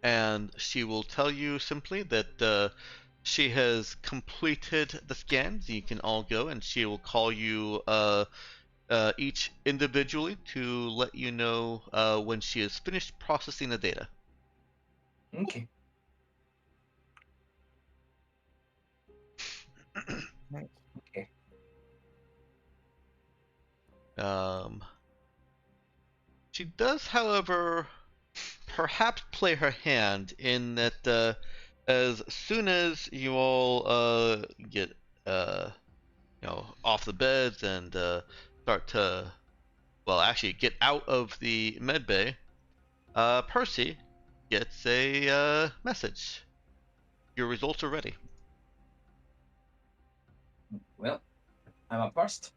S1: And she will tell you simply that she has completed the scans. You can all go, and she will call you each individually to let you know when she has finished processing the data.
S2: Okay. Okay.
S1: She does, however, perhaps play her hand in that as soon as you all get off the beds and start to actually get out of the medbay, Percy gets a message. Your results are ready.
S2: Well, I'm up first,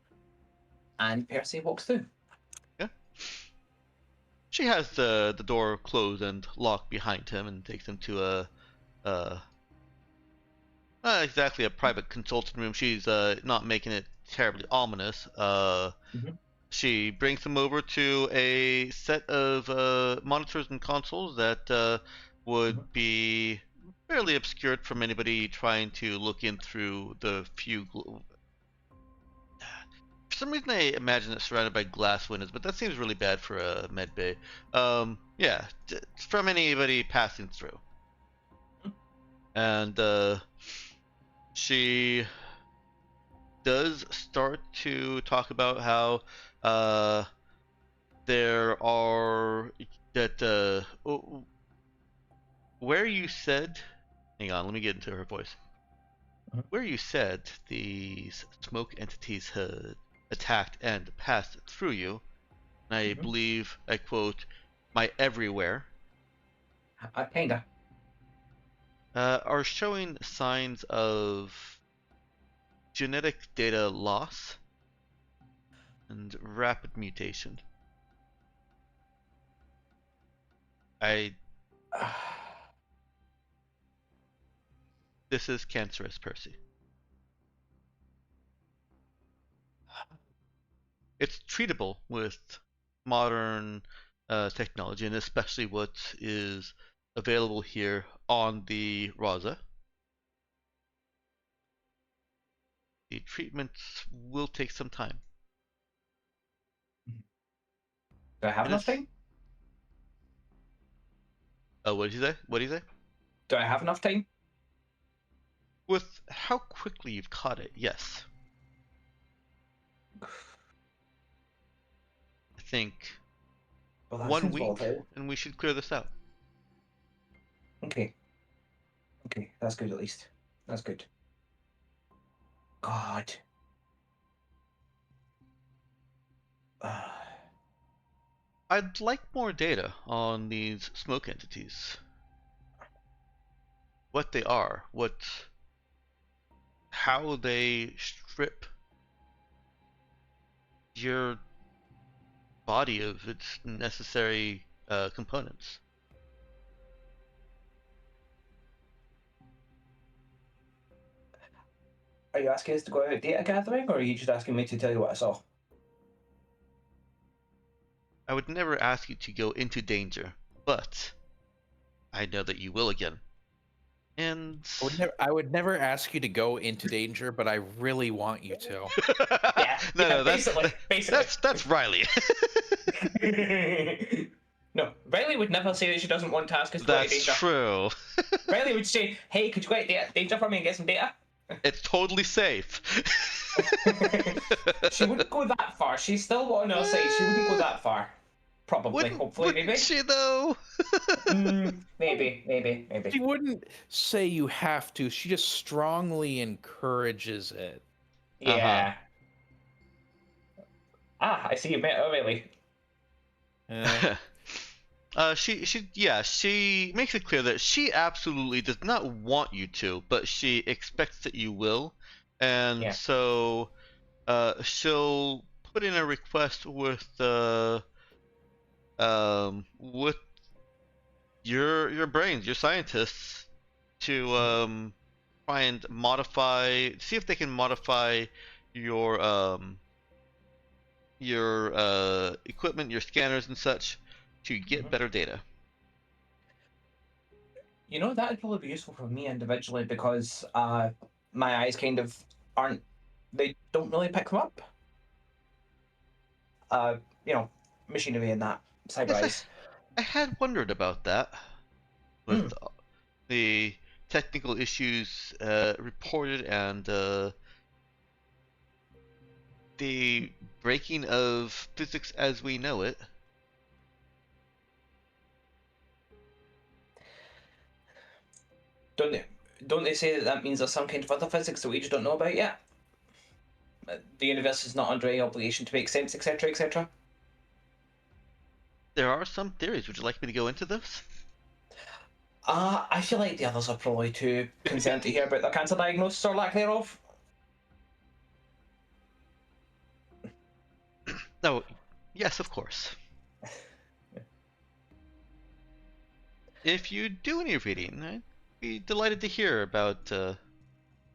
S2: and Percy walks through.
S1: Yeah. She has the door closed and locked behind him, and takes him to not exactly a private consulting room. She's not making it terribly ominous. She brings him over to a set of monitors and consoles that would be fairly obscured from anybody trying to look in through the few. For some reason, I imagine it's surrounded by glass windows, but that seems really bad for a medbay. Yeah, from anybody passing through. And she does start to talk about how there are where you said, hang on, let me get into her voice. Where you said these smoke entities had attacked and passed through you, and I believe, I quote, my everywhere,
S2: Kinda.
S1: are showing signs of genetic data loss and rapid mutation. This is cancerous, Percy. It's treatable with modern technology, and especially what is available here on the Raza. The treatments will take some time.
S2: Do I have enough time?
S1: What did you say? What did you say?
S2: Do I have enough time?
S1: With how quickly you've caught it, yes. I think
S2: Well, that
S1: 1
S2: seems
S1: week,
S2: volatile.
S1: and we should clear this out.
S2: Okay. Okay, that's good at least. That's good. God.
S1: I'd like more data on these smoke entities. What they are, how they strip your body of its necessary components.
S2: Are you asking us to go out data gathering, or are you just asking me to tell you what I saw?
S1: I would never ask you to go into danger, but I know that you will again. And
S6: I would never ask you to go into danger, but I really want you to.
S1: no,
S2: basically.
S1: That's Riley.
S2: No, Riley would never say that she doesn't want to ask us to go out of danger.
S1: That's true.
S2: Riley would say, "Hey, could you go out of danger for me and get some data?"
S1: It's totally safe.
S2: She wouldn't go that far. She's still on our side. She wouldn't go that far. Probably, hopefully, maybe.
S1: She though?
S2: Maybe.
S6: She wouldn't say you have to. She just strongly encourages it.
S2: Yeah. I see you met her, Riley.
S1: She makes it clear that she absolutely does not want you to, but she expects that you will, and so she'll put in a request with your brains, your scientists, to try and see if they can modify your equipment, your scanners and such, to get better data.
S2: You know, that'd probably be useful for me individually because my eyes kind of they don't really pick them up. Machinery and that, cyber eyes.
S1: I had wondered about that with the technical issues reported and the breaking of physics as we know it.
S2: Don't they say that means there's some kind of other physics that we just don't know about yet? The universe is not under any obligation to make sense, etc., etc.
S1: There are some theories. Would you like me to go into this?
S2: I feel like the others are probably too concerned to hear about their cancer diagnosis or lack thereof.
S1: Oh, yes, of course. If you do any reading, I'd be delighted to hear about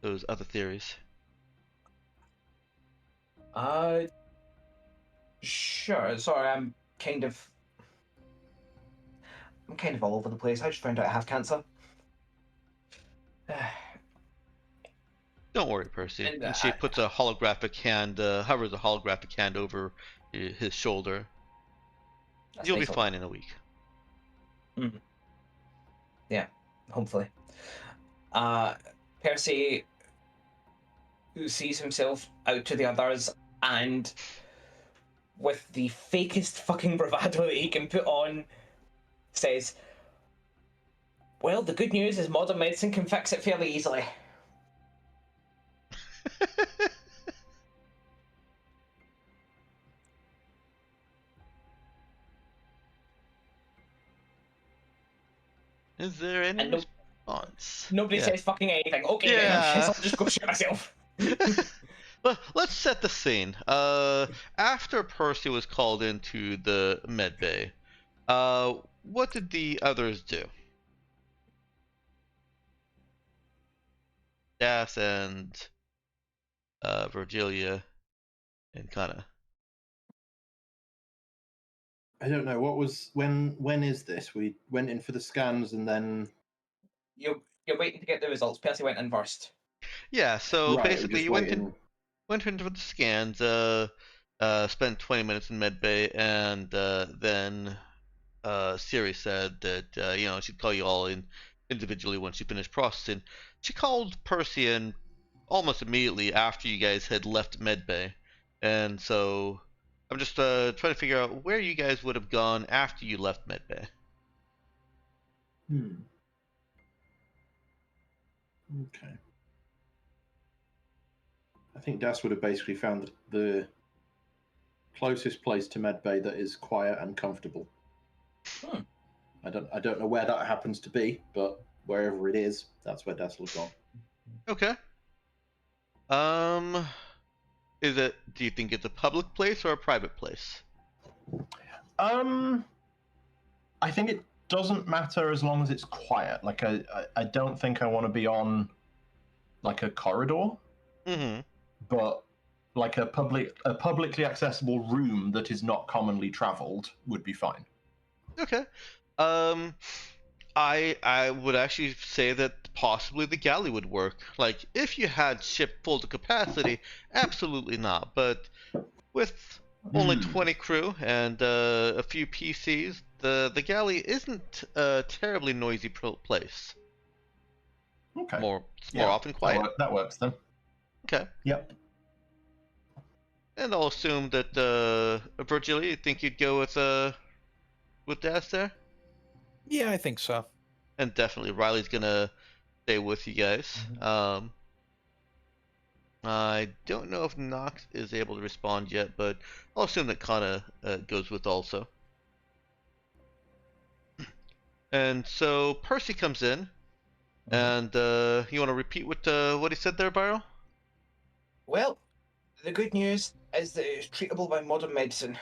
S1: those other theories.
S2: Sure. Sorry, I'm kind of all over the place. I just found out I have cancer.
S1: Don't worry, Percy. And she puts a holographic hand, hovers a holographic hand over his shoulder. You'll be fine in a week.
S2: Yeah, hopefully. Percy, who sees himself out to the others and with the fakest fucking bravado that he can put on, says, "Well, the good news is modern medicine can fix it fairly easily."
S1: Is there any response?
S2: Nobody says fucking anything. Okay, then I guess I'll just go shoot myself.
S1: Let's set the scene. After Percy was called into the Medbay, what did the others do? Das and Virgilia and Kana.
S3: I don't know what was when is this? We went in for the scans and then
S2: You're waiting to get the results. Percy went in first.
S1: Yeah, so
S3: right,
S1: basically
S3: just
S1: you
S3: waiting.
S1: went into the scans, spent 20 minutes in Medbay, and then Siri said that she'd call you all in individually once she finished processing. She called Percy in almost immediately after you guys had left Medbay, and so I'm just trying to figure out where you guys would have gone after you left Medbay.
S3: Okay. I think Das would have basically found the closest place to Medbay that is quiet and comfortable.
S2: Hmm.
S3: I don't know where that happens to be, but wherever it is, that's where Das will have gone.
S1: Okay. Do you think it's a public place or a private place?
S3: I think it doesn't matter as long as it's quiet. Like I don't think I want to be on like a corridor,
S1: Mm-hmm.
S3: but like a publicly accessible room that is not commonly traveled would be fine.
S1: Okay. I would actually say that possibly the galley would work. Like if you had ship full to capacity, absolutely not. But with only 20 crew and a few PCs, the galley isn't a terribly noisy place.
S3: Okay.
S1: It's more often quiet.
S3: That works then.
S1: Okay.
S3: Yep.
S1: And I'll assume that Virgilia, you think you'd go with Das there?
S6: Yeah, I think so.
S1: And definitely Riley's gonna stay with you guys. I don't know if Nox is able to respond yet, but I'll assume that Kana goes with also. And so Percy comes in, and you want to repeat what he said there, Byro?
S2: Well, the good news is that it's treatable by modern medicine.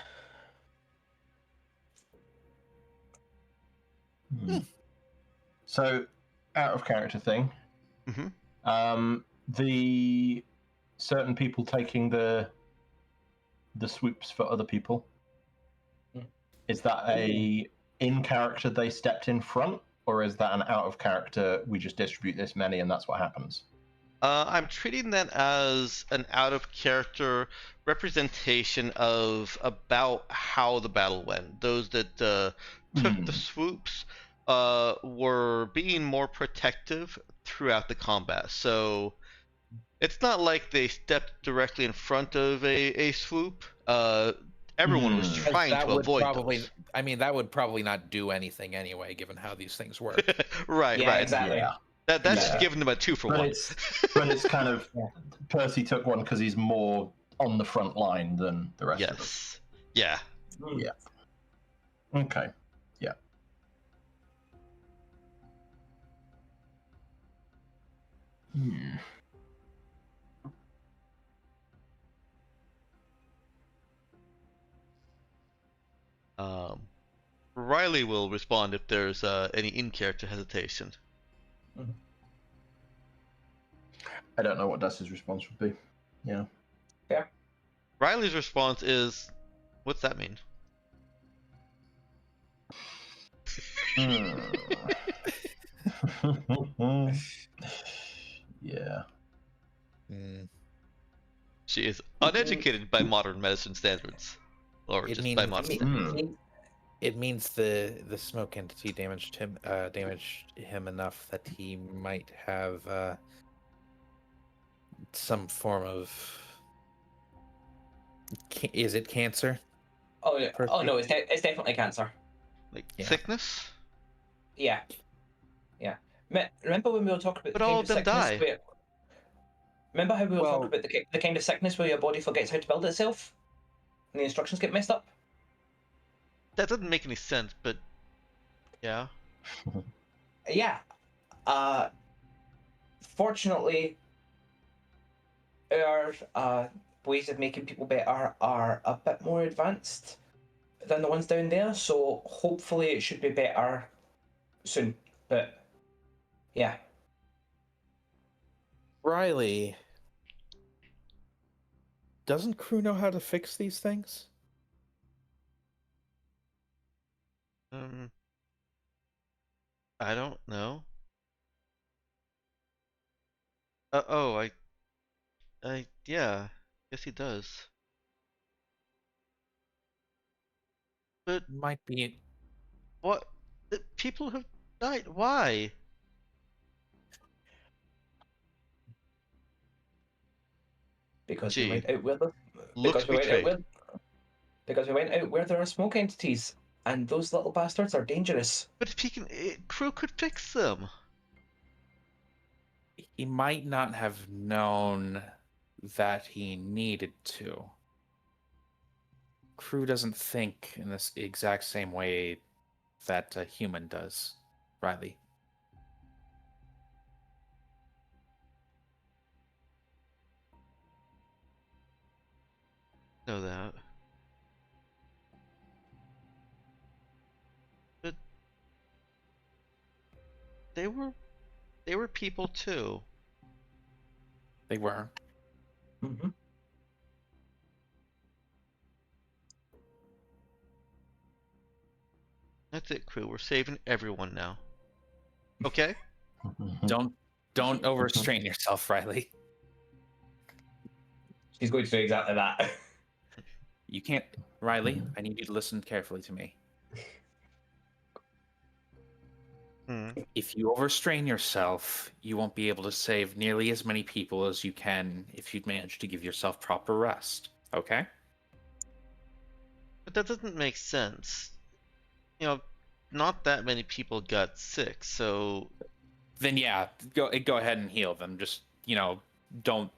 S3: So, out of character thing.
S1: Mm-hmm.
S3: The certain people taking the swoops for other people. Is that a in character they stepped in front, or is that an out of character we just distribute this many and that's what happens?
S1: I'm treating that as an out of character representation of about how the battle went. Those that took the swoops were being more protective throughout the combat. So it's not like they stepped directly in front of a swoop. Everyone was trying
S6: that
S1: to
S6: would
S1: avoid
S6: probably,
S1: those.
S6: I mean, that would probably not do anything anyway, given how these things work.
S1: Right,
S2: Yeah,
S1: right.
S2: exactly.
S3: Yeah.
S1: That's just giving them a 2-for-1.
S3: But it's kind of Percy took one because he's more on the front line than the rest of us.
S1: Yeah.
S3: Yeah. Okay. Yeah.
S1: Riley will respond if there's any in-character hesitation.
S3: I don't know what Dus's response would be. Yeah.
S2: Yeah.
S1: Riley's response is, "What's that mean?"
S3: Yeah.
S1: She is uneducated by modern medicine standards, or just by modern standards.
S6: It means the smoke entity damaged him enough that he might have some form of. Is it cancer?
S2: Oh, yeah. Oh no, it's definitely cancer.
S1: Like sickness?
S2: Yeah. Remember when we were talking about
S1: But
S2: the
S1: all
S2: kind
S1: of
S2: of
S1: them
S2: sickness
S1: die.
S2: where... Remember how we were talking about the kind of sickness where your body forgets how to build itself? And the instructions get messed up?
S1: That doesn't make any sense, but yeah.
S2: Yeah. Fortunately, our ways of making people better are a bit more advanced than the ones down there, so hopefully it should be better soon. But yeah.
S6: Riley, doesn't crew know how to fix these things?
S1: I don't know. Oh, yeah. Yes, he does. But
S5: Might be.
S1: what? People have died. Why?
S2: Because we
S1: Gee,
S2: went out with them.
S1: looks
S2: Because we went out
S1: betrayed.
S2: with. Because we went out where there are smoke entities, and those little bastards are dangerous.
S1: But if he can, Crew could fix them.
S5: He might not have known that he needed to. Crew doesn't think in this exact same way that a human does, Riley.
S1: Know that. But they were people too.
S5: They were.
S2: Mm-hmm.
S1: That's it, Crew. We're saving everyone now. Okay?
S5: Don't overstrain yourself, Riley.
S2: She's going to do exactly that.
S5: You can't, Riley. I need you to listen carefully to me. If you overstrain yourself, you won't be able to save nearly as many people as you can if you manage to give yourself proper rest. Okay?
S1: But that doesn't make sense. You know, not that many people got sick, so
S5: Then yeah, go ahead and heal them. Just don't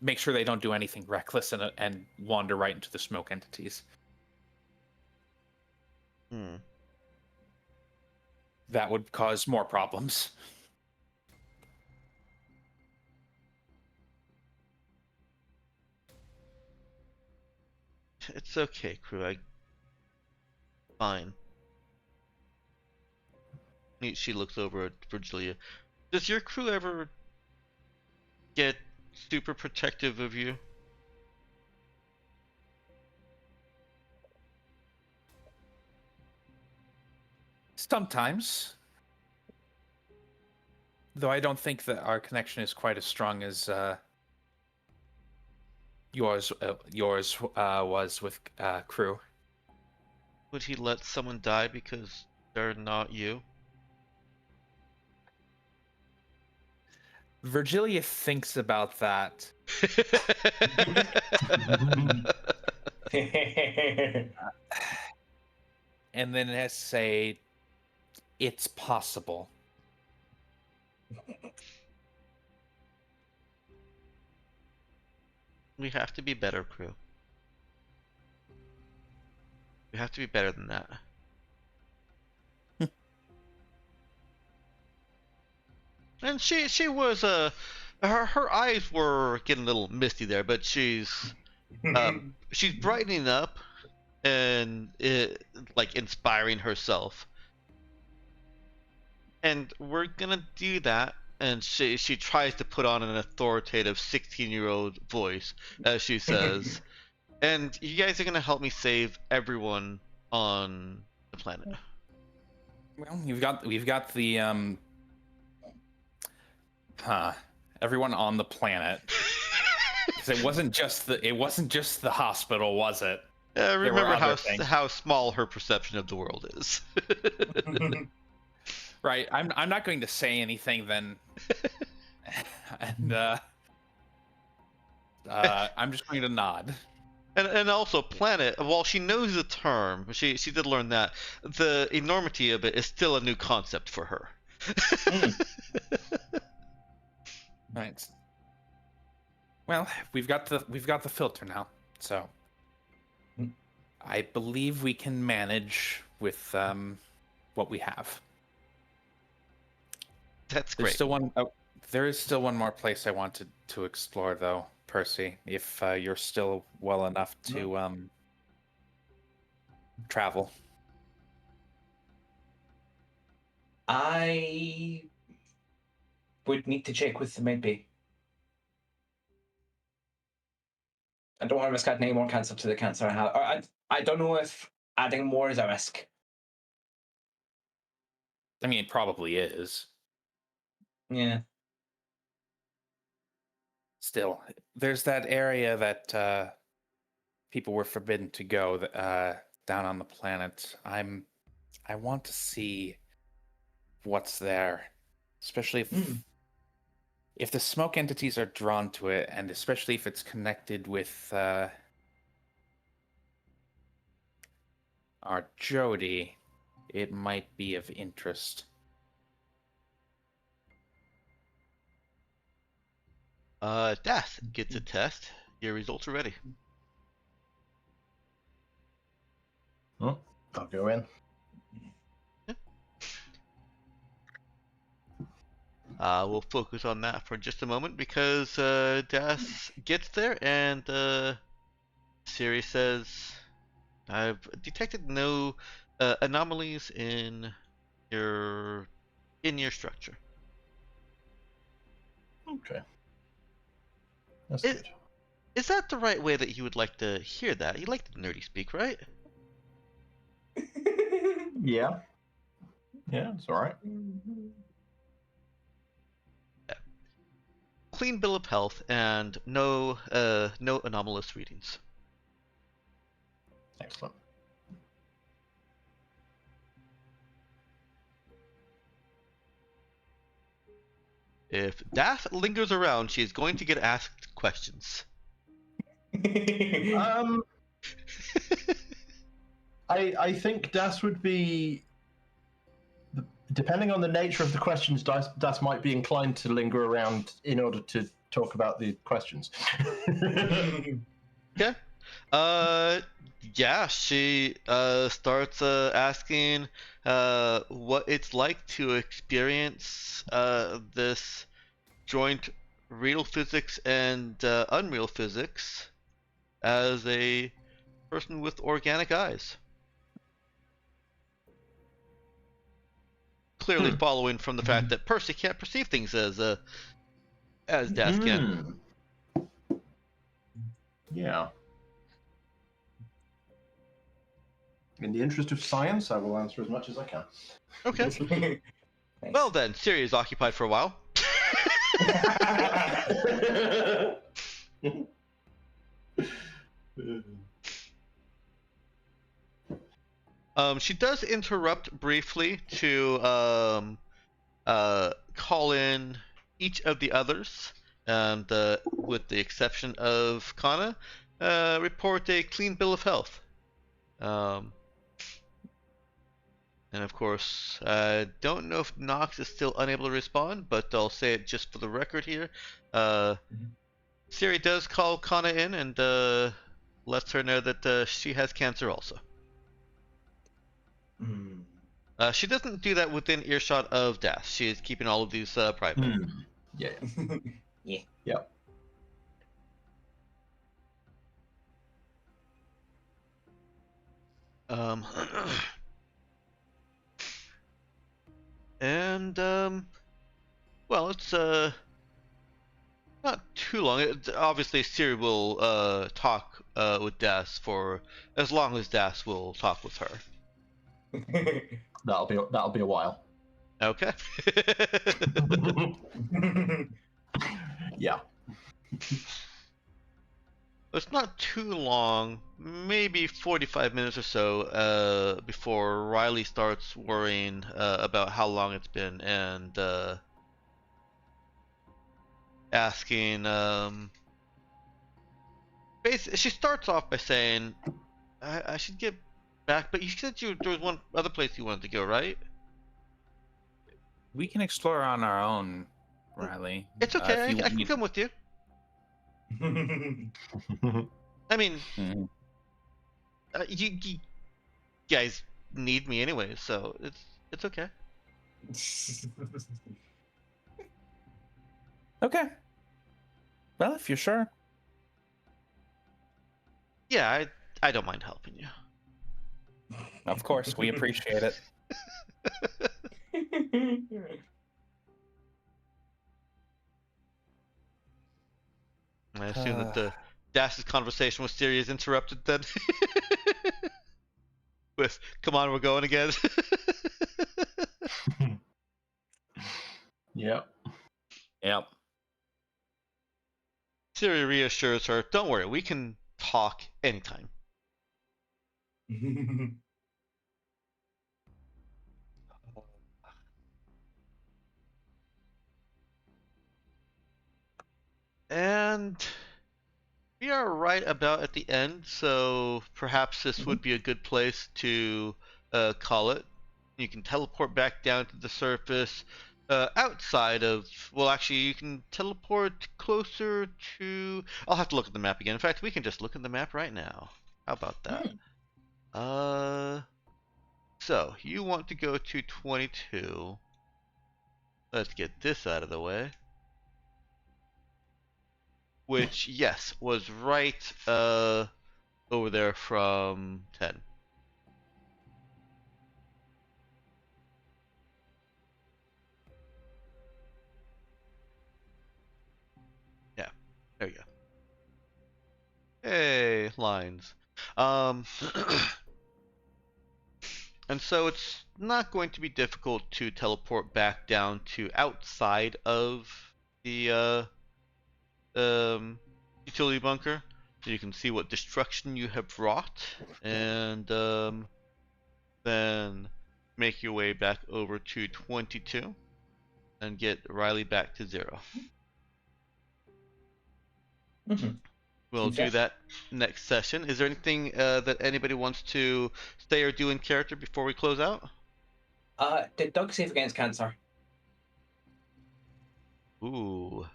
S5: make sure they don't do anything reckless and wander right into the smoke entities. That would cause more problems.
S1: it's okay, Crew. Fine. She looks over at Virgilia. Does your crew ever get super protective of you?
S5: Sometimes. Though I don't think that our connection is quite as strong as yours was with Crew.
S1: Would he let someone die because they're not you?
S5: Virgilia thinks about that. And then it has to say, it's possible.
S1: We have to be better, Crew. We have to be better than that. And she was her eyes were getting a little misty there, but she's brightening up and like inspiring herself. And we're gonna do that. And she tries to put on an authoritative 16-year-old voice as she says, and you guys are gonna help me save everyone on the planet.
S5: Well, we've got the everyone on the planet. Because it wasn't just the hospital, was it?
S1: Remember how small her perception of the world is.
S5: Right. I'm not going to say anything then. And I'm just going to nod.
S1: And also planet, while she knows the term, she did learn that the enormity of it is still a new concept for her.
S5: Right. Well, we've got the filter now, so I believe we can manage with what we have.
S1: That's great.
S5: There is still one more place I wanted to explore, though, Percy. If you're still well enough to travel.
S2: I would need to check with the Medbay. I don't want to risk adding any more cancer to the cancer I have. I don't know if adding more is a risk.
S5: I mean, it probably is.
S2: Yeah.
S5: Still, there's that area that people were forbidden to go down on the planet. I want to see what's there, especially if the smoke entities are drawn to it, and especially if it's connected with our Jody, it might be of interest.
S1: Das gets a test. Your results are ready.
S3: Oh, I'll go in.
S1: We'll focus on that for just a moment because Das gets there and Siri says, "I've detected no anomalies in your structure."
S3: Okay. That's
S1: Is,
S3: good.
S1: is that the right way that you would like to hear that? You like the nerdy speak, right?
S3: Yeah. Yeah, it's alright.
S1: Clean bill of health and no anomalous readings.
S3: Excellent.
S1: If Daff lingers around, she is going to get asked questions.
S3: I think Das would be, depending on the nature of the questions, Das might be inclined to linger around in order to talk about the questions.
S1: Okay. Yeah, she starts asking what it's like to experience this joint real physics and unreal physics as a person with organic eyes. Clearly following from the fact that Percy can't perceive things as Das can.
S3: Yeah. In the interest of science, I will answer as much as I can.
S1: Okay.
S2: Nice.
S1: Well then, Siri is occupied for a while. She does interrupt briefly to call in each of the others, and with the exception of Kana, report a clean bill of health. And of course, I don't know if Nox is still unable to respond, but I'll say it just for the record here. Siri does call Kana in and lets her know that she has cancer also. She doesn't do that within earshot of Das. She is keeping all of these private.
S3: Yeah.
S2: Yeah.
S3: Yep.
S1: And well, it's not too long. Obviously, Siri will talk with Das for as long as Das will talk with her.
S3: That'll be a while.
S1: Okay.
S3: Yeah.
S1: It's not too long, maybe 45 minutes or so, before Riley starts worrying about how long it's been and asking. Basically, she starts off by saying, I should get back, but you said there was one other place you wanted to go, right?
S5: We can explore on our own, Riley.
S1: It's okay.
S5: If you
S1: I can come with you. I mean, you guys need me anyway, so it's okay.
S5: Okay. Well, if you're sure.
S1: Yeah, I don't mind helping you.
S5: Of course, we appreciate it.
S1: I assume that the Dash's conversation with Siri is interrupted then. With, come on, we're going again.
S3: Yep.
S5: Yep.
S1: Siri reassures her, "Don't worry, we can talk anytime." And we are right about at the end, so perhaps this would be a good place to call it. You can teleport back down to the surface outside of. Well, actually, you can teleport closer to. I'll have to look at the map again. In fact, we can just look at the map right now. How about that? So you want to go to 22. Let's get this out of the way. Which, yes, was right over there from 10. Yeah, there you go. Hey, lines. And so it's not going to be difficult to teleport back down to outside of the utility bunker, so you can see what destruction you have wrought, and then make your way back over to 22 and get Riley back to 0. We'll do that next session. Is there anything that anybody wants to say or do in character before we close out?
S2: Did Doug save against cancer?
S1: Ooh.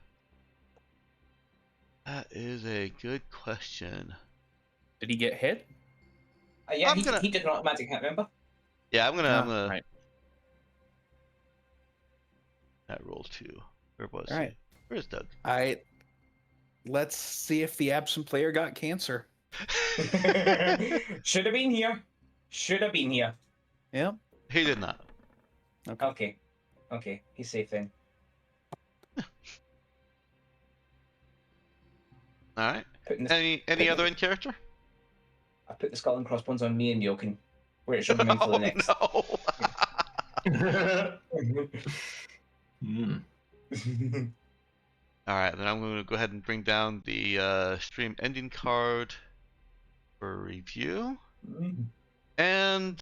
S1: That is a good question.
S5: Did he get hit?
S2: Yeah, he did an automatic hit, remember?
S1: Yeah, I'm gonna
S5: Right.
S1: that roll 2. Where was
S6: All
S1: he?
S6: right.
S1: Where's Doug?
S6: Let's see if the absent player got cancer.
S2: Should have been here. Should have been here.
S6: Yeah.
S1: He did not.
S2: Okay. He's safe then.
S1: All right. Any other in character?
S2: I put the skull and crossbones on me and you can wear it should him in for the next.
S1: No. All right, then I'm going to go ahead and bring down the stream ending card for review. And